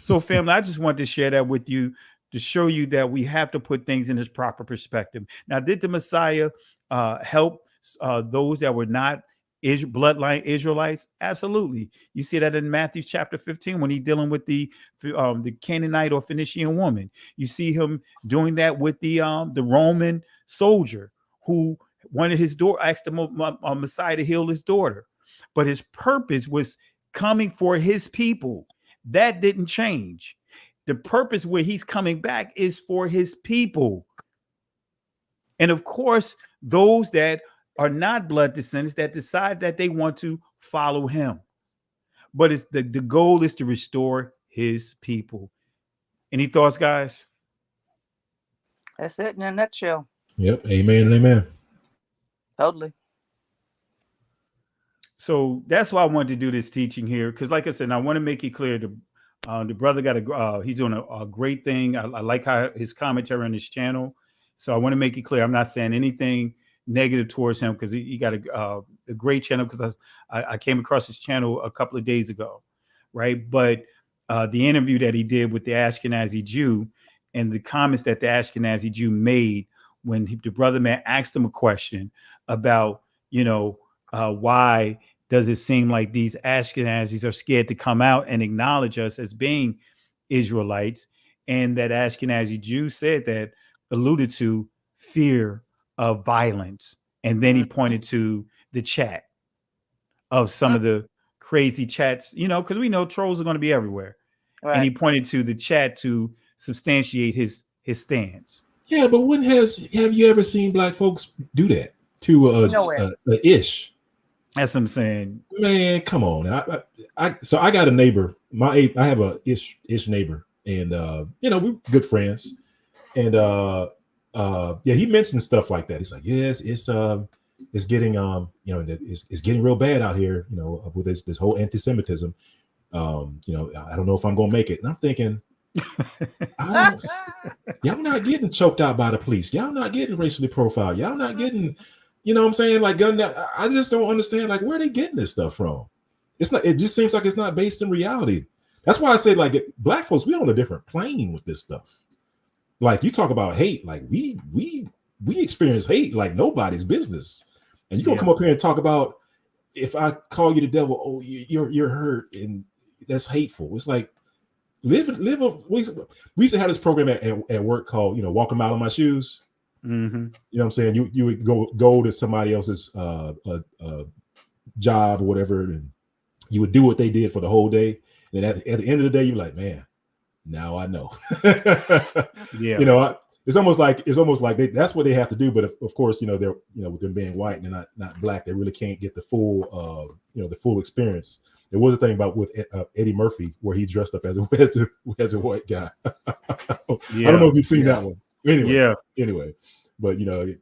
S19: so family, I just wanted to share that with you to show you that we have to put things in its proper perspective. Now, did the Messiah help those that were not bloodline Israelites? Absolutely. You see that in Matthew chapter 15 when he's dealing with the Canaanite or Phoenician woman. You see him doing that with the Roman soldier who wanted his daughter, asked the Messiah to heal his daughter, but his purpose was coming for his people. That didn't change. The purpose where he's coming back is for his people. And of course, those that are not blood descendants that decide that they want to follow him. But it's the goal is to restore his people. Any thoughts, guys?
S21: That's it in a nutshell.
S4: Yep. Amen and amen.
S21: Totally.
S19: So that's why I wanted to do this teaching here, because like I said, I want to make it clear the brother got he's doing a great thing. I like how his commentary on his channel. So I want to make it clear. I'm not saying anything negative towards him, because he got a great channel, because I came across his channel a couple of days ago, right? But the interview that he did with the Ashkenazi Jew and the comments that the Ashkenazi Jew made when the brother man asked him a question about, why does it seem like these Ashkenazis are scared to come out and acknowledge us as being Israelites? And that Ashkenazi Jew said that, alluded to fear of violence. And then he pointed to the chat of some of the crazy chats, because we know trolls are going to be everywhere. Right. And he pointed to the chat to substantiate his stance.
S4: Yeah, but have you ever seen black folks do that to a ish?
S19: That's what I'm saying.
S4: Man, come on. So I got a neighbor. I have a ish neighbor, and we're good friends. And he mentioned stuff like that. He's like, yes, it's getting it's getting real bad out here, with this whole anti-Semitism. I don't know if I'm gonna make it. And I'm thinking,
S22: Y'all not getting choked out by the police. Y'all not getting racially profiled. Y'all not getting, you know what I'm saying? Like, I just don't understand, like, where are they getting this stuff from? It's not, it just seems like it's not based in reality. That's why I say, like, black folks, we're on a different plane with this stuff. Like, you talk about hate, like we experience hate like nobody's business. And you're gonna come up here and talk about, if I call you the devil, oh, you're hurt, and that's hateful. It's like, we used to have this program at work called, walk a mile in my shoes.
S19: Mm-hmm.
S22: You know what I'm saying? You would go to somebody else's job or whatever, and you would do what they did for the whole day. And at the end of the day, you're like, man, now I know.
S19: Yeah.
S22: It's almost like that's what they have to do. But of course, they're with them being white and they're not black, they really can't get the full the full experience. There was a thing about with Eddie Murphy where he dressed up as a white guy. I don't know if you've seen that one. Anyway, but you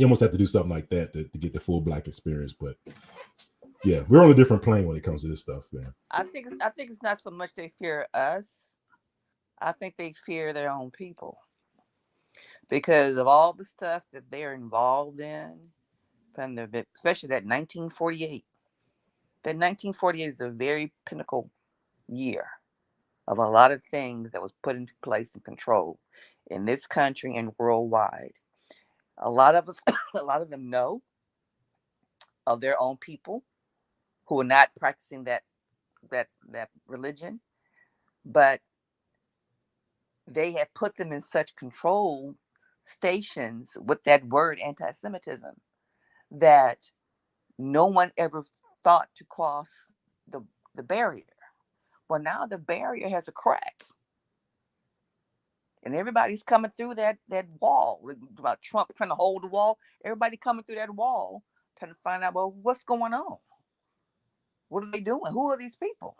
S22: almost have to do something like that to get the full black experience. But yeah, we're on a different plane when it comes to this stuff, man.
S21: I think it's not so much they fear us. I think they fear their own people because of all the stuff that they're involved in, especially that 1948. That 1948 is a very pinnacle year of a lot of things that was put into place and control in this country and worldwide. A lot of them know of their own people who are not practicing that religion, but they have put them in such control stations with that word anti-Semitism that no one ever thought to cross the barrier. Well, now the barrier has a crack. And everybody's coming through that wall. About Trump trying to hold the wall. Everybody coming through that wall trying to find out, well, what's going on? What are they doing? Who are these people?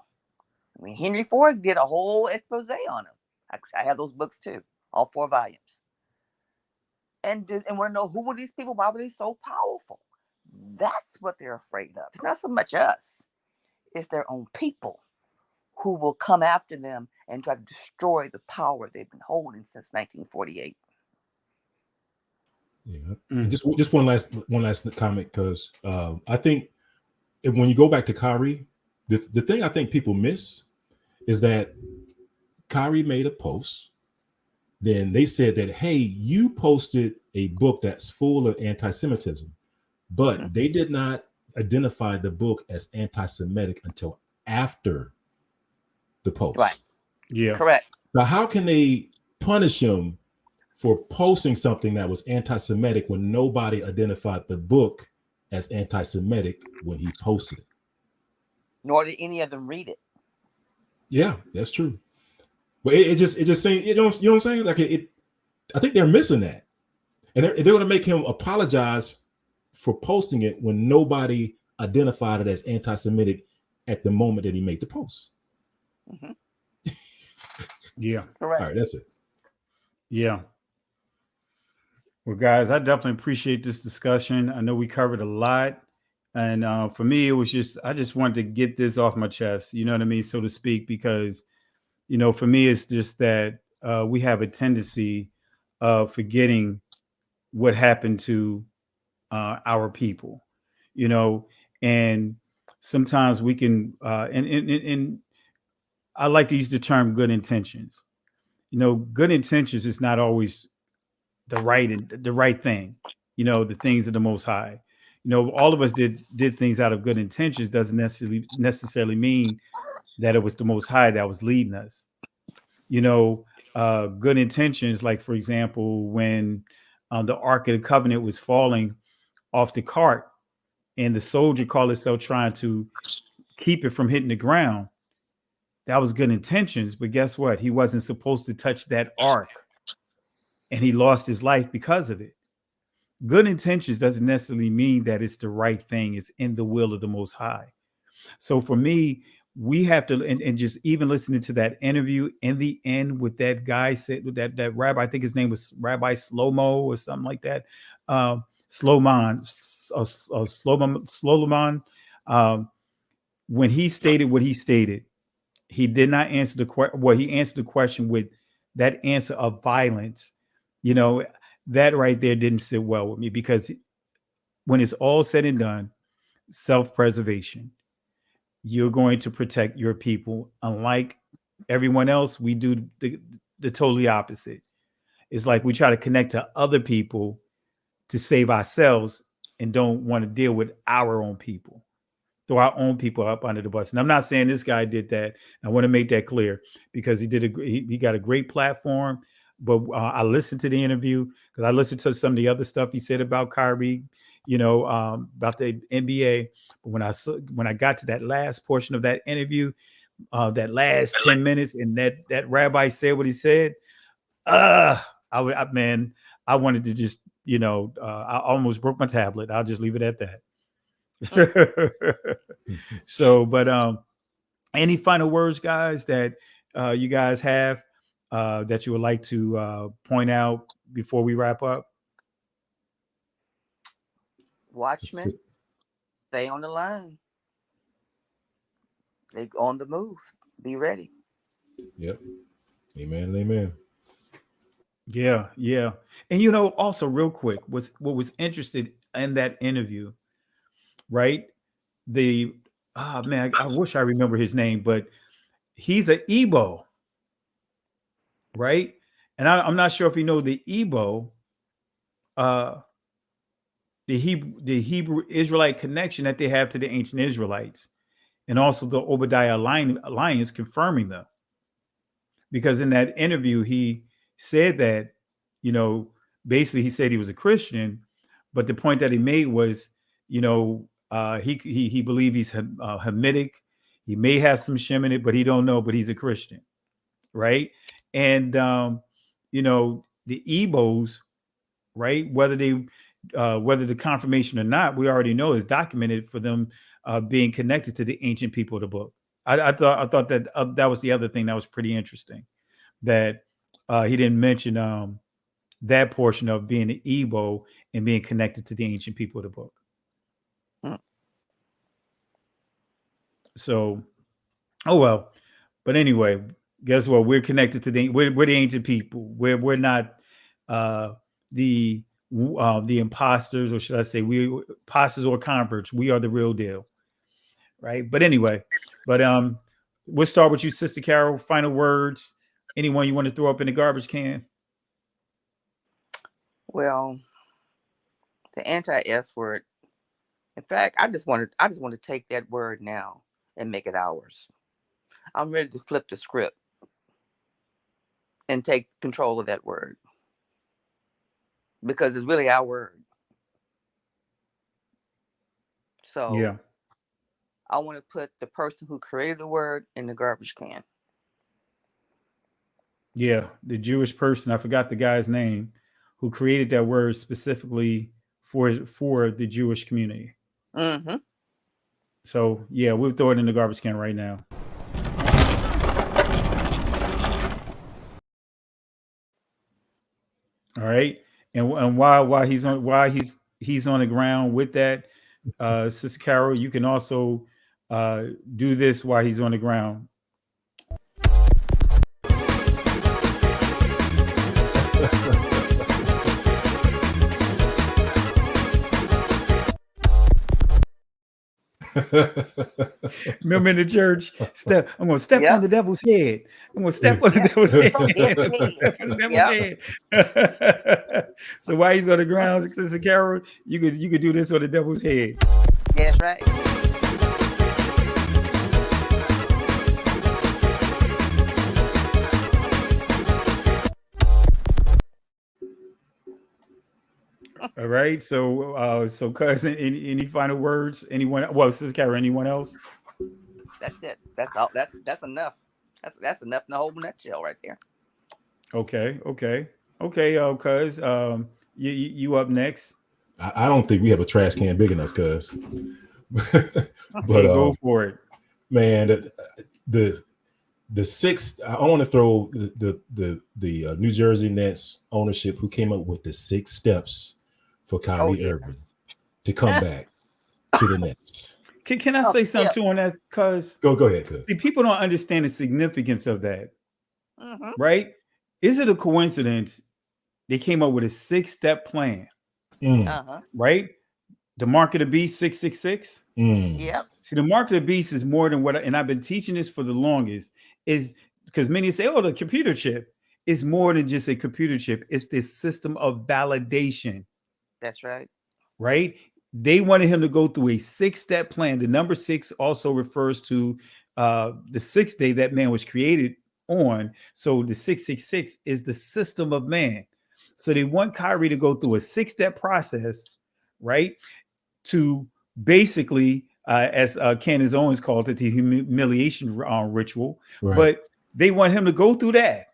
S21: I mean, Henry Ford did a whole expose on them. I have those books too, all 4 volumes. And want to know, who were these people? Why were they so powerful? That's what they're afraid of. It's not so much us. It's their own people who will come after them and try to destroy the power they've been holding since 1948.
S22: Yeah. And just one last comment, because I think when you go back to Kyrie, the thing I think people miss is that Kyrie made a post. Then they said that, hey, you posted a book that's full of anti-Semitism, but they did not identify the book as anti-Semitic until after the post.
S21: Right.
S19: Yeah.
S21: Correct.
S22: So how can they punish him for posting something that was anti-Semitic when nobody identified the book as anti-Semitic when he posted it?
S21: Nor did any of them read it.
S22: Yeah, that's true. But it just saying, you know what I'm saying? Like I think they're missing that, and they're going to make him apologize for posting it when nobody identified it as anti-Semitic at the moment that he made the post.
S21: Mm-hmm.
S19: Yeah.
S21: Correct.
S22: All right, that's it.
S19: Yeah. Well, guys, I definitely appreciate this discussion. I know we covered a lot. And for me, it was I just wanted to get this off my chest, you know what I mean, so to speak, because, for me, it's just that we have a tendency of forgetting what happened to our people, and sometimes we can, and I like to use the term good intentions. Good intentions is not always the right thing, the things of the Most High. All of us did things out of good intentions doesn't necessarily mean that it was the Most High that was leading us. Good intentions, like, for example, when the Ark of the Covenant was falling off the cart and the soldier called himself trying to keep it from hitting the ground, that was good intentions. But guess what? He wasn't supposed to touch that ark, and he lost his life because of it. Good intentions doesn't necessarily mean that it's the right thing. It's in the will of the Most High. So for me, we have to, and just even listening to that interview in the end with that guy said with that rabbi, I think his name was Rabbi Slomo or something like that. Sloman. When he stated what he stated, he did not answer the question. Well, he answered the question with that answer of violence. You know, that right there didn't sit well with me, because when it's all said and done, self-preservation, you're going to protect your people. Unlike everyone else, we do the totally opposite. It's like we try to connect to other people to save ourselves and don't want to deal with our own people. Throw our own people up under the bus. And I'm not saying this guy did that. I want to make that clear, because he got a great platform. But I listened to the interview, because I listened to some of the other stuff he said about Kyrie, you know, about the NBA. But when I got to that last portion of that interview, that last 10 minutes, and that rabbi said what he said, I wanted to just, you know, I almost broke my tablet. I'll just leave it at that. So, but any final words, guys, that you guys have that you would like to point out before we wrap up?
S21: Watchmen, stay on the line. They on the move. Be ready.
S4: Yep. Amen. Amen.
S19: Yeah, yeah. And you know, also real quick, what was interested in that interview, right? I wish I remember his name, but he's an Igbo, right? And I'm not sure if you know the Igbo, the Hebrew Israelite connection that they have to the ancient Israelites, and also the Obadiah alliance confirming them. Because in that interview, he said that, you know, basically he said he was a Christian, but the point that he made was, you know, he believed he's Hamitic. He may have some Shem in it, but he don't know, but he's a Christian, right? And, you know, the Igbos, right, whether the confirmation or not, we already know is documented for them being connected to the ancient people of the book. I thought that that was the other thing that was pretty interesting, that he didn't mention that portion of being an Igbo and being connected to the ancient people of the book. So, oh well. But anyway, guess what? We're connected to we're the ancient people. We're not the imposters, or should I say, we imposters or converts. We are the real deal, right? But anyway, we'll start with you, Sister Carol. Final words. Anyone you want to throw up in the garbage can?
S21: Well, the anti-S word. In fact, I just want to take that word now and make it ours. I'm ready to flip the script and take control of that word, because it's really our word. So
S19: yeah,
S21: I want to put the person who created the word in the garbage can.
S19: Yeah, the Jewish person, I forgot the guy's name, who created that word specifically for the Jewish community.
S21: Mm-hmm.
S19: So yeah, we'll throw it in the garbage can right now. All right, and while he's on the ground with that, Sister Carol, you can also do this while he's on the ground. Remember in the church, I'm going to step on the devil's head. I'm going to step on the devil's head. So while he's on the ground, Sister Carol, you could do this on the devil's head.
S21: That's right.
S19: All right. So cousin, any final words? Anyone? Well, Sister Carol, anyone else?
S21: That's it. That's all. That's enough. That's enough in the whole nutshell right there.
S19: Okay. Cuz, you up next?
S4: I don't think we have a trash can big enough, cuz.
S19: But go for it,
S4: man. The sixth. I want to throw the New Jersey Nets ownership, who came up with the 6 steps for Kyrie Irving to come back to the Nets.
S19: Can I say something too on that? Because
S4: go ahead. Cuz.
S19: See, people don't understand the significance of that. Right? Is it a coincidence they came up with a 6-step plan? Right? The mark of the beast 666.
S21: Yep.
S19: See, the mark of the beast is more than what, and I've been teaching this for the longest, is because many say, oh, the computer chip is more than just a computer chip. It's this system of validation.
S21: That's right.
S19: Right? They wanted him to go through a 6-step plan. The number 6 also refers to the 6th day that man was created on. So the 666 is the system of man. So they want Kyrie to go through a 6-step process, right? To basically, as Candace Owens called it, the humiliation ritual.
S4: Right.
S19: But they want him to go through that.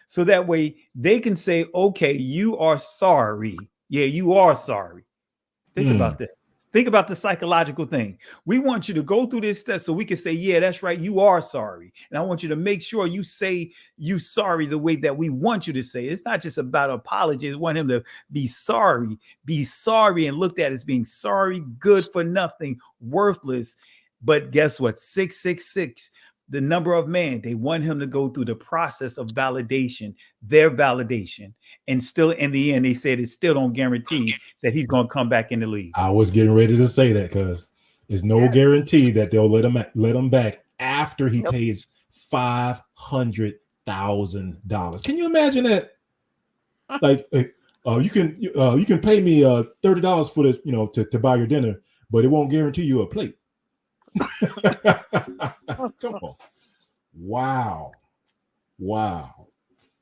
S19: So that way they can say, okay, you are sorry. Yeah, you are sorry. Think about that. Think about the psychological thing. We want you to go through this step so we can say, yeah, that's right. You are sorry. And I want you to make sure you say you sorry the way that we want you to say. It's not just about apologies. We want him to be sorry and looked at as being sorry, good for nothing, worthless. But guess what? 666, the number of man, they want him to go through the process of validation, their validation. And still in the end, they said it still don't guarantee that he's going to come back in the league.
S4: I was getting ready to say that because there's no guarantee that they'll let him back after he pays $500,000. Can you imagine that? Like, you can pay me $30 for this, to buy your dinner, but it won't guarantee you a plate. Come on. Wow.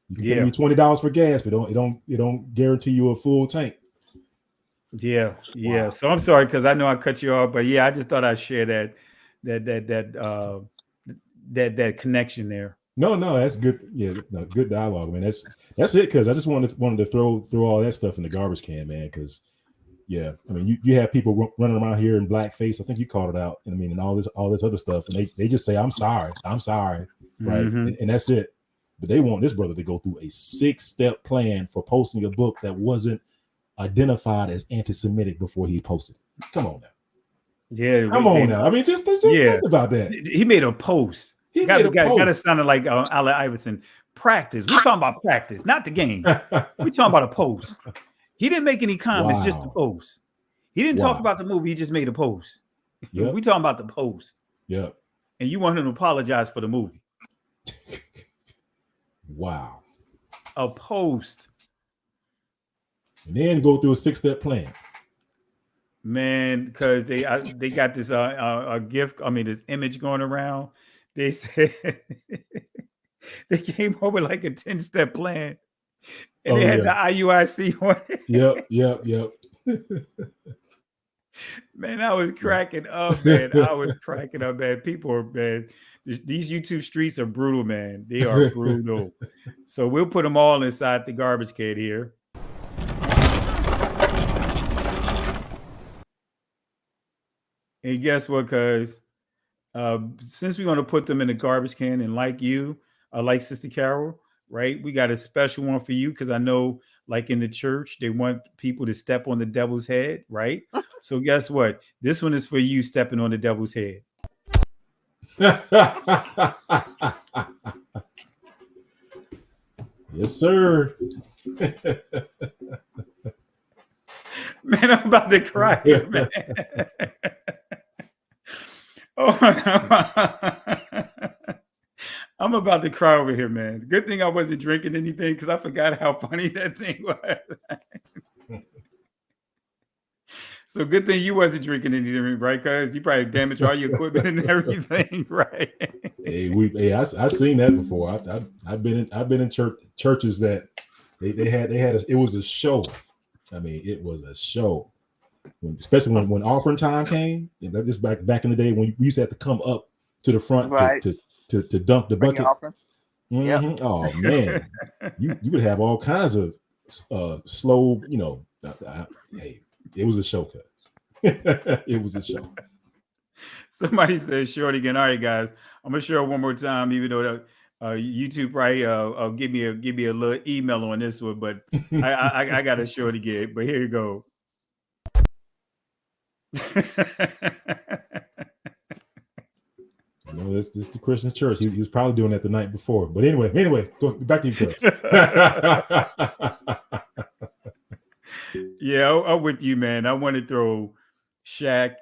S4: You can pay me $20 for gas, but it don't guarantee you a full tank.
S19: Yeah. So I'm sorry because I know I cut you off, but yeah, I just thought I'd share that connection there.
S4: No, that's good. Yeah, no, good dialogue, man. That's it. Because I just wanted to throw all that stuff in the garbage can, man. Because yeah, I mean, you have people running around here in blackface. I think you called it out. I mean, and all this other stuff, and they just say, I'm sorry, right? And that's it. But they want this brother to go through a 6-step plan for posting a book that wasn't identified as anti-Semitic before he posted it. Come on now.
S19: Yeah.
S4: Come on now. I mean, just think about that.
S19: He made a post. He got to sound like Allen Iverson. Practice. We're talking about practice, not the game. We're talking about a post. He didn't make any comments, just a post. He didn't talk about the movie. He just made a post. We're talking about the post.
S4: Yeah.
S19: And you want him to apologize for the movie.
S4: Wow.
S19: A post.
S4: And then go through a 6-step plan.
S19: Man, because they got this gift. I mean, this image going around. They said they came up with like a 10-step plan, and they had the IUIC on it.
S4: Yep.
S19: Man, I was cracking up, man. People are bad. These YouTube streets are brutal, man. They are brutal. So we'll put them all inside the garbage can here. And guess what, cuz since we're going to put them in the garbage can, and like you, like Sister Carol, right? We got a special one for you because I know, like in the church, they want people to step on the devil's head, right? So guess what? This one is for you stepping on the devil's head.
S4: Yes, sir.
S19: Man, I'm about to cry here, man. I'm about to cry over here, man. Good thing I wasn't drinking anything because I forgot how funny that thing was. So good thing you wasn't drinking anything, right? Because you probably damaged all your equipment and everything, right?
S4: I've seen that before. I've been in churches that they had it was a show. I mean, it was a show. Especially when offering time came. That is back in the day when we used to have to come up to the front to dunk the bucket.
S21: Yep.
S4: Oh man, you would have all kinds of slow. Hey, it was a show, cuz. It was a show.
S19: Somebody said short again. All right, guys, I'm gonna share it one more time, even though YouTube probably give me a little email on this one, but I got to show it again. But here you go.
S22: this is the Christian church. He was probably doing that the night before. But anyway, go back to you, Chris.
S19: Yeah, I'm with you, man. I want to throw Shaq.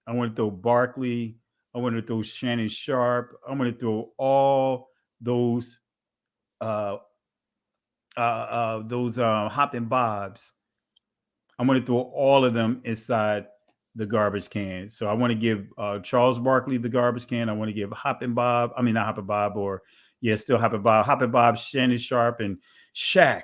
S19: I want to throw Barkley. I want to throw Shannon Sharp. I want to throw all those Hoppin' Bobs. I'm going to throw all of them inside the garbage can. So I want to give Charles Barkley the garbage can. I want to give Hoppin' Bob. I mean, not Hoppin' Bob, still Hoppin' Bob. Hoppin' Bob, Shannon Sharp, and Shaq.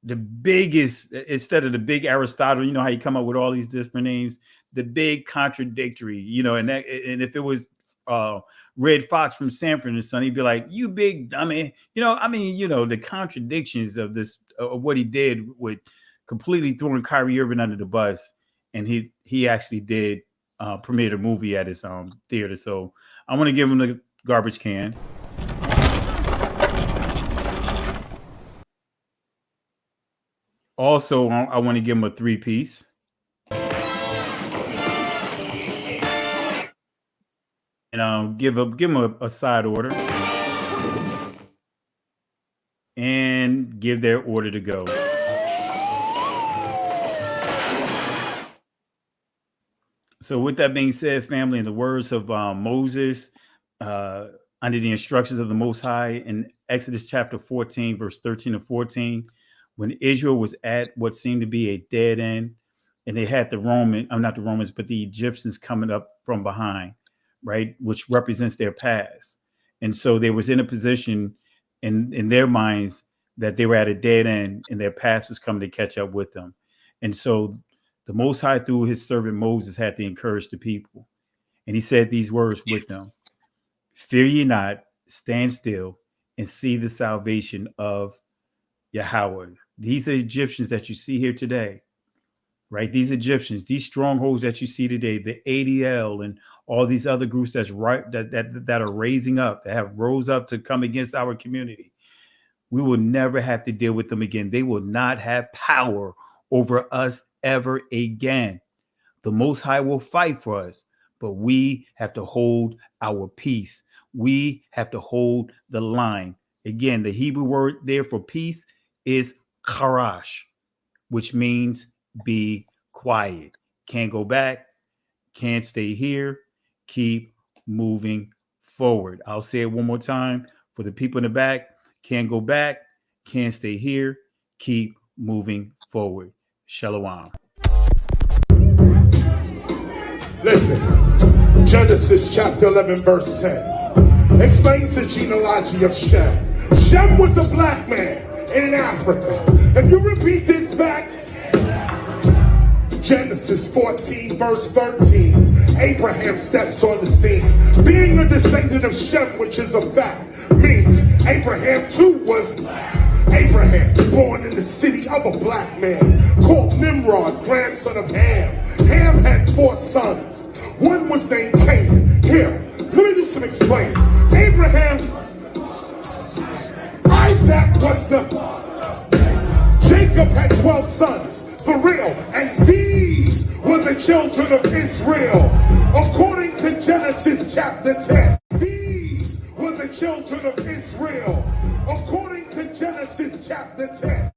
S19: The biggest, instead of the big Aristotle, you know how you come up with all these different names, the big contradictory, you know, and if it was Red Fox from Sanford and Son, he'd be like, you big dummy. You know, I mean, you know, the contradictions of this, of what he did with completely throwing Kyrie Irving under the bus. And he actually did premiere a movie at his theater. So I want to give him the garbage can. Also, I want to give him a 3-piece. And give him a side order. And give their order to go. So with that being said, family, in the words of Moses, under the instructions of the Most High in Exodus chapter 14, verse 13 and 14, when Israel was at what seemed to be a dead end, and they had not the Romans, but the Egyptians coming up from behind, right, which represents their past. And so they was in a position in their minds that they were at a dead end and their past was coming to catch up with them. And so the Most High, through his servant Moses, had to encourage the people. And he said these words with them: fear ye not, stand still, and see the salvation of Yahweh. These are Egyptians that you see here today, right? These Egyptians, these strongholds that you see today, the ADL and all these other groups that are raising up, that have rose up to come against our community. We will never have to deal with them again. They will not have power over us ever again. The Most High will fight for us, but we have to hold our peace. We have to hold the line. Again, the Hebrew word there for peace is charash, which means be quiet. Can't go back, can't stay here, keep moving forward. I'll say it one more time for the people in the back. Can't go back, can't stay here, keep moving forward. Shalom.
S5: Listen, Genesis chapter 11, verse 10 explains the genealogy of Shem. Shem was a black man in Africa. If you repeat this back, Genesis 14, verse 13, Abraham steps on the scene. Being a descendant of Shem, which is a fact, means Abraham too was black. Abraham, born in the city of a black man, called Nimrod, grandson of Ham. Ham had 4 sons. One was named Canaan. Here, let me do some explaining. Abraham, Isaac was Jacob had 12 sons, for real, and these were the children of Israel. According to Genesis chapter 10, these were the children of Israel. According to Genesis chapter 10.